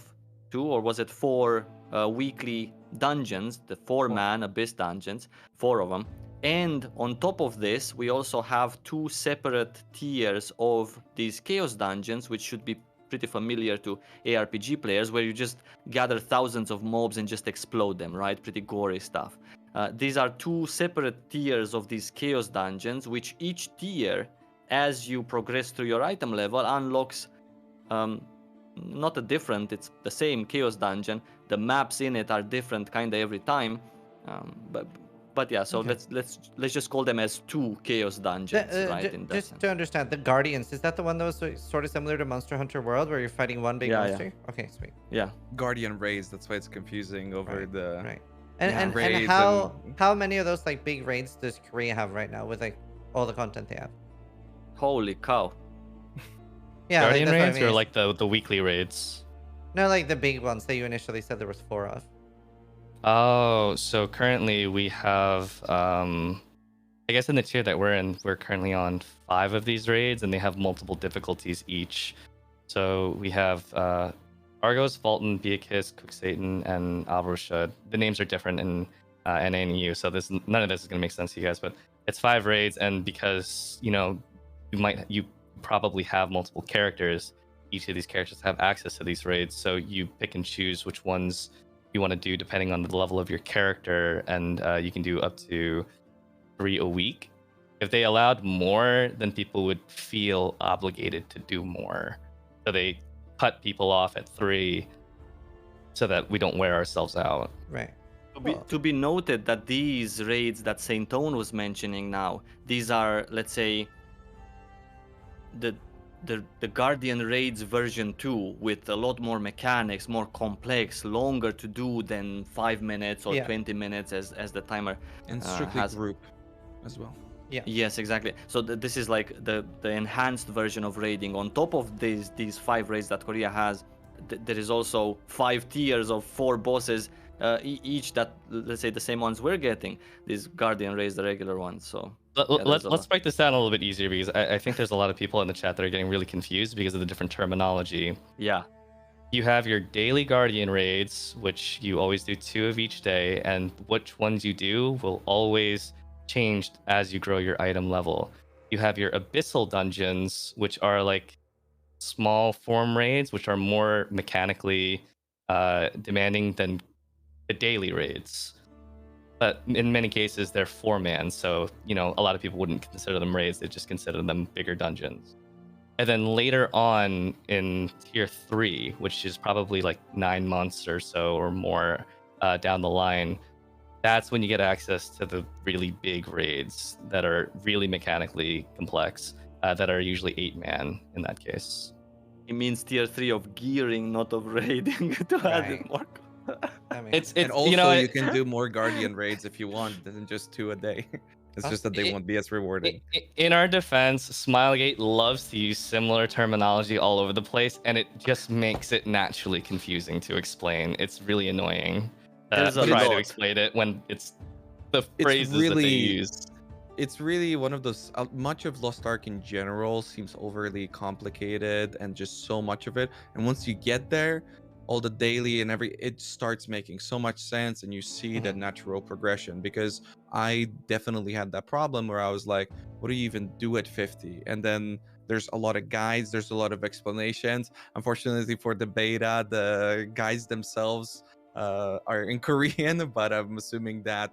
2, or was it 4 weekly dungeons, the 4-man Abyss dungeons, 4 of them. And on top of this, we also have 2 separate tiers of these Chaos dungeons, which should be pretty familiar to ARPG players, where you just gather thousands of mobs and just explode them, right? Pretty gory stuff. These are 2 separate tiers of these Chaos dungeons, which each tier, as you progress through your item level, unlocks not a different, it's the same Chaos dungeon. The maps in it are different kind of every time, but yeah, so let's just call them as 2 Chaos dungeons, right? Just to understand, the Guardians, is that the one that was sort of similar to Monster Hunter World, where you're fighting one big monster? Yeah. Okay, sweet. Yeah. Guardian raids, that's why it's confusing over the... Right. And how many of those like big raids does Korea have right now with like all the content they have? Holy cow. Yeah, Guardian raids, or like the weekly raids? No, like the big ones that you initially said there was 4 of. Oh, so currently we have, I guess in the tier that we're in, we're currently on 5 of these raids, and they have multiple difficulties each. So we have Argos, Fulton, Beatrice, Cook Satan, and Alvarushad. The names are different in NA and EU, so none of this is going to make sense to you guys, but it's 5 raids, and because, you probably have multiple characters, each of these characters have access to these raids, so you pick and choose which ones you want to do depending on the level of your character, and you can do up to 3 a week. If they allowed more, then people would feel obligated to do more. So they cut people off at 3 so that we don't wear ourselves out. Right. To be noted that these raids that Saint Tone was mentioning now, these are, let's say, the Guardian raids version 2 with a lot more mechanics, more complex, longer to do than 5 minutes or 20 minutes as the timer And strictly has. group as well. Yeah. Yes, exactly. So this is like the enhanced version of raiding. On top of these 5 raids that Korea has, there is also 5 tiers of 4 bosses, each that, let's say, the same ones we're getting. These Guardian raids, the regular ones. So let's break this down a little bit easier, because I think there's a lot of people in the chat that are getting really confused because of the different terminology. Yeah. You have your daily Guardian raids, which you always do 2 of each day, and which ones you do will always change as you grow your item level. You have your abyssal dungeons, which are like small form raids, which are more mechanically demanding than the daily raids. But in many cases, they're 4-man, so a lot of people wouldn't consider them raids; they just consider them bigger dungeons. And then later on in tier 3, which is probably like 9 months or so or more down the line, that's when you get access to the really big raids that are really mechanically complex, that are usually 8-man in that case. It means tier 3 of gearing, not of raiding, to add in more. It's and also you can do more Guardian raids if you want than just 2 a day. It's just that they won't be as rewarding. In our defense, Smilegate loves to use similar terminology all over the place, and it just makes it naturally confusing to explain. It's really annoying to try to explain it when it's the phrases that they use. It's really one of those. Much of Lost Ark in general seems overly complicated and just so much of it. And once you get there, all the daily and it starts making so much sense, and you see the natural progression. Because I definitely had that problem where I was like, what do you even do at 50? And then there's a lot of guides, there's a lot of explanations. Unfortunately for the beta, the guides themselves are in Korean, but I'm assuming that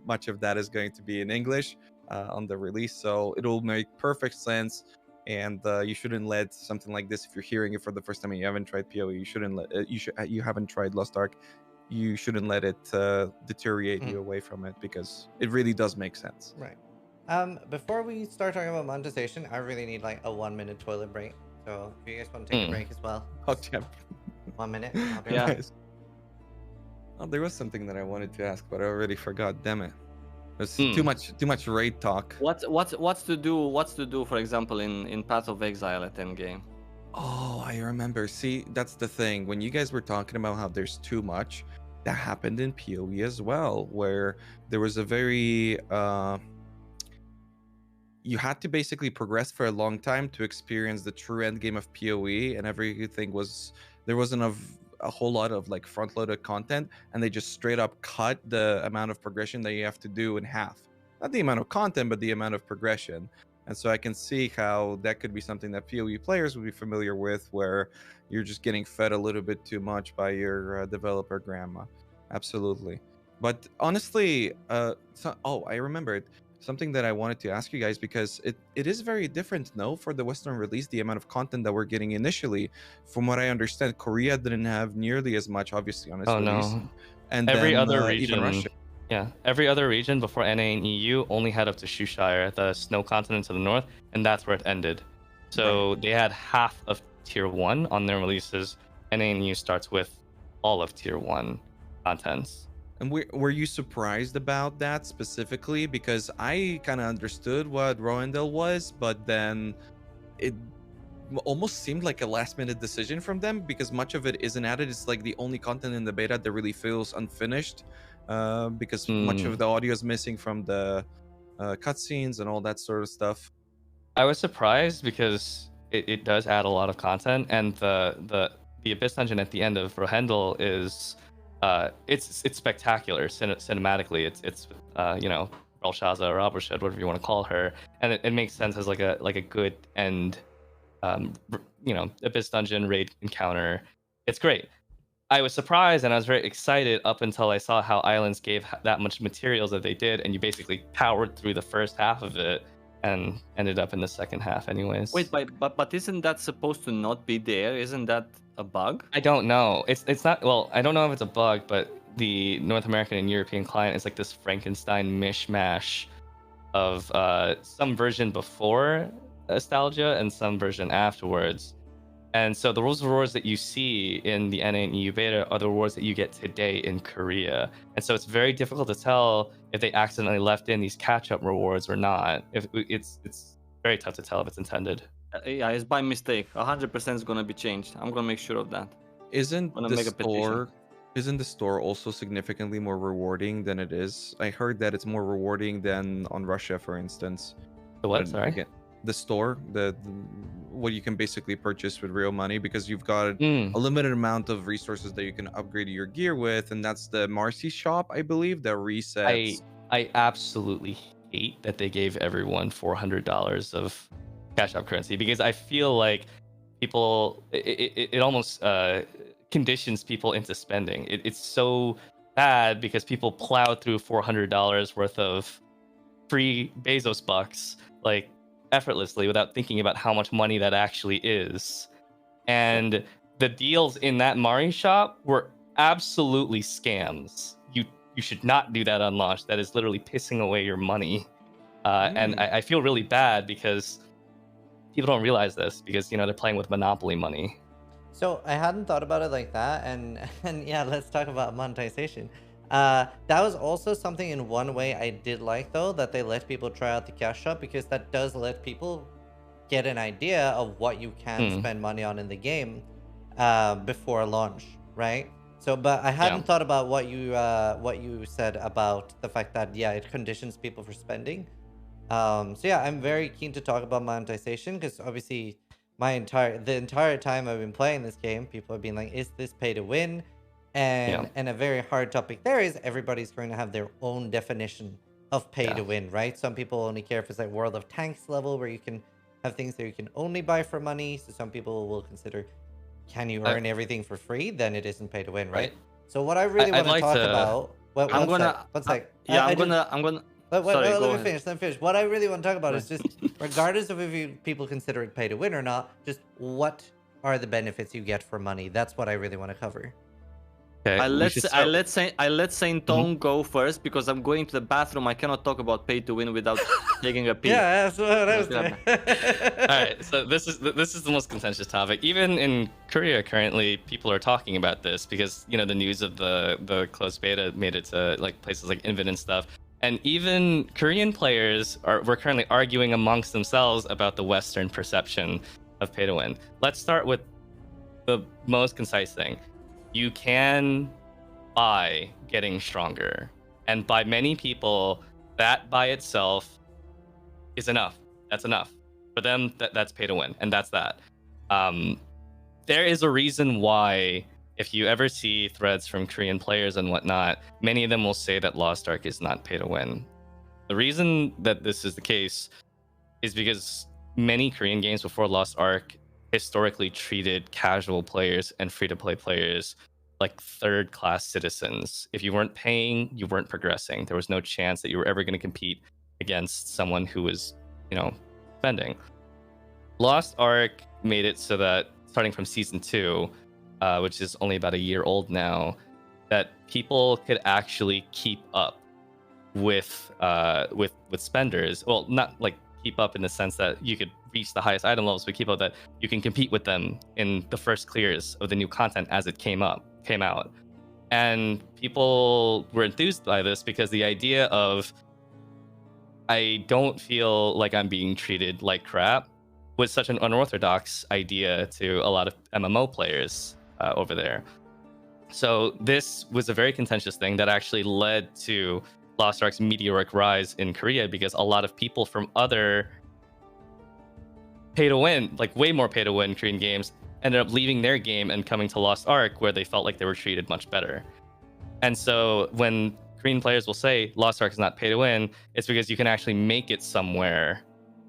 much of that is going to be in English on the release, so it'll make perfect sense. And you shouldn't let something like this, if you're hearing it for the first time and you haven't tried PoE, you haven't tried Lost Ark, you shouldn't let it deteriorate you away from it, because it really does make sense. Right. Before we start talking about monetization, I really need like a 1-minute toilet break. So if you guys want to take a break as well. Oh, yeah. 1 minute. Yeah. Nice. Oh, there was something that I wanted to ask, but I already forgot. Damn it! There's too much raid talk. What's to do? For example, in Path of Exile at Endgame. Oh, I remember. See, that's the thing. When you guys were talking about how there's too much, that happened in PoE as well, where there was a very you had to basically progress for a long time to experience the true end game of PoE, and everything there wasn't a whole lot of like front-loaded content, and they just straight up cut the amount of progression that you have to do in half. Not the amount of content, but the amount of progression. And so I can see how that could be something that PoE players would be familiar with, where you're just getting fed a little bit too much by your developer grandma. Absolutely. But honestly, I remembered something that I wanted to ask you guys, because it is very different, no, for the Western release, the amount of content that we're getting initially. From what I understand, Korea didn't have nearly as much, obviously, on its release. No. And every then, other even region, Russia. yeah, every other region before NA and EU only had up to Shushire, the snow continent to the north, and that's where it ended. So they had half of tier 1 on their releases. NA and EU starts with all of tier 1 contents. And were you surprised about that specifically? Because I kind of understood what Roendel was, but then it almost seemed like a last-minute decision from them, because much of it isn't added. It's like the only content in the beta that really feels unfinished, because much of the audio is missing from the cutscenes and all that sort of stuff. I was surprised because it does add a lot of content, and the Abyss Dungeon at the end of Rohendel is it's spectacular cinematically. It's Belshazzar or Abershad, whatever you want to call her, and it makes sense as like a good end, Abyss Dungeon raid encounter. It's great. I was surprised and I was very excited up until I saw how Islands gave that much materials that they did, and you basically powered through the first half of it and ended up in the second half anyways. Wait, but isn't that supposed to not be there? Isn't that a bug? I don't know. It's not, well, I don't know if it's a bug, but the North American and European client is like this Frankenstein mishmash of some version before Nostalgia and some version afterwards. And so the rules of rewards that you see in the NA and EU beta are the rewards that you get today in Korea. And so it's very difficult to tell if they accidentally left in these catch-up rewards or not. If it's very tough to tell if it's intended. Yeah, it's by mistake. 100% is gonna be changed. I'm gonna make sure of that. Isn't Wanna the make a petition. store isn't the store also significantly more rewarding than it is? I heard that it's more rewarding than on Russia, for instance. The what? But Sorry. again, the store, the what you can basically purchase with real money, because you've got a limited amount of resources that you can upgrade your gear with, and that's the Marcy shop, I believe, that resets. I absolutely hate that they gave everyone $400 of cash out currency, because I feel like people it almost conditions people into spending. It's so bad because people plow through $400 worth of free Bezos bucks like effortlessly without thinking about how much money that actually is. And the deals in that Mari shop were absolutely scams. You should not do that on launch. That is literally pissing away your money. And I feel really bad because people don't realize this, because they're playing with monopoly money. So I hadn't thought about it like that, and yeah, let's talk about monetization. That was also something in one way I did like, though, that they let people try out the cash shop, because that does let people get an idea of what you can spend money on in the game before launch, right? So, but I hadn't thought about what you said about the fact that it conditions people for spending. So yeah, I'm very keen to talk about monetization, because obviously the entire time I've been playing this game, people have been like, is this pay to win? And a very hard topic there is everybody's going to have their own definition of pay to win, right? Some people only care if it's like World of Tanks level, where you can have things that you can only buy for money. So some people will consider, can you earn everything for free? Then it isn't pay to win, right? So what I really want to talk about, I'm gonna let me finish. What I really want to talk about is just, regardless of if people consider it pay to win or not, just what are the benefits you get for money? That's what I really want to cover. Okay, I let Saint Tone go first, because I'm going to the bathroom. I cannot talk about pay to win without taking a pee. Yeah, that's what I was doing. All right, so this is the most contentious topic. Even in Korea currently, people are talking about this, because the news of the closed beta made it to like places like Invin and stuff. And even Korean players were currently arguing amongst themselves about the Western perception of pay to win. Let's start with the most concise thing. You can buy getting stronger. And by many people, that by itself is enough. That's enough. For them, that's pay to win. And that's that. There is a reason why, if you ever see threads from Korean players and whatnot, many of them will say that Lost Ark is not pay to win. The reason that this is the case is because many Korean games before Lost Ark historically treated casual players and free-to-play players like third-class citizens. If you weren't paying, you weren't progressing. There was no chance that you were ever going to compete against someone who was, spending. Lost Ark made it so that, starting from season 2, which is only about a year old now, that people could actually keep up with spenders. Well, not like keep up in the sense that you could reach the highest item levels, but keep up that you can compete with them in the first clears of the new content as it came out. And people were enthused by this, because the idea of, I don't feel like I'm being treated like crap, was such an unorthodox idea to a lot of MMO players over there. So this was a very contentious thing that actually led to Lost Ark's meteoric rise in Korea, because a lot of people from other pay to win, like way more pay to win Korean games, ended up leaving their game and coming to Lost Ark, where they felt like they were treated much better. And so when Korean players will say Lost Ark is not pay to win, it's because you can actually make it somewhere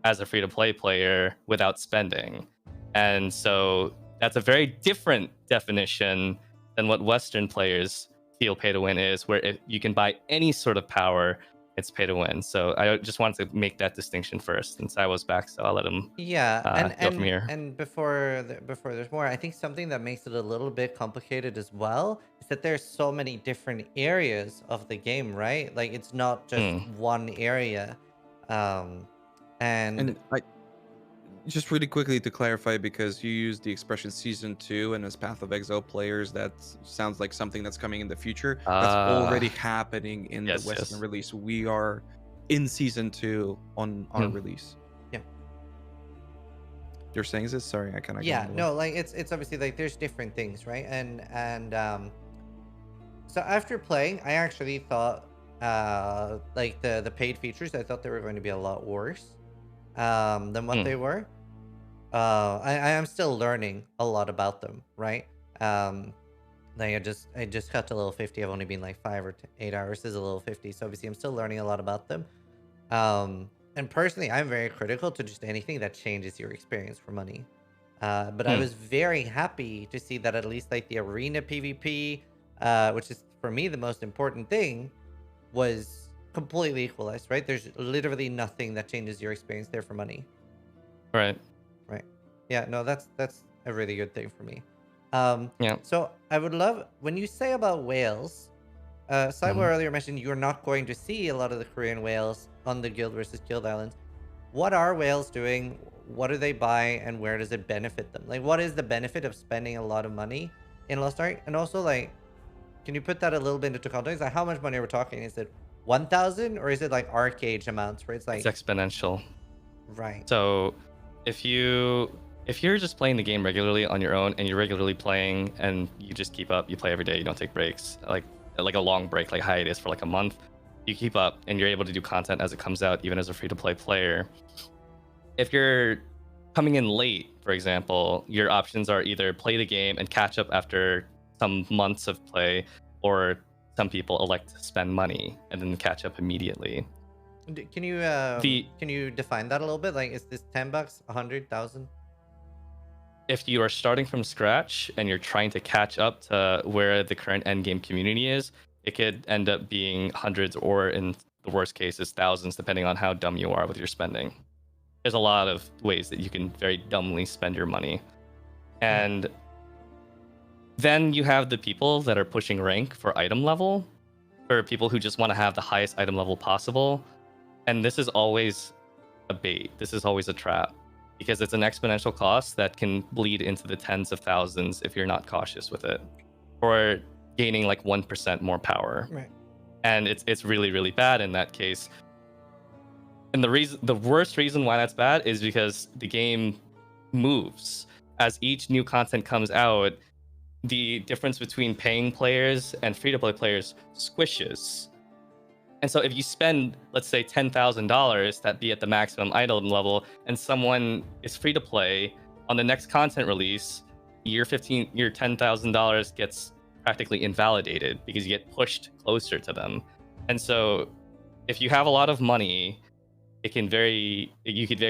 as a free to play player without spending. And so that's a very different definition than what Western players feel pay to win is, where if you can buy any sort of power, it's pay to win. So I just wanted to make that distinction first. Since I was back, so I'll let him Yeah, go from here. and before there's more, I think something that makes it a little bit complicated as well is that there's so many different areas of the game, right? Like it's not just Mm. one area. Um, and And I just really quickly to clarify, because you used the expression season 2, and as Path of Exile players, that sounds like something that's coming in the future. That's already happening in the yes, Western yes. release. We are in season 2 on our release. Yeah. You're saying this? Sorry, I kind of yeah, no, like it's obviously like there's different things, right? So after playing, I actually thought like the paid features, I thought they were going to be a lot worse than what they were. I am still learning a lot about them, right? Like I just got to level 50. I've only been like 5 or 8 hours. This is a level 50, so obviously I'm still learning a lot about them. And personally, I'm very critical to just anything that changes your experience for money. But I was very happy to see that at least like the arena PvP, which is for me the most important thing, was completely equalized, right? There's literally nothing that changes your experience there for money. Right. Right. Yeah, no, that's a really good thing for me. Yeah. So I would love, when you say about whales, Cyber earlier mentioned you're not going to see a lot of the Korean whales on the guild versus guild islands. What are whales doing? What do they buy, and where does it benefit them? Like, what is the benefit of spending a lot of money in Lost Ark? And also, like, can you put that a little bit into context? Like, how much money are we talking? Is it 1,000, or is it like arcade amounts where it's like It's exponential. right? So if you're just playing the game regularly on your own, and you're regularly playing and you just keep up, you play every day, you don't take breaks, like a long break, like hiatus for like a month, you keep up and you're able to do content as it comes out, even as a free-to-play player. If you're coming in late, for example, your options are either play the game and catch up after some months of play, or some people elect to spend money and then catch up immediately. Can you can you define that a little bit? Like, is this $10, 100,000? If you are starting from scratch and you're trying to catch up to where the current endgame community is, it could end up being hundreds, or in the worst cases, thousands, depending on how dumb you are with your spending. There's a lot of ways that you can very dumbly spend your money. And then you have the people that are pushing rank for item level, for people who just want to have the highest item level possible. And this is always a bait. This is always a trap, because it's an exponential cost that can bleed into the tens of thousands if you're not cautious with it, or gaining like 1% more power. Right. And it's really, really bad in that case. And the worst reason why that's bad is because the game moves. As each new content comes out, the difference between paying players and free-to-play players squishes. And so if you spend, let's say, $10,000, that be at the maximum item level, and someone is free to play, on the next content release, your $10,000 gets practically invalidated because you get pushed closer to them. And so if you have a lot of money, you could very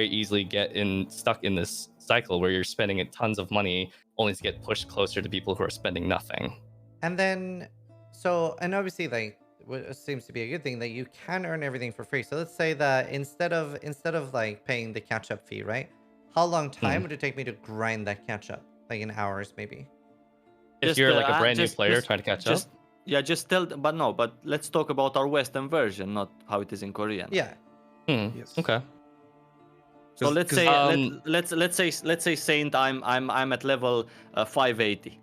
easily get stuck in this cycle where you're spending tons of money only to get pushed closer to people who are spending nothing. And then, so, and obviously, like, what seems to be a good thing, that you can earn everything for free. So let's say that instead of like paying the catch up fee, right? How long time would it take me to grind that catch up? Like in hours, maybe. If you're like a brand new player trying to catch up. Yeah, just tell. But let's talk about our Western version, not how it is in Korean. Yeah. Yes. Okay. So let's say let's say Saint, I'm at level 580.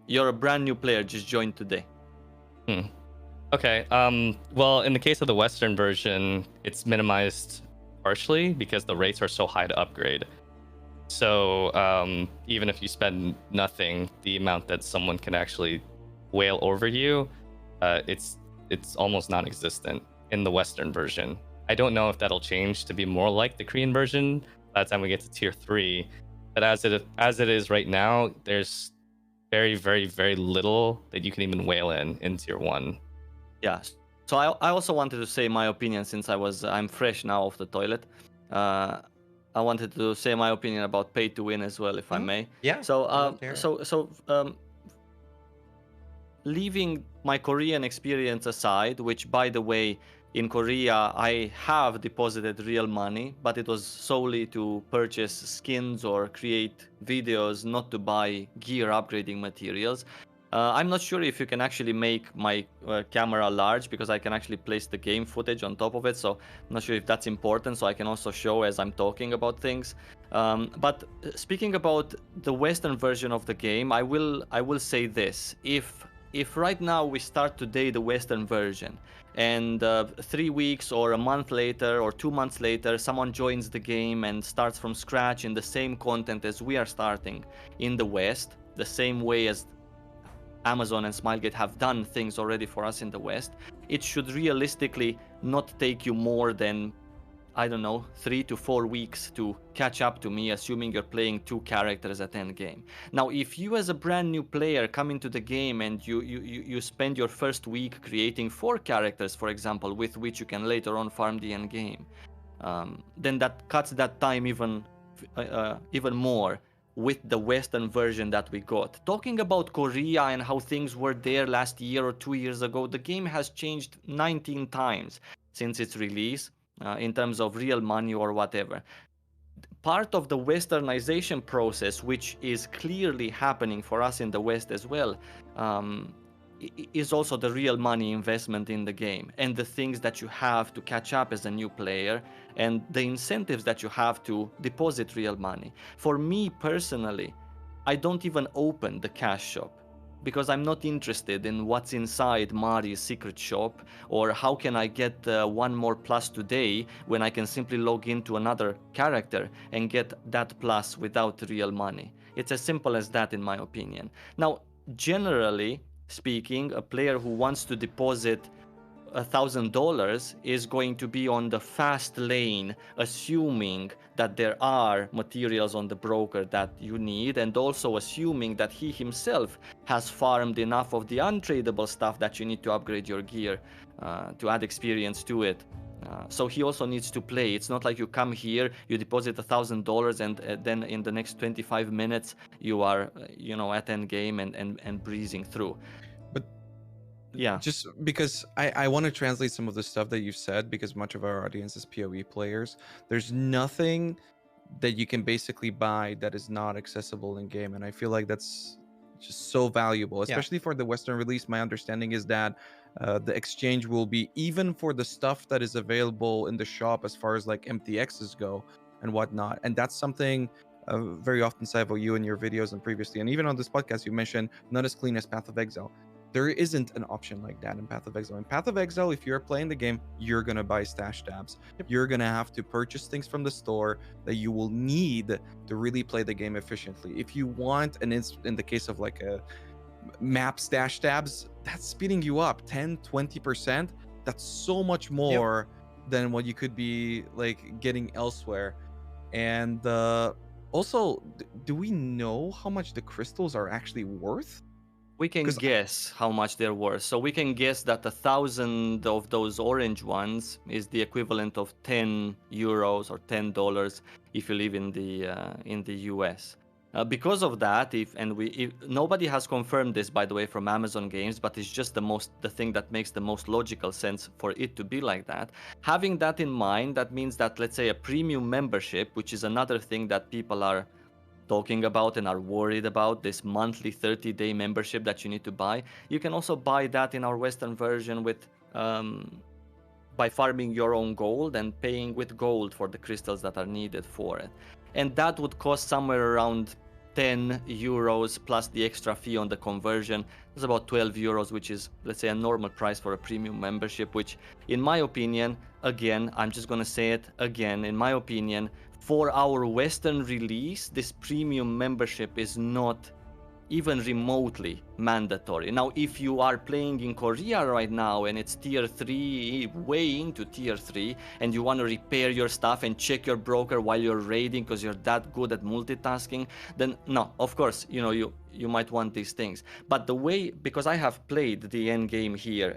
You're a brand new player, just joined today. Okay. Well, in the case of the Western version, it's minimized partially because the rates are so high to upgrade. So even if you spend nothing, the amount that someone can actually whale over you, it's almost non-existent in the Western version. I don't know if that'll change to be more like the Korean version by the time we get to tier 3. But as it is right now, there's very, very, very little that you can even whale in tier 1. Yeah. So I also wanted to say my opinion, since I'm fresh now off the toilet. I wanted to say my opinion about pay to win as well, if I may. Yeah. So leaving my Korean experience aside, which by the way, in Korea, I have deposited real money, but it was solely to purchase skins or create videos, not to buy gear upgrading materials. I'm not sure if you can actually make my camera large, because I can actually place the game footage on top of it. So I'm not sure if that's important. So I can also show as I'm talking about things. But speaking about the Western version of the game, I will say this: if right now we start today the Western version, and 3 weeks or a month later or 2 months later, someone joins the game and starts from scratch in the same content as we are starting in the West, the same way as Amazon and Smilegate have done things already for us in the West, it should realistically not take you more than, I don't know, 3 to 4 weeks to catch up to me, assuming you're playing 2 characters at Endgame. Now, if you as a brand new player come into the game and you spend your first week creating 4 characters, for example, with which you can later on farm the Endgame, then that cuts that time even more with the Western version that we got. Talking about Korea and how things were there last year or 2 years ago, the game has changed 19 times since its release, in terms of real money or whatever. Part of the westernization process, which is clearly happening for us in the West as well, is also the real money investment in the game, and the things that you have to catch up as a new player, and the incentives that you have to deposit real money. For me personally, I don't even open the cash shop, because I'm not interested in what's inside Mari's secret shop, or how can I get 1 more plus today when I can simply log into another character and get that plus without real money. It's as simple as that, in my opinion. Now, generally speaking, a player who wants to deposit $1,000 is going to be on the fast lane, assuming that there are materials on the broker that you need, and also assuming that he himself has farmed enough of the untradeable stuff that you need to upgrade your gear, to add experience to it. So he also needs to play. It's not like you come here, you deposit $1,000, and then in the next 25 minutes you are, at end game and breezing through. But yeah, just because I want to translate some of the stuff that you've said, because much of our audience is PoE players. There's nothing that you can basically buy that is not accessible in game, and I feel like that's just so valuable, especially for the Western release. My understanding is that the exchange will be even for the stuff that is available in the shop, as far as like MTXs go and whatnot. And that's something very often, Saivo, you in your videos and previously, and even on this podcast, you mentioned not as clean as Path of Exile. There isn't an option like that in Path of Exile. In Path of Exile, if you're playing the game, you're gonna buy stash tabs. You're gonna have to purchase things from the store that you will need to really play the game efficiently. If you want, and in the case of like a map stash tabs, that's speeding you up 10-20%. That's so much more than what you could be like getting elsewhere. And also, do we know how much the crystals are actually worth? we can guess how much they're worth. So we can guess that 1,000 of those orange ones is the equivalent of 10 euros or $10 if you live in the US. Because of that, if nobody has confirmed this, by the way, from Amazon Games, but it's just the thing that makes the most logical sense for it to be like that. Having that in mind, that means that, let's say, a premium membership, which is another thing that people are talking about and are worried about, this monthly 30-day membership that you need to buy, you can also buy that in our Western version with by farming your own gold and paying with gold for the crystals that are needed for it. And that would cost somewhere around 10 euros plus the extra fee on the conversion. It's about 12 euros, which is, let's say, a normal price for a premium membership, which, in my opinion, again, I'm just going to say it again, in my opinion, for our Western release, this premium membership is not even remotely mandatory. Now, if you are playing in Korea right now and it's tier 3, way into tier 3, and you want to repair your stuff and check your broker while you're raiding because you're that good at multitasking, then no, of course, you might want these things. But the way, because I have played the end game here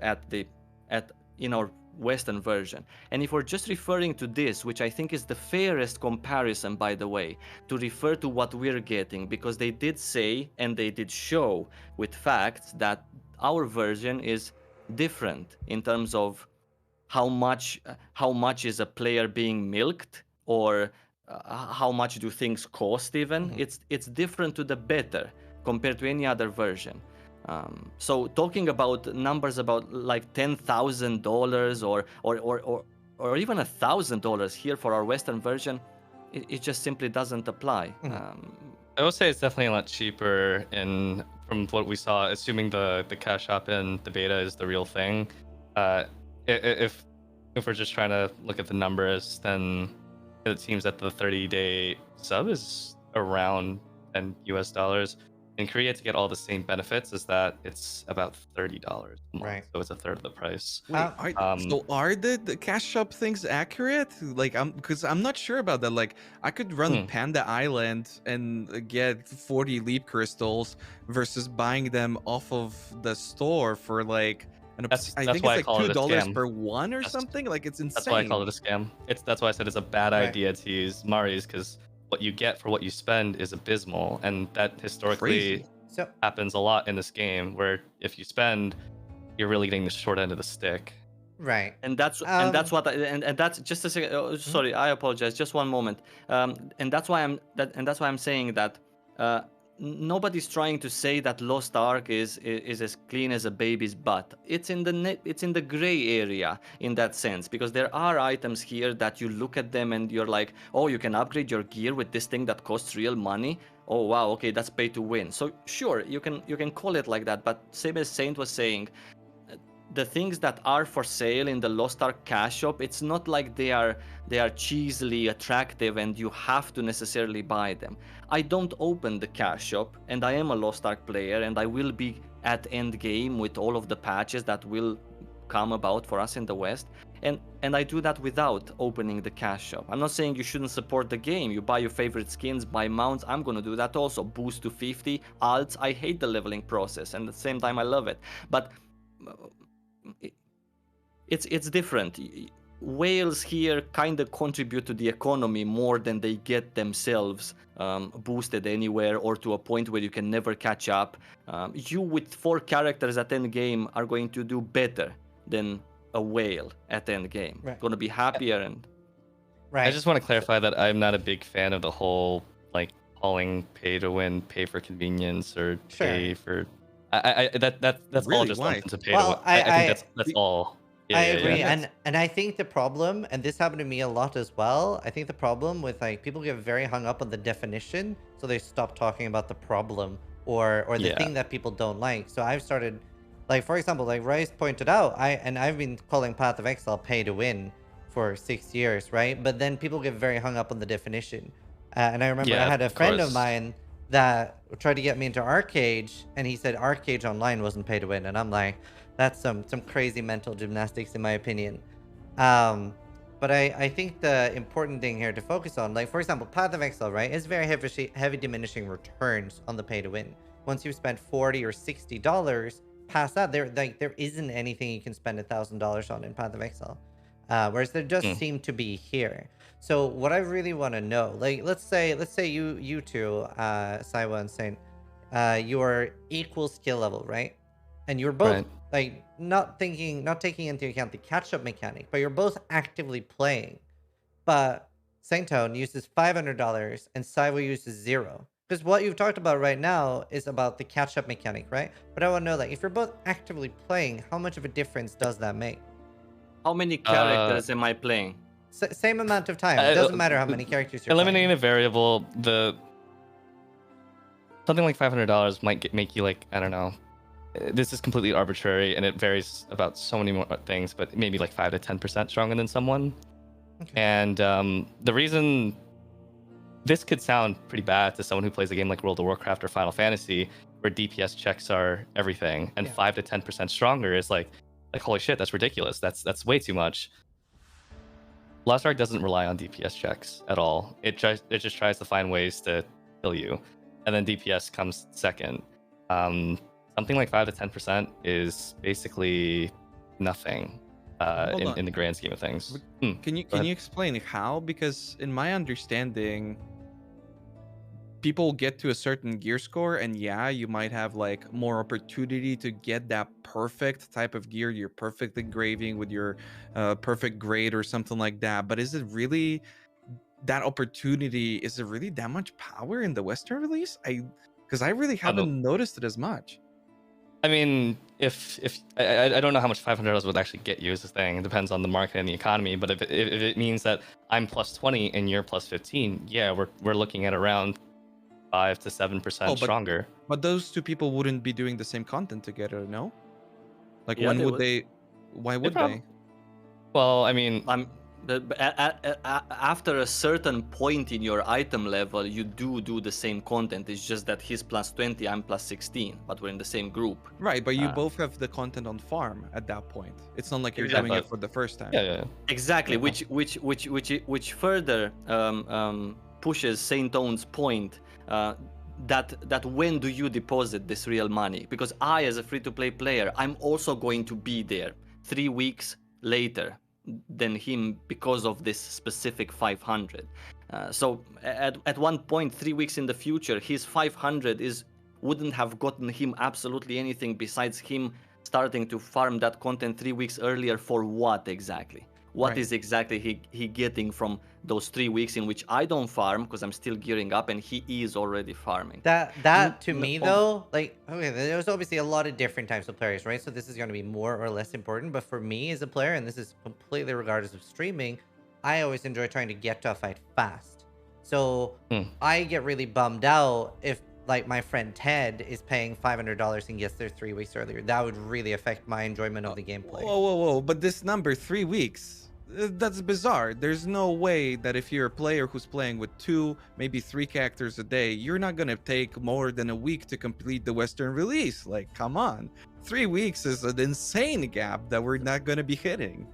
in our Western version, and if we're just referring to this, which I think is the fairest comparison, by the way, to refer to what we're getting, because they did say and they did show with facts that our version is different in terms of how much is a player being milked, or how much do things cost even. It's different to the better compared to any other version. So talking about numbers about like $10,000 or even $1,000 here for our Western version, it just simply doesn't apply. I will say it's definitely a lot cheaper from what we saw, assuming the cash shop in the beta is the real thing. If we're just trying to look at the numbers, then it seems that the 30-day sub is around $10. In Korea, to get all the same benefits, is that it's about $30 a month, Right. so it's a third of the price. Wait, are the cash shop things accurate? Like, because I'm not sure about that. Like, I could run Panda Island and get 40 leap crystals versus buying them off of the store for like, I think it's like $2 per one or something. Like, it's insane. That's why I call it a scam. That's why I said it's a bad idea to use Mari's, because what you get for what you spend is abysmal, and that historically happens a lot in this game, where if you spend, you're really getting the short end of the stick. Right. And that's what and that's just a second. Sorry, I apologize. Just one moment. And that's why I'm saying that nobody's trying to say that Lost Ark is as clean as a baby's butt. It's in the gray area in that sense, because there are items here that you look at them and you're like, oh, you can upgrade your gear with this thing that costs real money. Oh wow, okay, that's pay to win. So sure, you can call it like that, but same as Saint was saying, the things that are for sale in the Lost Ark cash shop, it's not like they are cheesily attractive and you have to necessarily buy them. I don't open the cash shop, and I am a Lost Ark player, and I will be at Endgame with all of the patches that will come about for us in the West. And I do that without opening the cash shop. I'm not saying you shouldn't support the game. You buy your favorite skins, buy mounts. I'm gonna do that also. Boost to 50, alts. I hate the leveling process, and at the same time I love it. But it's different. Whales here kind of contribute to the economy more than they get themselves boosted anywhere, or to a point where you can never catch up. You with 4 characters at endgame are going to do better than a whale at endgame. Going to be happier and. Right. I just want to clarify that I'm not a big fan of the whole like calling pay to win, pay for convenience, or pay for. That's really? All just Why? lumped into pay to win. I think that's all. Yeah, I agree, yeah. And I think the problem, and this happened to me a lot as well, I think the problem with like people get very hung up on the definition, so they stop talking about the problem or the thing that people don't like. So I've started, like for example, like Rice pointed out, I've been calling Path of Exile pay to win for 6 years, right? But then people get very hung up on the definition. And I remember I had a friend of mine that tried to get me into Arcade, and he said Arcade Online wasn't pay to win, and I'm like, that's some crazy mental gymnastics in my opinion. But I think the important thing here to focus on, like for example, Path of Exile, right, is very heavy diminishing returns on the pay to win. Once you've spent $40 or $60, past that, there isn't anything you can spend $1,000 on in Path of Exile. Whereas there does seem to be here. So what I really want to know, like let's say you two, Saiwa and Saint, you are equal skill level, right? And you're both like not taking into account the catch-up mechanic, but you're both actively playing. But Saintone uses $500 and Saiwa uses 0. Because what you've talked about right now is about the catch-up mechanic, right? But I want to know, like, if you're both actively playing, how much of a difference does that make? How many characters am I playing? Same amount of time. It doesn't matter how many characters you're eliminating playing. a variable, something like $500 might make you like, I don't know. This is completely arbitrary, and it varies about so many more things, but maybe like 5 to 10% stronger than someone. Okay. And the reason this could sound pretty bad to someone who plays a game like World of Warcraft or Final Fantasy, where DPS checks are everything, and 5 to 10% stronger is like holy shit, that's ridiculous. That's way too much. Lost Ark doesn't rely on DPS checks at all. It just tries to find ways to kill you, and then DPS comes second. Something like 5 to 10% is basically nothing in the grand scheme of things. Can you explain how? Because in my understanding, people get to a certain gear score, and yeah, you might have like more opportunity to get that perfect type of gear, your perfect engraving with your perfect grade or something like that. But is it really that opportunity? Is it really that much power in the Western release? Because I really Oh, no. haven't noticed it as much. I mean, if I don't know how much $500 would actually get you is the thing. It depends on the market and the economy. But if it means that I'm plus 20 and you're plus 15, yeah, we're looking at around 5 to 7% Oh, stronger. but those two people wouldn't be doing the same content together, no? Like, Yeah, when they would would. they? Why They would probably. they? Well, I mean, After a certain point in your item level, you do the same content. It's just that he's plus 20, I'm plus 16, but we're in the same group. Right, but you uh, both have the content on farm at that point. It's not like you're Exactly. doing it but for the first time. yeah. Exactly, Yeah. which further pushes Saint Own's point that when do you deposit this real money? Because I, as a free-to-play player, I'm also going to be there 3 weeks later than him because of this specific 500. So at one point, 3 weeks in the future, his 500 wouldn't have gotten him absolutely anything besides him starting to farm that content 3 weeks earlier. For what exactly? What Right. is exactly he getting from those 3 weeks in which I don't farm because I'm still gearing up and he is already farming? That to me On- though, like, okay, there's obviously a lot of different types of players, right? So this is going to be more or less important. But for me as a player, and this is completely regardless of streaming, I always enjoy trying to get to a fight fast. So Hmm. I get really bummed out if like my friend Ted is paying $500 and gets there 3 weeks earlier. That would really affect my enjoyment of the gameplay. Whoa! But this number, 3 weeks, that's bizarre. There's no way that if you're a player who's playing with 2, maybe 3 characters a day, you're not gonna take more than a week to complete the Western release. Like, come on, 3 weeks is an insane gap that we're not gonna be hitting.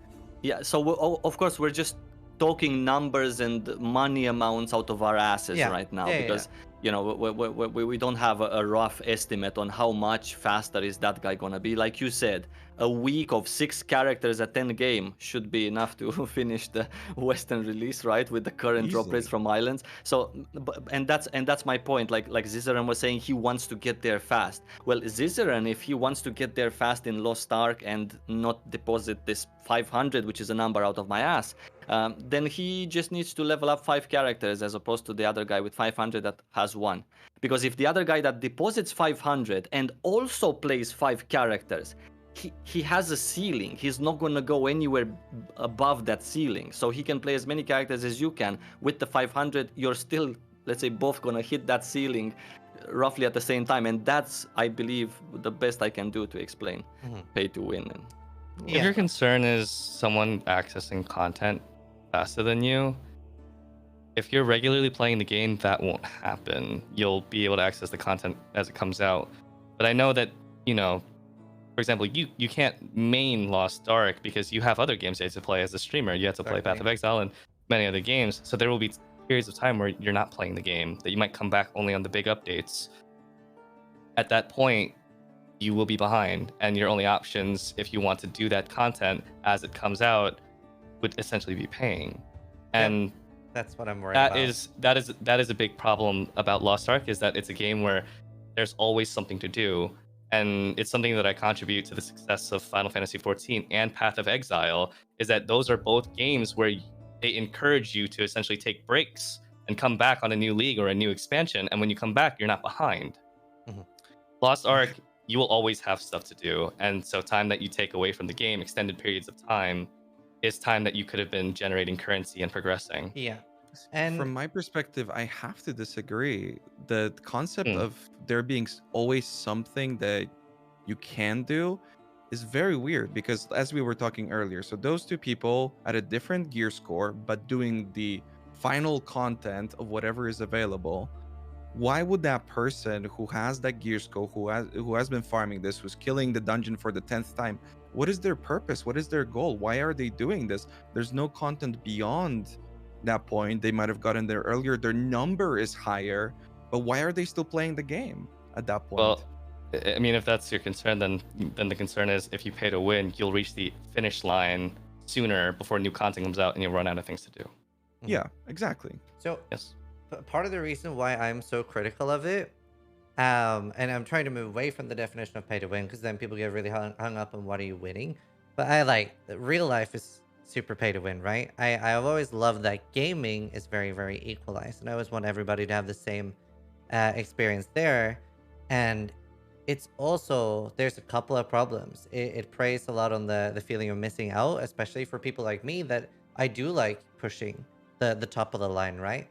Yeah, so of course we're just talking numbers and money amounts out of our asses Yeah. right now Yeah, yeah, because you know we don't have a rough estimate on how much faster is that guy gonna be. Like you said, a week of 6 characters at Endgame should be enough to finish the Western release, right? With the current drop rates Easily. from islands. So, and that's my point. Like Zizaran was saying, he wants to get there fast. Well, Zizaran, if he wants to get there fast in Lost Ark and not deposit this 500, which is a number out of my ass, then he just needs to level up 5 characters as opposed to the other guy with 500 that has 1. Because if the other guy that deposits 500 and also plays 5 characters, he has a ceiling. He's not going to go anywhere above that ceiling. So he can play as many characters as you can. With the 500, you're still, let's say, both going to hit that ceiling roughly at the same time. And that's, I believe, the best I can do to explain pay to win. And, If your concern is someone accessing content faster than you, if you're regularly playing the game, that won't happen. You'll be able to access the content as it comes out. But I know that, for example, you can't main Lost Ark because you have other games you have to play as a streamer. You have to play Path of Exile and many other games. So there will be periods of time where you're not playing the game, that you might come back only on the big updates. At that point, you will be behind, and your only options, if you want to do that content as it comes out, would essentially be paying. And that's what I'm worried about. That is a big problem about Lost Ark, is that it's a game where there's always something to do. And it's something that I contribute to the success of Final Fantasy XIV and Path of Exile, is that those are both games where they encourage you to essentially take breaks and come back on a new league or a new expansion. And when you come back, you're not behind. Lost Ark, you will always have stuff to do. And so time that you take away from the game, extended periods of time, is time that you could have been generating currency and progressing. Yeah. And from my perspective, I have to disagree. The concept of there being always something that you can do is very weird, because as we were talking earlier, so those two people at a different gear score but doing the final content of whatever is available, why would that person who has that gear score, who has been farming this, who's killing the dungeon for the 10th time, what is their purpose? What is their goal? Why are they doing this? There's no content beyond that point. They might have gotten there earlier, their number is higher, but why are they still playing the game at that point? Well, I mean, if that's your concern, then the concern is, if you pay to win, you'll reach the finish line sooner before new content comes out and you'll run out of things to do. Yeah, exactly. So yes, part of the reason why I'm so critical of it, and I'm trying to move away from the definition of pay to win, because then people get really hung up on what are you winning. But I like real life is super pay to win, right? I've always loved that gaming is very, very equalized, and I always want everybody to have the same experience there. And it's also, there's a couple of problems. It preys a lot on the feeling of missing out, especially for people like me that I do like pushing the top of the line, right?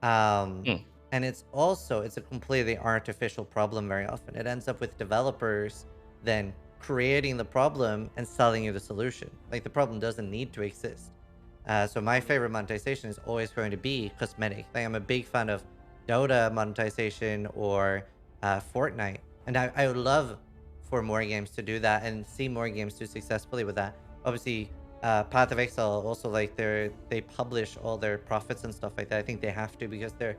Um, Mm. and it's a completely artificial problem very often. It ends up with developers then creating the problem and selling you the solution. Like the problem doesn't need to exist. So my favorite monetization is always going to be cosmetic. Like I'm a big fan of Dota monetization or Fortnite, and I would love for more games to do that and see more games do successfully with that. Obviously, Path of Exile also like they publish all their profits and stuff like that. I think they have to because they're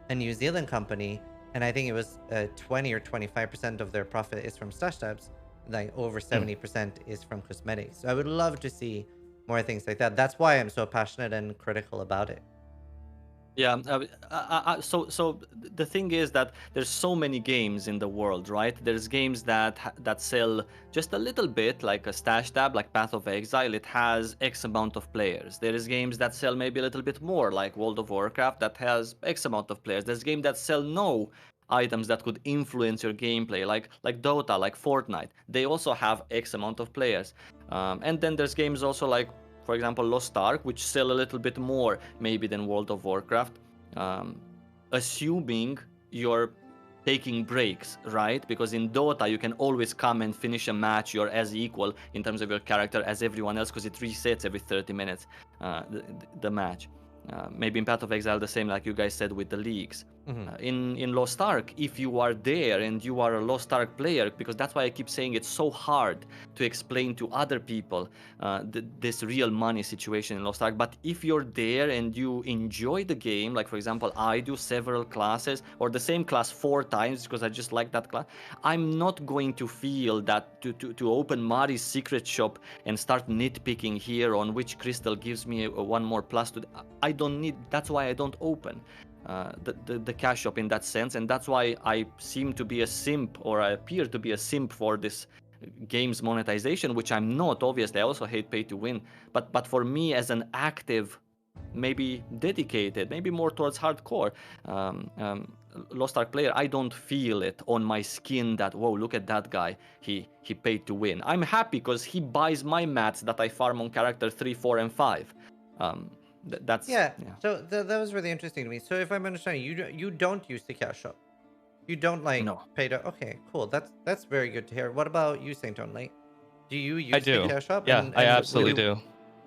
a New Zealand company, and I think it was 20 or 25% of their profit is from stash tabs. Like over 70% is from cosmetics. So I would love to see more things like that. That's why I'm so passionate and critical about it. Yeah. So the thing is that there's so many games in the world, right? There's games that sell just a little bit, like a stash tab, like Path of Exile. It has X amount of players. There is games that sell maybe a little bit more, like World of Warcraft, that has X amount of players. There's games that sell no items that could influence your gameplay, like Dota, like Fortnite. They also have X amount of players. And then there's games also like, for example, Lost Ark, which sell a little bit more maybe than World of Warcraft, assuming you're taking breaks, right? Because in Dota, you can always come and finish a match. You're as equal in terms of your character as everyone else because it resets every 30 minutes, the match. Maybe in Path of Exile, the same like you guys said with the leagues. In Lost Ark, if you are there and you are a Lost Ark player, because that's why I keep saying it's so hard to explain to other people this real money situation in Lost Ark. But if you're there and you enjoy the game, like for example, I do several classes or the same class 4 times because I just like that class, I'm not going to feel that to open Mari's secret shop and start nitpicking here on which crystal gives me one more plus to. I don't need. That's why I don't open the cash shop in that sense, and that's why I seem to be a simp, or I appear to be a simp for this games monetization, which I'm not. Obviously, I also hate pay to win, but for me as an active, maybe dedicated, maybe more towards hardcore Lost Ark player, I don't feel it on my skin that, whoa, look at that guy, he paid to win. I'm happy because he buys my mats that I farm on character 3, 4, and 5. That's yeah. So that was really interesting to me. So if I'm understanding, you don't use the cash shop. You don't like No. pay to. Okay, cool. That's very good to hear. What about you, Saint Only? Do you use I do. the cash shop? Yeah, And I absolutely do.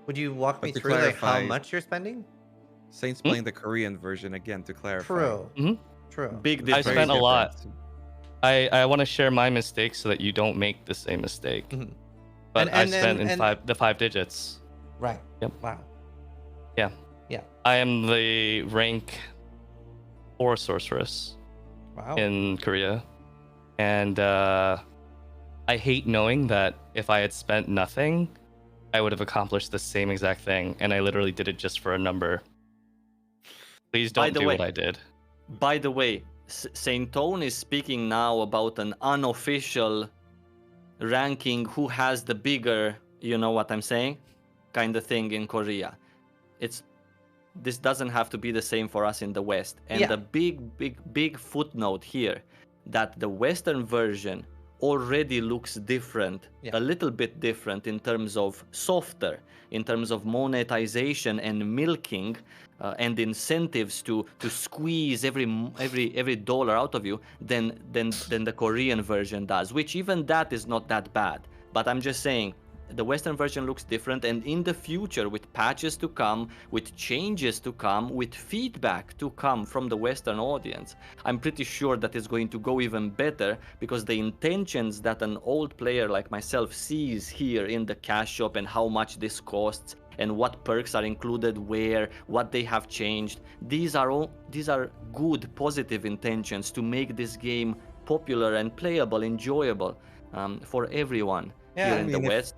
Would you walk me But to through like how clarify- much you're spending? Saints playing the Korean version again to clarify. True. Mhm. True. Big I difference. spent a lot. Difference. I want to share my mistakes so that you don't make the same mistake. Mhm. But And I spent then- in and- the 5 digits. Right. Yep. Wow. Yeah. Yeah. I am the rank 4 sorceress Wow. in Korea. And I hate knowing that if I had spent nothing, I would have accomplished the same exact thing. And I literally did it just for a number. Please By don't the do way- what I did. By the way, Saint Tone is speaking now about an unofficial ranking, who has the bigger, you know what I'm saying, kind of thing in Korea. This doesn't have to be the same for us in the West. And Yeah. the big footnote here, that the Western version already looks different, Yeah. a little bit different in terms of softer, in terms of monetization and milking and incentives to squeeze every dollar out of you than the Korean version does, which even that is not that bad. But I'm just saying, the Western version looks different, and in the future, with patches to come, with changes to come, with feedback to come from the Western audience, I'm pretty sure that it's going to go even better, because the intentions that an old player like myself sees here in the cash shop and how much this costs and what perks are included where, what they have changed, these are good, positive intentions to make this game popular and playable, enjoyable for everyone Yeah, here I in the mean, if- West.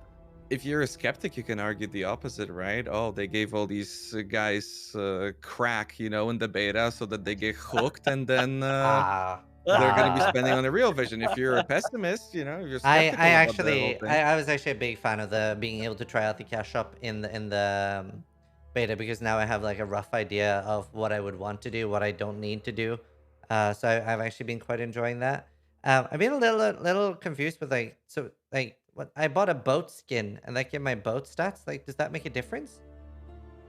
if you're a skeptic, you can argue the opposite, right? Oh, they gave all these guys crack, in the beta so that they get hooked, and then Ah, they're gonna be nah. spending on the real version. If you're a pessimist, if you're I skeptical about the whole actually thing. I was actually a big fan of the being able to try out the cash shop in the beta, because now I have like a rough idea of what I would want to do, what I don't need to do. So I've actually been quite enjoying that. I've been a little confused with like what I bought a boat skin and that gave my boat stats. Like, does that make a difference?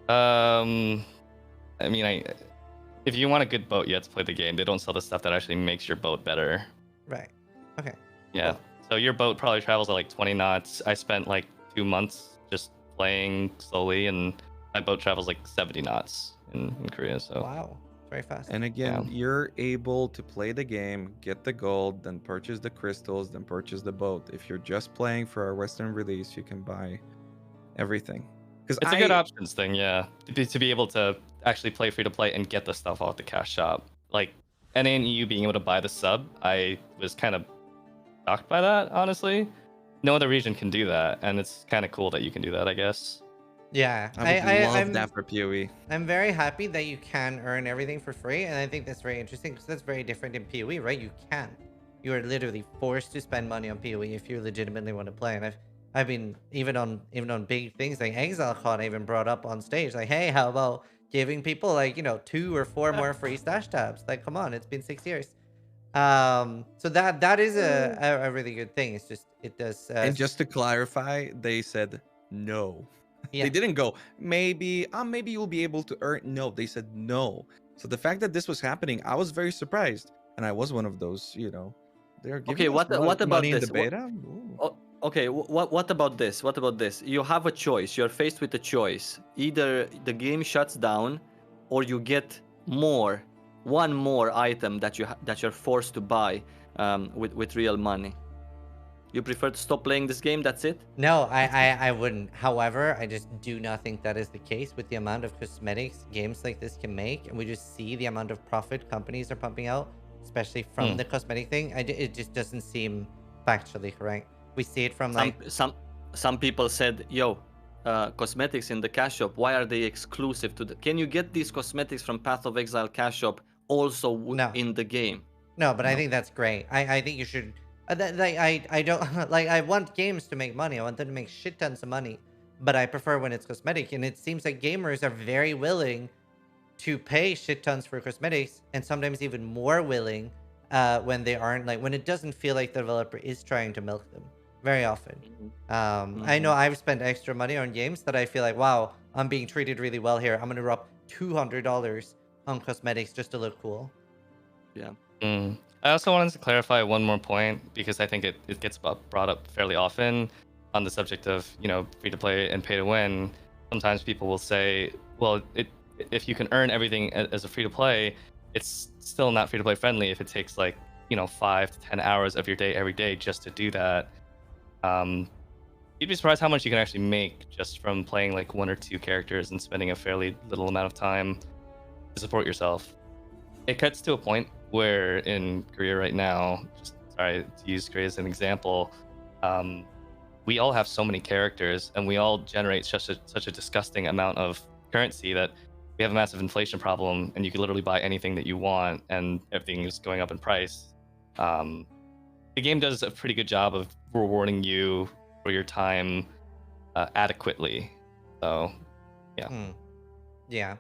I mean, if you want a good boat, you have to play the game. They don't sell the stuff that actually makes your boat better. Right. Okay. Yeah. Cool. So your boat probably travels at like 20 knots. I spent like 2 months just playing slowly, and my boat travels like 70 knots in Korea. So Wow. Very fast. And again, you're able to play the game, get the gold, then purchase the crystals, then purchase the boat. If you're just playing for our Western release, you can buy everything. Because it's a good options thing, yeah. To be able to actually play free to play and get the stuff off the cash shop. Like NA and EU being able to buy the sub, I was kind of shocked by that, honestly. No other region can do that, and it's kind of cool that you can do that, I guess. Yeah, I would love I'm that for PoE. I'm very happy that you can earn everything for free, and I think that's very interesting because that's very different in PoE, right? You can. You are literally forced to spend money on PoE if you legitimately want to play. And I've been even on big things like ExileCon, I even brought up on stage like, hey, how about giving people like 2 or 4 more free stash tabs? Like, come on, it's been 6 years. So that is a really good thing. It's just it does. And just to clarify, they said no. Yeah. They didn't go, maybe you'll be able to earn. No, they said no. So the fact that this was happening, I was very surprised. And I was one of those, they're giving Okay, us what about money in this? the beta? Ooh. Oh, okay, what about this? What about this? You have a choice. You're faced with a choice. Either the game shuts down, or you get one more item that you're forced to buy with real money. You prefer to stop playing this game? That's it? No, I wouldn't. However, I just do not think that is the case with the amount of cosmetics games like this can make, and we just see the amount of profit companies are pumping out, especially from the cosmetic thing. It just doesn't seem factually correct. We see it from like some people said, "Yo, cosmetics in the cash shop. Why are they exclusive to the? Can you get these cosmetics from Path of Exile cash shop also No. in the game?" No, but I think that's great. I think you should. I don't like. I want games to make money. I want them to make shit tons of money. But I prefer when it's cosmetic, and it seems like gamers are very willing to pay shit tons for cosmetics, and sometimes even more willing when they aren't like when it doesn't feel like the developer is trying to milk them. Very often. I know I've spent extra money on games that I feel like, wow, I'm being treated really well here. I'm gonna drop $200 on cosmetics just to look cool. Yeah. I also wanted to clarify one more point because I think it gets brought up fairly often on the subject of free to play and pay to win. Sometimes people will say, well, if you can earn everything as a free to play, it's still not free to play friendly if it takes like 5 to 10 hours of your day every day just to do that. You'd be surprised how much you can actually make just from playing like 1 or 2 characters and spending a fairly little amount of time to support yourself. It cuts to a point where in Korea right now, to use Korea as an example, we all have so many characters and we all generate such a disgusting amount of currency that we have a massive inflation problem, and you can literally buy anything that you want and everything is going up in price. The game does a pretty good job of rewarding you for your time adequately. So, yeah. Yeah.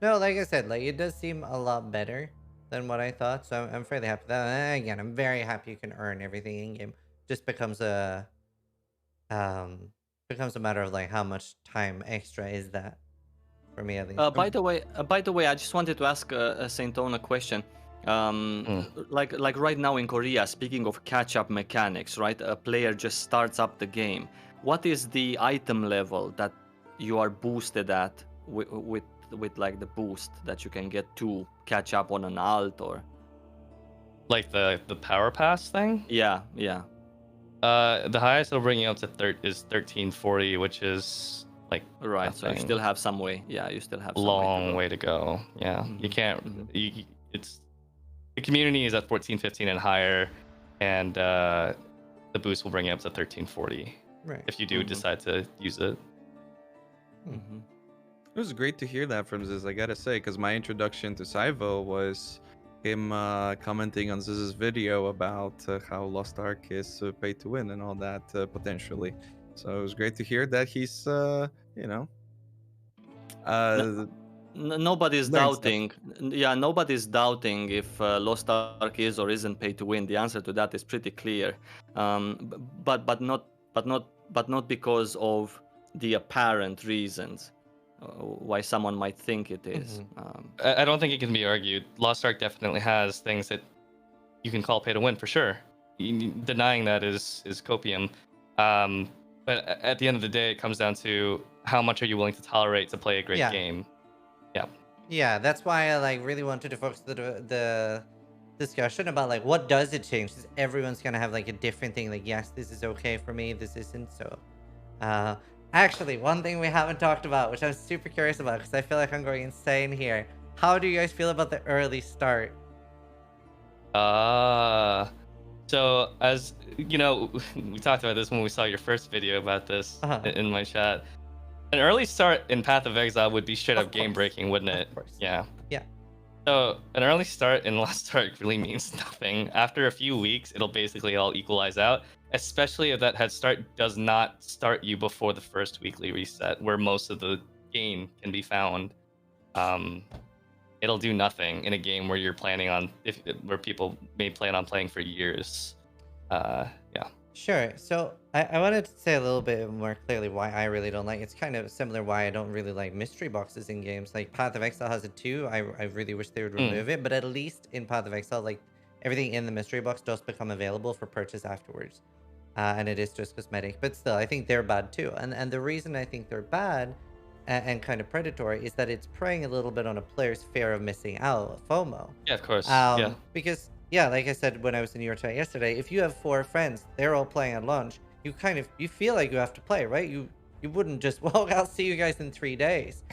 No, like I said, like it does seem a lot better than what I thought. So I'm fairly happy with that. And again, I'm very happy you can earn everything in game. Just becomes a matter of like how much time extra is that for me at least. By the way, I just wanted to ask Saint Owen a question. Like right now in Korea, speaking of catch-up mechanics, right? A player just starts up the game. What is the item level that you are boosted at with like the boost that you can get to catch up on an alt or like the power pass thing? Yeah. The highest it'll bring you up to is 1340, which is like right. nothing. So you still have some way. Yeah, you still have some long way to go. Yeah, you can't. It's the community is at 1415 and higher, and the boost will bring you up to 1340. Right. if you do decide to use it. Mhm. It was great to hear that from Ziz, I gotta say, because my introduction to Saivo was him commenting on Ziz's video about how Lost Ark is pay to win and all that potentially. So it was great to hear that he's, you know, uh, Nobody's learned stuff. doubting. Yeah, nobody's doubting if Lost Ark is or isn't pay to win. The answer to that is pretty clear. But not because of the apparent reasons why someone might think it is. I don't think it can be argued. Lost Ark definitely has things that you can call pay to win for sure. Denying that is copium. But at the end of the day, it comes down to how much are you willing to tolerate to play a great Yeah. game. Yeah. Yeah, that's why I like really wanted to focus the discussion about like what does it change? Because everyone's gonna have like a different thing. Like, yes, this is okay for me, this isn't. So, actually, one thing we haven't talked about, which I'm super curious about, because I feel like I'm going insane here. How do you guys feel about the early start? So as you know, we talked about this when we saw your first video about this in my chat. An early start in Path of Exile would be straight up game breaking, wouldn't it? Of course. Yeah. Yeah. So an early start in Lost Ark really means nothing. After a few weeks, it'll basically all equalize out, especially if that head start does not start you before the first weekly reset, where most of the game can be found. It'll do nothing in a game where you're planning on where people may plan on playing for years. Yeah. Sure. So I wanted to say a little bit more clearly why I really don't like it. It's kind of similar why I don't really like mystery boxes in games. Like Path of Exile has it too. I really wish they would remove it, but at least in Path of Exile, like everything in the mystery box does become available for purchase afterwards. And it is just cosmetic. But still, I think they're bad too. And the reason I think they're bad and kind of predatory is that it's preying a little bit on a player's fear of missing out, FOMO. Yeah, of course. Yeah. Because yeah, like I said when I was in New York Chat yesterday, if you have 4 friends, they're all playing at launch, you feel like you have to play, right? You wouldn't just, well, I'll see you guys in 3 days.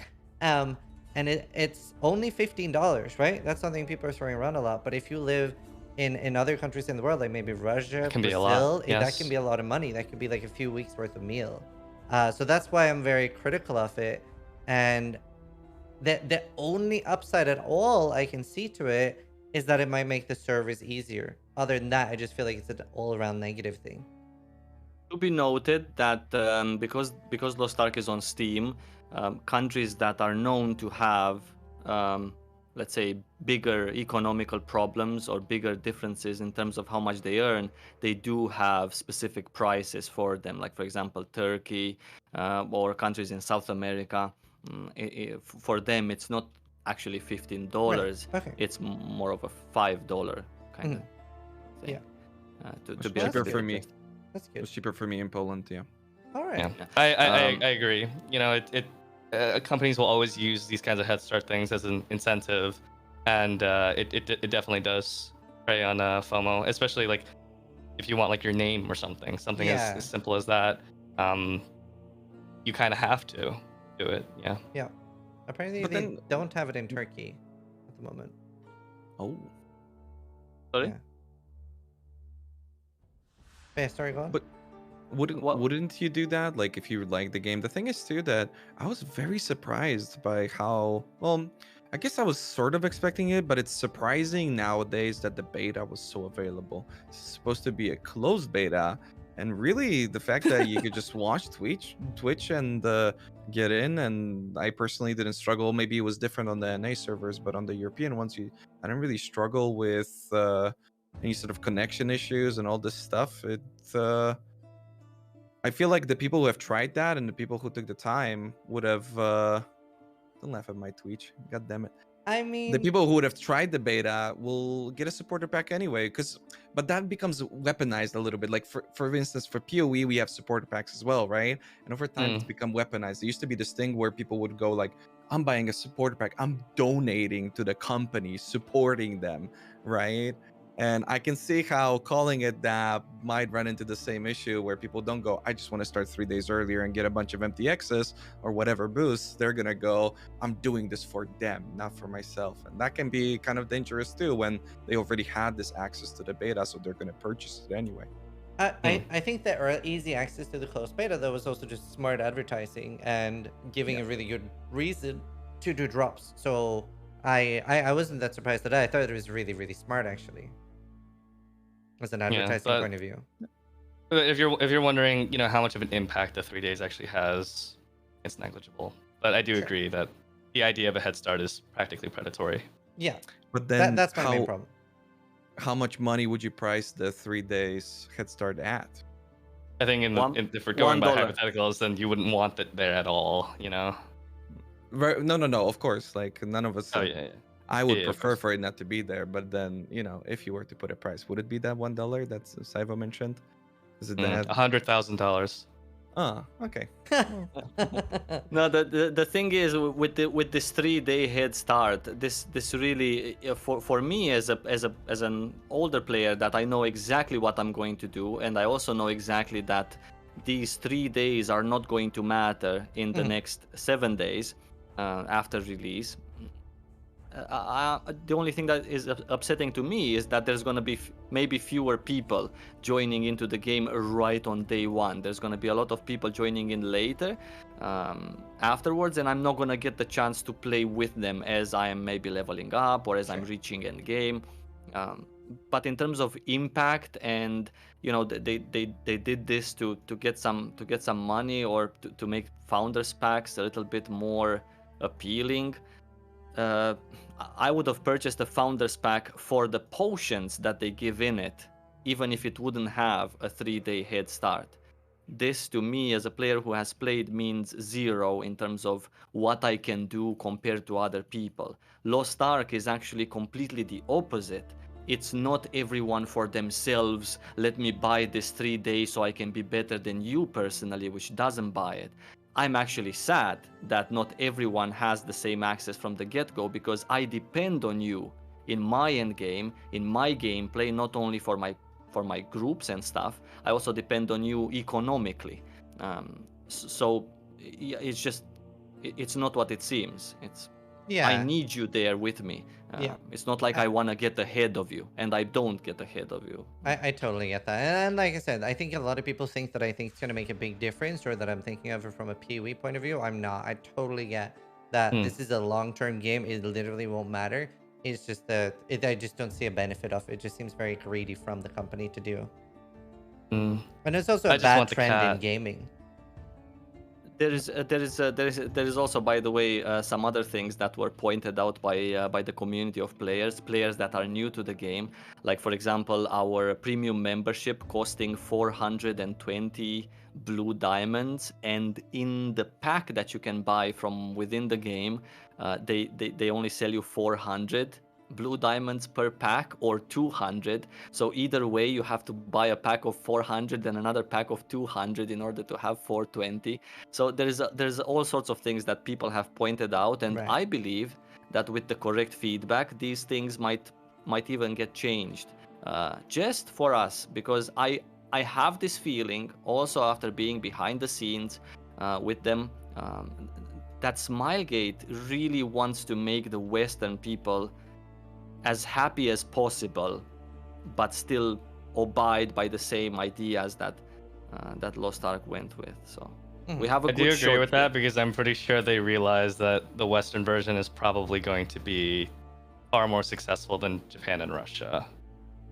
And it's only $15, right? That's something people are throwing around a lot. But if you live in other countries in the world, like maybe Russia, Brazil, that can be a lot of money. That could be like a few weeks worth of meal. So that's why I'm very critical of it. And the only upside at all I can see to it is that it might make the servers easier. Other than that, I just feel like it's an all-around negative thing. To be noted that because Lost Ark is on Steam, countries that are known to have, let's say, bigger economical problems or bigger differences in terms of how much they earn, they do have specific prices for them. Like, for example, Turkey or countries in South America. For them, it's not actually $15. Right. Okay. It's more of a $5 kind of thing. Yeah. To be cheaper for me. That's It good. was cheaper for me in Poland, yeah. All right. Yeah. I agree. You know, companies will always use these kinds of head start things as an incentive, and it definitely does prey on FOMO, especially like if you want like your name or something as simple as that. You kind of have to do it. Yeah. Yeah. Apparently they don't have it in Turkey at the moment. Oh. Sorry? Yeah, sorry, go on. But wouldn't you do that? Like if you like the game? The thing is too that I was very surprised by how well. I guess I was sort of expecting it, but it's surprising nowadays that the beta was so available. It's supposed to be a closed beta, and really the fact that you could just watch Twitch and get in. And I personally didn't struggle. Maybe it was different on the NA servers, but on the European ones, I didn't really struggle with any sort of connection issues and all this stuff. I feel like the people who have tried that and the people who took the time would have. Don't laugh at my Twitch. God damn it. I mean, The people who would have tried the beta will get a supporter pack anyway, but that becomes weaponized a little bit. Like for instance, for PoE we have supporter packs as well, right? And over time it's become weaponized. There used to be this thing where people would go like, I'm buying a supporter pack, I'm donating to the company, supporting them, right? And I can see how calling it that might run into the same issue where people don't go, I just want to start 3 days earlier and get a bunch of MTXs or whatever boosts. They're going to go, I'm doing this for them, not for myself. And that can be kind of dangerous too when they already had this access to the beta, so they're going to purchase it anyway. I think that easy access to the closed beta though was also just smart advertising and giving Yeah. a really good reason to do drops. So I wasn't that surprised at that. I thought it was really smart actually, as an Yeah, advertising but point of view. if you're wondering, how much of an impact the 3 days actually has, it's negligible. But I do Sure. agree that the idea of a head start is practically predatory. Yeah, But then that's my main problem. how much money would you price the 3 days head start at? I think if we're going by $1. hypotheticals, then you wouldn't want it there at all. No, of course, like none of us Oh yeah, yeah. I would Yeah, of prefer course. for it not to be there, but then, if you were to put a price, would it be that $1 that's Saivo mentioned? Is it that? $100,000. Oh, okay. No, the thing is with this 3 day head start, this really for me as an older player, that I know exactly what I'm going to do, and I also know exactly that these 3 days are not going to matter in the Mhm. next 7 days after release. The only thing that is upsetting to me is that there's going to be maybe fewer people joining into the game right on day one. There's going to be a lot of people joining in later afterwards, and I'm not going to get the chance to play with them as I am maybe leveling up or as I'm Sure. reaching endgame. But in terms of impact, and they did this to get some money, or to make founders packs a little bit more appealing. I would have purchased a founders pack for the potions that they give in it, even if it wouldn't have a 3 day head start. This, to me, as a player who has played, means zero in terms of what I can do compared to other people. Lost Ark is actually completely the opposite. It's not everyone for themselves, let me buy this 3 days so I can be better than you personally, which doesn't buy it. I'm actually sad that not everyone has the same access from the get-go, because I depend on you in my endgame, in my gameplay, not only for my groups and stuff. I also depend on you economically. So it's not what it seems. I Yeah, need you there with me. yeah. It's not like I want to get ahead of you, and I don't get ahead of you. I totally get that. And like I said, I think a lot of people think that I think it's going to make a big difference, or that I'm thinking of it from a PvE point of view. I'm not. I totally get that Hmm. this is a long-term game. It literally won't matter. It's just that I just don't see a benefit of it. It just seems very greedy from the company to do. Hmm. And it's also a I just bad want the trend in cat. gaming. There is also, by the way, some other things that were pointed out by the community of players that are new to the game. Like, for example, our premium membership costing 420 blue diamonds, and in the pack that you can buy from within the game, they only sell you 400 blue diamonds per pack, or 200. So either way, you have to buy a pack of 400 and another pack of 200 in order to have 420. So there's all sorts of things that people have pointed out, and Right. I believe that with the correct feedback, these things might even get changed, just for us, because I have this feeling, also after being behind the scenes with them, that Smilegate really wants to make the Western people as happy as possible, but still abide by the same ideas that Lost Ark went with. So we have a I good do agree shot with here. that, because I'm pretty sure they realize that the Western version is probably going to be far more successful than Japan and Russia.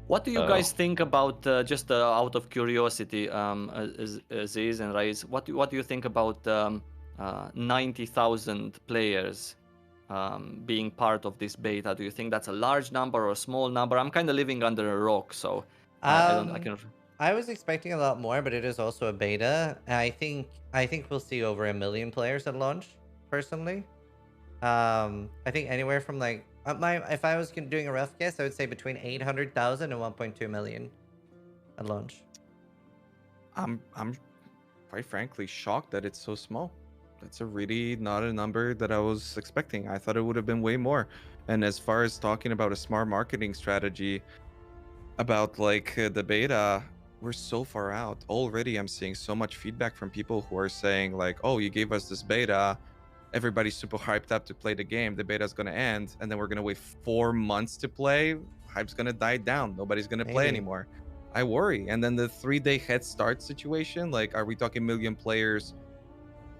What do you So- guys think about, just out of curiosity, Aziz and Raiz, what do you think about 90,000 players being part of this beta? Do you think that's a large number or a small number? I'm kind of living under a rock, so I don't. I Um, can. I was expecting a lot more, but it is also a beta. I think we'll see over 1 million players at launch. Personally, I think anywhere from like if I was doing a rough guess, I would say between 800,000 and 1.2 million at launch. I'm quite frankly shocked that it's so small. That's a really not a number that I was expecting. I thought it would have been way more. And as far as talking about a smart marketing strategy about like the beta, we're so far out. Already I'm seeing so much feedback from people who are saying like, "Oh, you gave us this beta. Everybody's super hyped up to play the game. The beta's going to end and then we're going to wait 4 months to play. Hype's going to die down. Nobody's going to play Maybe. anymore." I worry. And then the 3-day head start situation, like, are we talking million players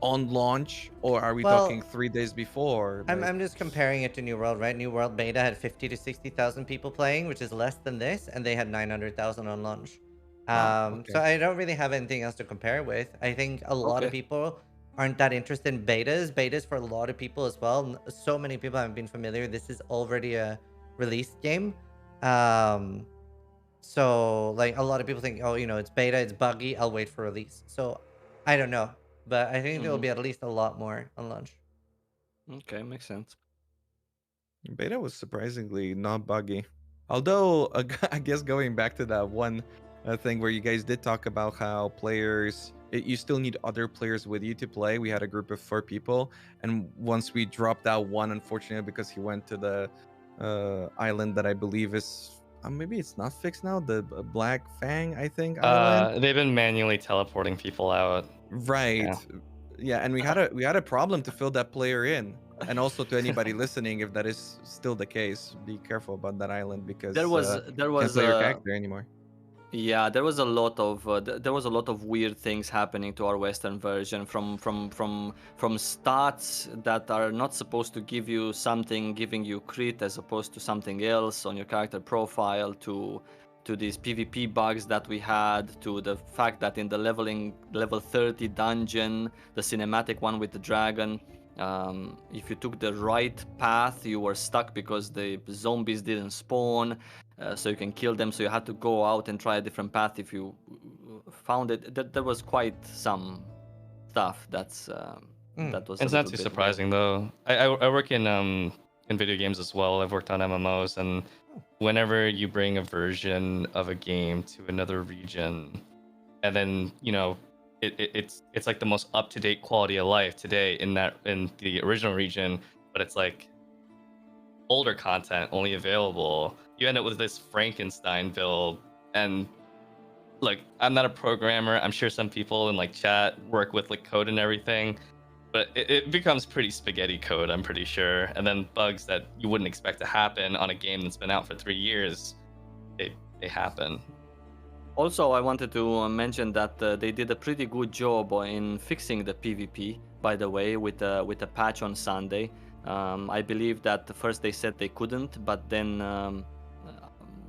on launch, or are we talking Well, 3 days before? I'm just comparing it to New World, right? New World beta had 50 to 60,000 people playing, which is less than this, and they had 900,000 on launch. Wow. So Okay. I don't really have anything else to compare with. I think a lot of Okay. people aren't that interested in betas. Betas for a lot of people as well. So many people haven't been familiar. This is already a released game. Um, so like a lot of people think, oh, it's beta, it's buggy. I'll wait for release. So I don't know, but I think there will Hmm. be at least a lot more on launch. Okay, makes sense. Beta was surprisingly not buggy. Although, I guess going back to that one thing where you guys did talk about how players, you still need other players with you to play. We had a group of 4 people, and once we dropped out one, unfortunately, because he went to the island that I believe is maybe it's not fixed now. The Black Fang, I think, island. They've been manually teleporting people out. Right. Yeah. Yeah, and we had a problem to fill that player in. And also to anybody listening, if that is still the case, be careful about that island because There was there you can't was play your character anymore. Yeah, there was a lot of there was a lot of weird things happening to our Western version, from stats that are not supposed to give you something, giving you crit as opposed to something else on your character profile, to these PvP bugs that we had, to the fact that in the level 30 dungeon, the cinematic one with the dragon, if you took the right path, you were stuck because the zombies didn't spawn. So you can kill them. So you had to go out and try a different path if you found it. There was quite some stuff Mm. that was a It's not little too bit weird. surprising though. I work in video games as well. I've worked on MMOs, and whenever you bring a version of a game to another region, and then it's like the most up to date quality of life today in the original region, but it's like older content only available. You end up with this Frankenstein build, and look, I'm not a programmer. I'm sure some people in like chat work with like code and everything, but it becomes pretty spaghetti code, I'm pretty sure. And then bugs that you wouldn't expect to happen on a game that's been out for 3 years, they happen. Also, I wanted to mention that they did a pretty good job in fixing the PvP. By the way, with a patch on Sunday. I believe that first they said they couldn't, but then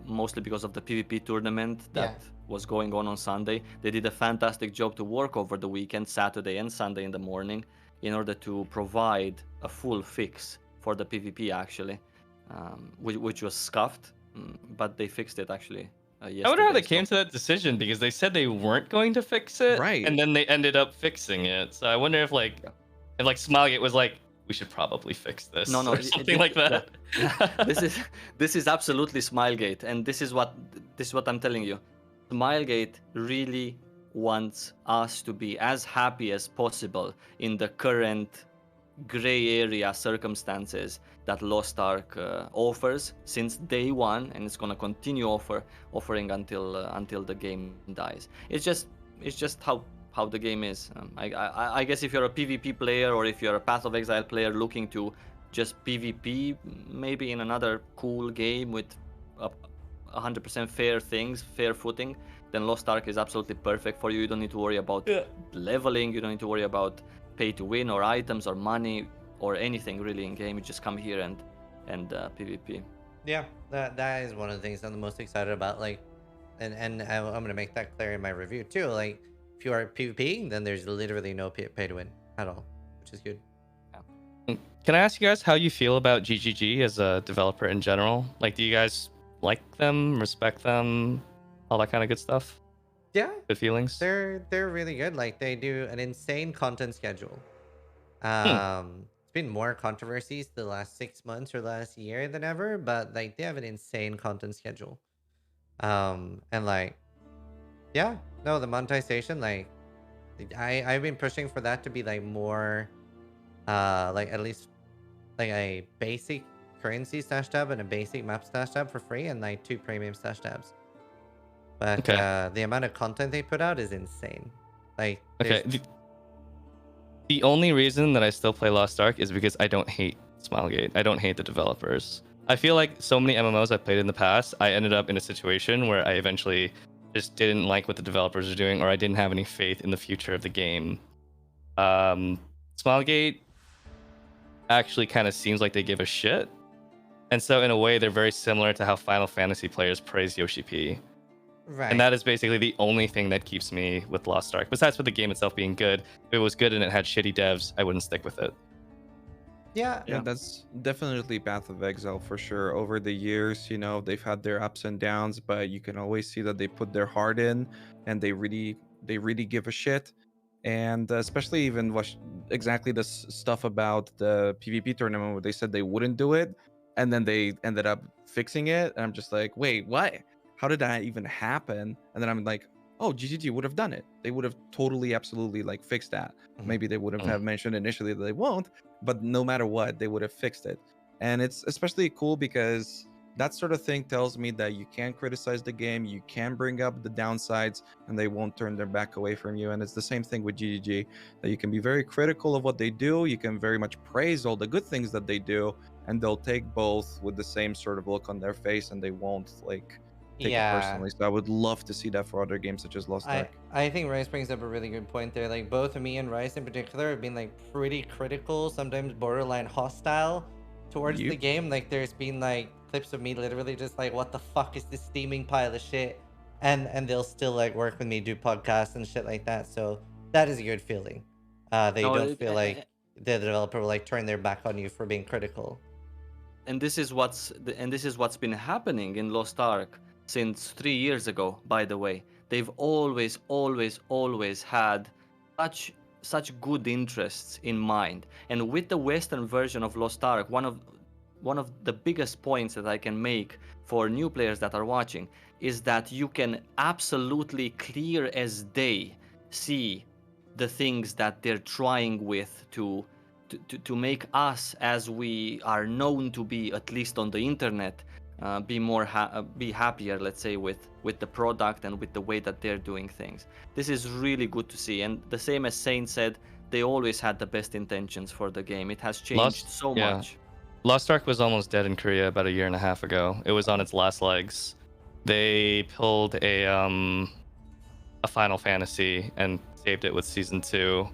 mostly because of the PvP tournament Yeah. that was going on Sunday, they did a fantastic job to work over the weekend, Saturday and Sunday in the morning, in order to provide a full fix for the PvP actually, which was scuffed, but they fixed it actually I wonder how yesterday. they came to that decision, because they said they weren't going to fix it, Right. and then they ended up fixing it. So I wonder if like Smilegate was like, we should probably fix this, No, or something like that. this is absolutely Smilegate, and this is what I'm telling you. Smilegate really wants us to be as happy as possible in the current gray area circumstances that Lost Ark offers since day one, and it's gonna continue offering until the game dies. It's just how the game is. I guess if you're a PvP player, or if you're a Path of Exile player looking to just PvP, maybe in another cool game with 100% fair footing, then Lost Ark is absolutely perfect for you. You don't need to worry about leveling. You don't need to worry about pay to win or items or money or anything really in game. You just come here and PvP. Yeah, that is one of the things I'm the most excited about. Like, and I'm gonna make that clear in my review too. Like, if you are PvPing, then there's literally no pay to win at all, which is good. Can I ask you guys how you feel about GGG as a developer in general? Like, do you guys like them, respect them, all that kind of good stuff? Yeah, Good feelings? they're really good. Like, they do an insane content schedule. It's been more controversies the last 6 months or last year than ever, but like they have an insane content schedule. And like, yeah, no, the monetization, like, I've been pushing for that to be like more, like at least like a basic currency stash tab and a basic map stash tab for free, and like 2 premium stash tabs. But Okay. the amount of content they put out is insane. Like, Okay. there's The only reason that I still play Lost Ark is because I don't hate Smilegate. I don't hate the developers. I feel like so many MMOs I've played in the past, I ended up in a situation where I eventually just didn't like what the developers are doing, or I didn't have any faith in the future of the game. Smilegate actually kind of seems like they give a shit. And so in a way, they're very similar to how Final Fantasy players praise Yoshi P. Right. And that is basically the only thing that keeps me with Lost Ark. Besides for the game itself being good, if it was good and it had shitty devs, I wouldn't stick with it. Yeah. Yeah, that's definitely Path of Exile for sure. Over the years, they've had their ups and downs, but you can always see that they put their heart in and they really give a shit. And especially even exactly this stuff about the PvP tournament where they said they wouldn't do it, and then they ended up fixing it. And I'm just like, wait, what? How did that even happen? And then I'm like, oh, GGG would have done it. They would have totally, absolutely like fixed that. Maybe they wouldn't have mentioned initially that they won't, but no matter what, they would have fixed it. And it's especially cool because that sort of thing tells me that you can criticize the game, you can bring up the downsides, and they won't turn their back away from you. And it's the same thing with GGG, that you can be very critical of what they do, you can very much praise all the good things that they do, and they'll take both with the same sort of look on their face, and they won't take it personally. So I would love to see that for other games such as Lost Ark. I think Rice brings up a really good point there. Like both me and Rice in particular have been like pretty critical, sometimes borderline hostile towards the game. Like there's been like clips of me literally just like, what the fuck is this steaming pile of shit? And they'll still like work with me, do podcasts and shit like that. So that is a good feeling. They don't feel like the developer will like turn their back on you for being critical. And this is what's been happening in Lost Ark since 3 years ago, by the way. They've always had such good interests in mind. And with the Western version of Lost Ark, one of the biggest points that I can make for new players that are watching is that you can absolutely clear as day see the things that they're trying with to make us, as we are known to be, at least on the internet, be happier, let's say, with the product and with the way that they're doing things. This is really good to see. And the same as Saint said, they always had the best intentions for the game. It has changed so much. Lost Ark was almost dead in Korea about a year and a half ago. It was on its last legs. They pulled a Final Fantasy and saved it with Season 2.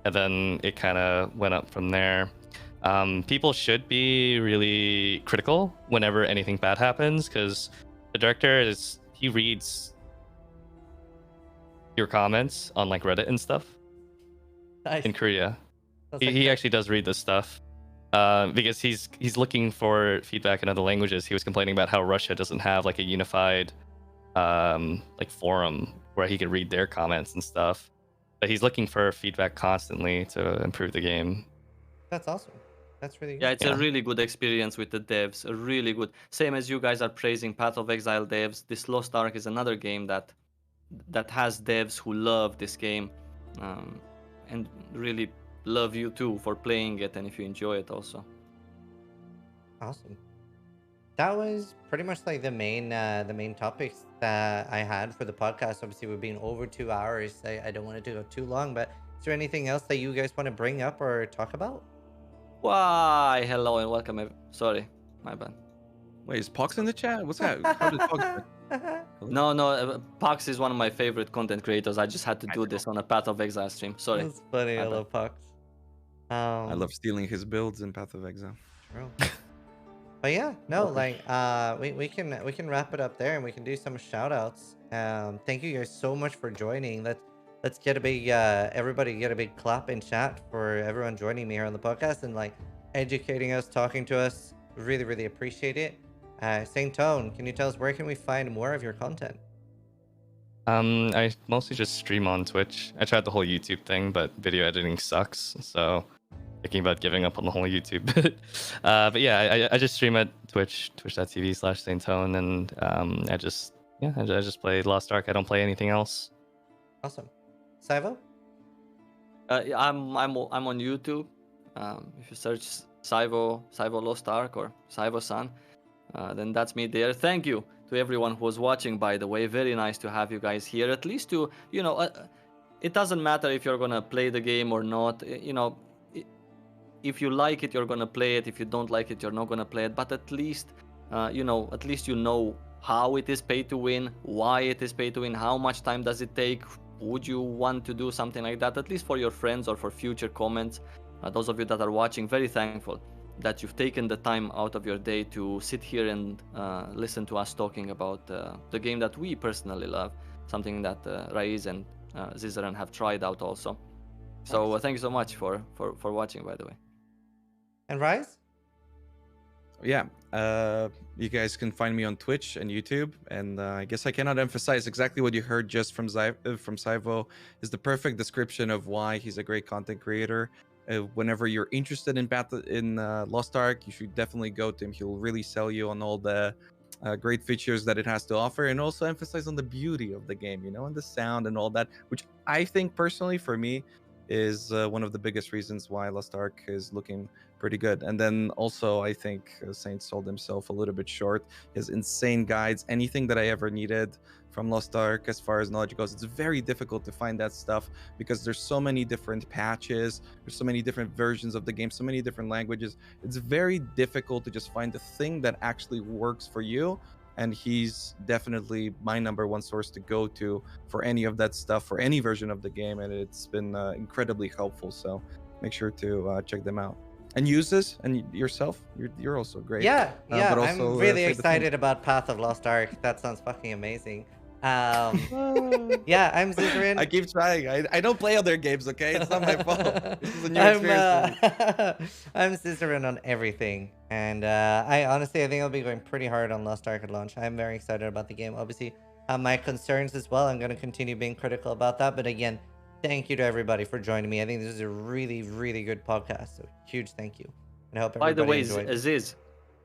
And then it kind of went up from there. People should be really critical whenever anything bad happens, because the director he reads your comments on like Reddit and stuff. Nice. In Korea. He actually does read this stuff because he's looking for feedback in other languages. He was complaining about how Russia doesn't have like a unified like forum where he could read their comments and stuff. But he's looking for feedback constantly to improve the game. That's awesome. That's really good. Yeah, it's a really good experience with the devs. A really good. Same as you guys are praising Path of Exile devs, this Lost Ark is another game that has devs who love this game, and really love you too for playing it, and if you enjoy it also. Awesome. That was pretty much like the main topics that I had for the podcast. Obviously, we've been over 2 hours. I don't want it to go too long, but is there anything else that you guys want to bring up or talk about? Why? Hello and welcome. Sorry, my bad. Wait, is Pox in the chat? What's that? How did Pox? No, Pox is one of my favorite content creators. I just had to do this on a Path of Exile stream. Sorry. That's funny. I love Pox. I love stealing his builds in Path of Exile. True. But yeah, no, like we can wrap it up there and we can do some shout outs. Thank you guys so much for joining. Let's get a big everybody get a big clap in chat for everyone joining me here on the podcast and like educating us, talking to us. Really appreciate it. Saint Tone, can you tell us where can we find more of your content? I mostly just stream on Twitch. I tried the whole YouTube thing, but video editing sucks, so thinking about giving up on the whole YouTube bit. But yeah, I just stream at twitch.tv/SaintTone, and I just play Lost Ark. I don't play anything else. Awesome. Saivo? I'm on YouTube. If you search Saivo Lost Ark or Saivo-san, then that's me there. Thank you to everyone who was watching, by the way. Very nice to have you guys here. At least to, it doesn't matter if you're gonna play the game or not. If you like it, you're gonna play it. If you don't like it, you're not gonna play it. But at least, at least you know how it is pay to win, why it is pay to win, how much time does it take, would you want to do something like that, at least for your friends or for future comments. Those of you that are watching, very thankful that you've taken the time out of your day to sit here and listen to us talking about the game that we personally love, something that Raiz and Zizaran have tried out also. So thank you so much for watching, by the way. And Rise? Yeah, you guys can find me on Twitch and YouTube, and I guess I cannot emphasize exactly what you heard just from Saivo is the perfect description of why he's a great content creator. Whenever you're interested in Lost Ark, you should definitely go to him. He'll really sell you on all the great features that it has to offer, and also emphasize on the beauty of the game, you know, and the sound and all that, which I think personally for me is one of the biggest reasons why Lost Ark is looking pretty good. And then also I think Saint sold himself a little bit short. His insane guides, anything that I ever needed from Lost Ark as far as knowledge goes, it's very difficult to find that stuff because there's so many different patches, there's so many different versions of the game, so many different languages. It's very difficult to just find the thing that actually works for you, and he's definitely my number one source to go to for any of that stuff, for any version of the game, and it's been incredibly helpful. So make sure to check them out and use this. And yourself, you're also great. Yeah, but also, I'm really say the excited things. about Path of Lost Ark. That sounds fucking amazing. Yeah, I'm Zizaran. I keep trying. I don't play other games, okay? It's not my fault. This is a new I'm, experience for me. I'm Zizaran on everything, and I think I'll be going pretty hard on Lost Ark at launch. I'm very excited about the game. Obviously, my concerns as well. I'm going to continue being critical about that. But again, thank you to everybody for joining me. I think this is a really, really good podcast. So huge thank you, and I hope By the everybody way, enjoyed. Aziz,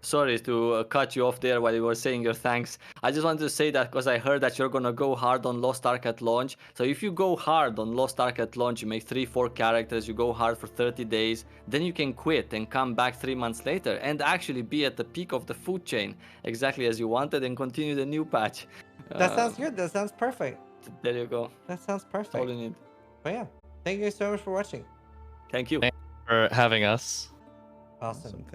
sorry to cut you off there while you were saying your thanks. I just wanted to say that because I heard that you're gonna go hard on Lost Ark at launch. So if you go hard on Lost Ark at launch, you make 3-4 characters, you go hard for 30 days, then you can quit and come back 3 months later and actually be at the peak of the food chain, exactly as you wanted, and continue the new patch. That sounds good. That sounds perfect. There you go. That sounds That's all perfect. you need. But yeah, thank you so much for watching. Thank you. Thank you for having us. Awesome.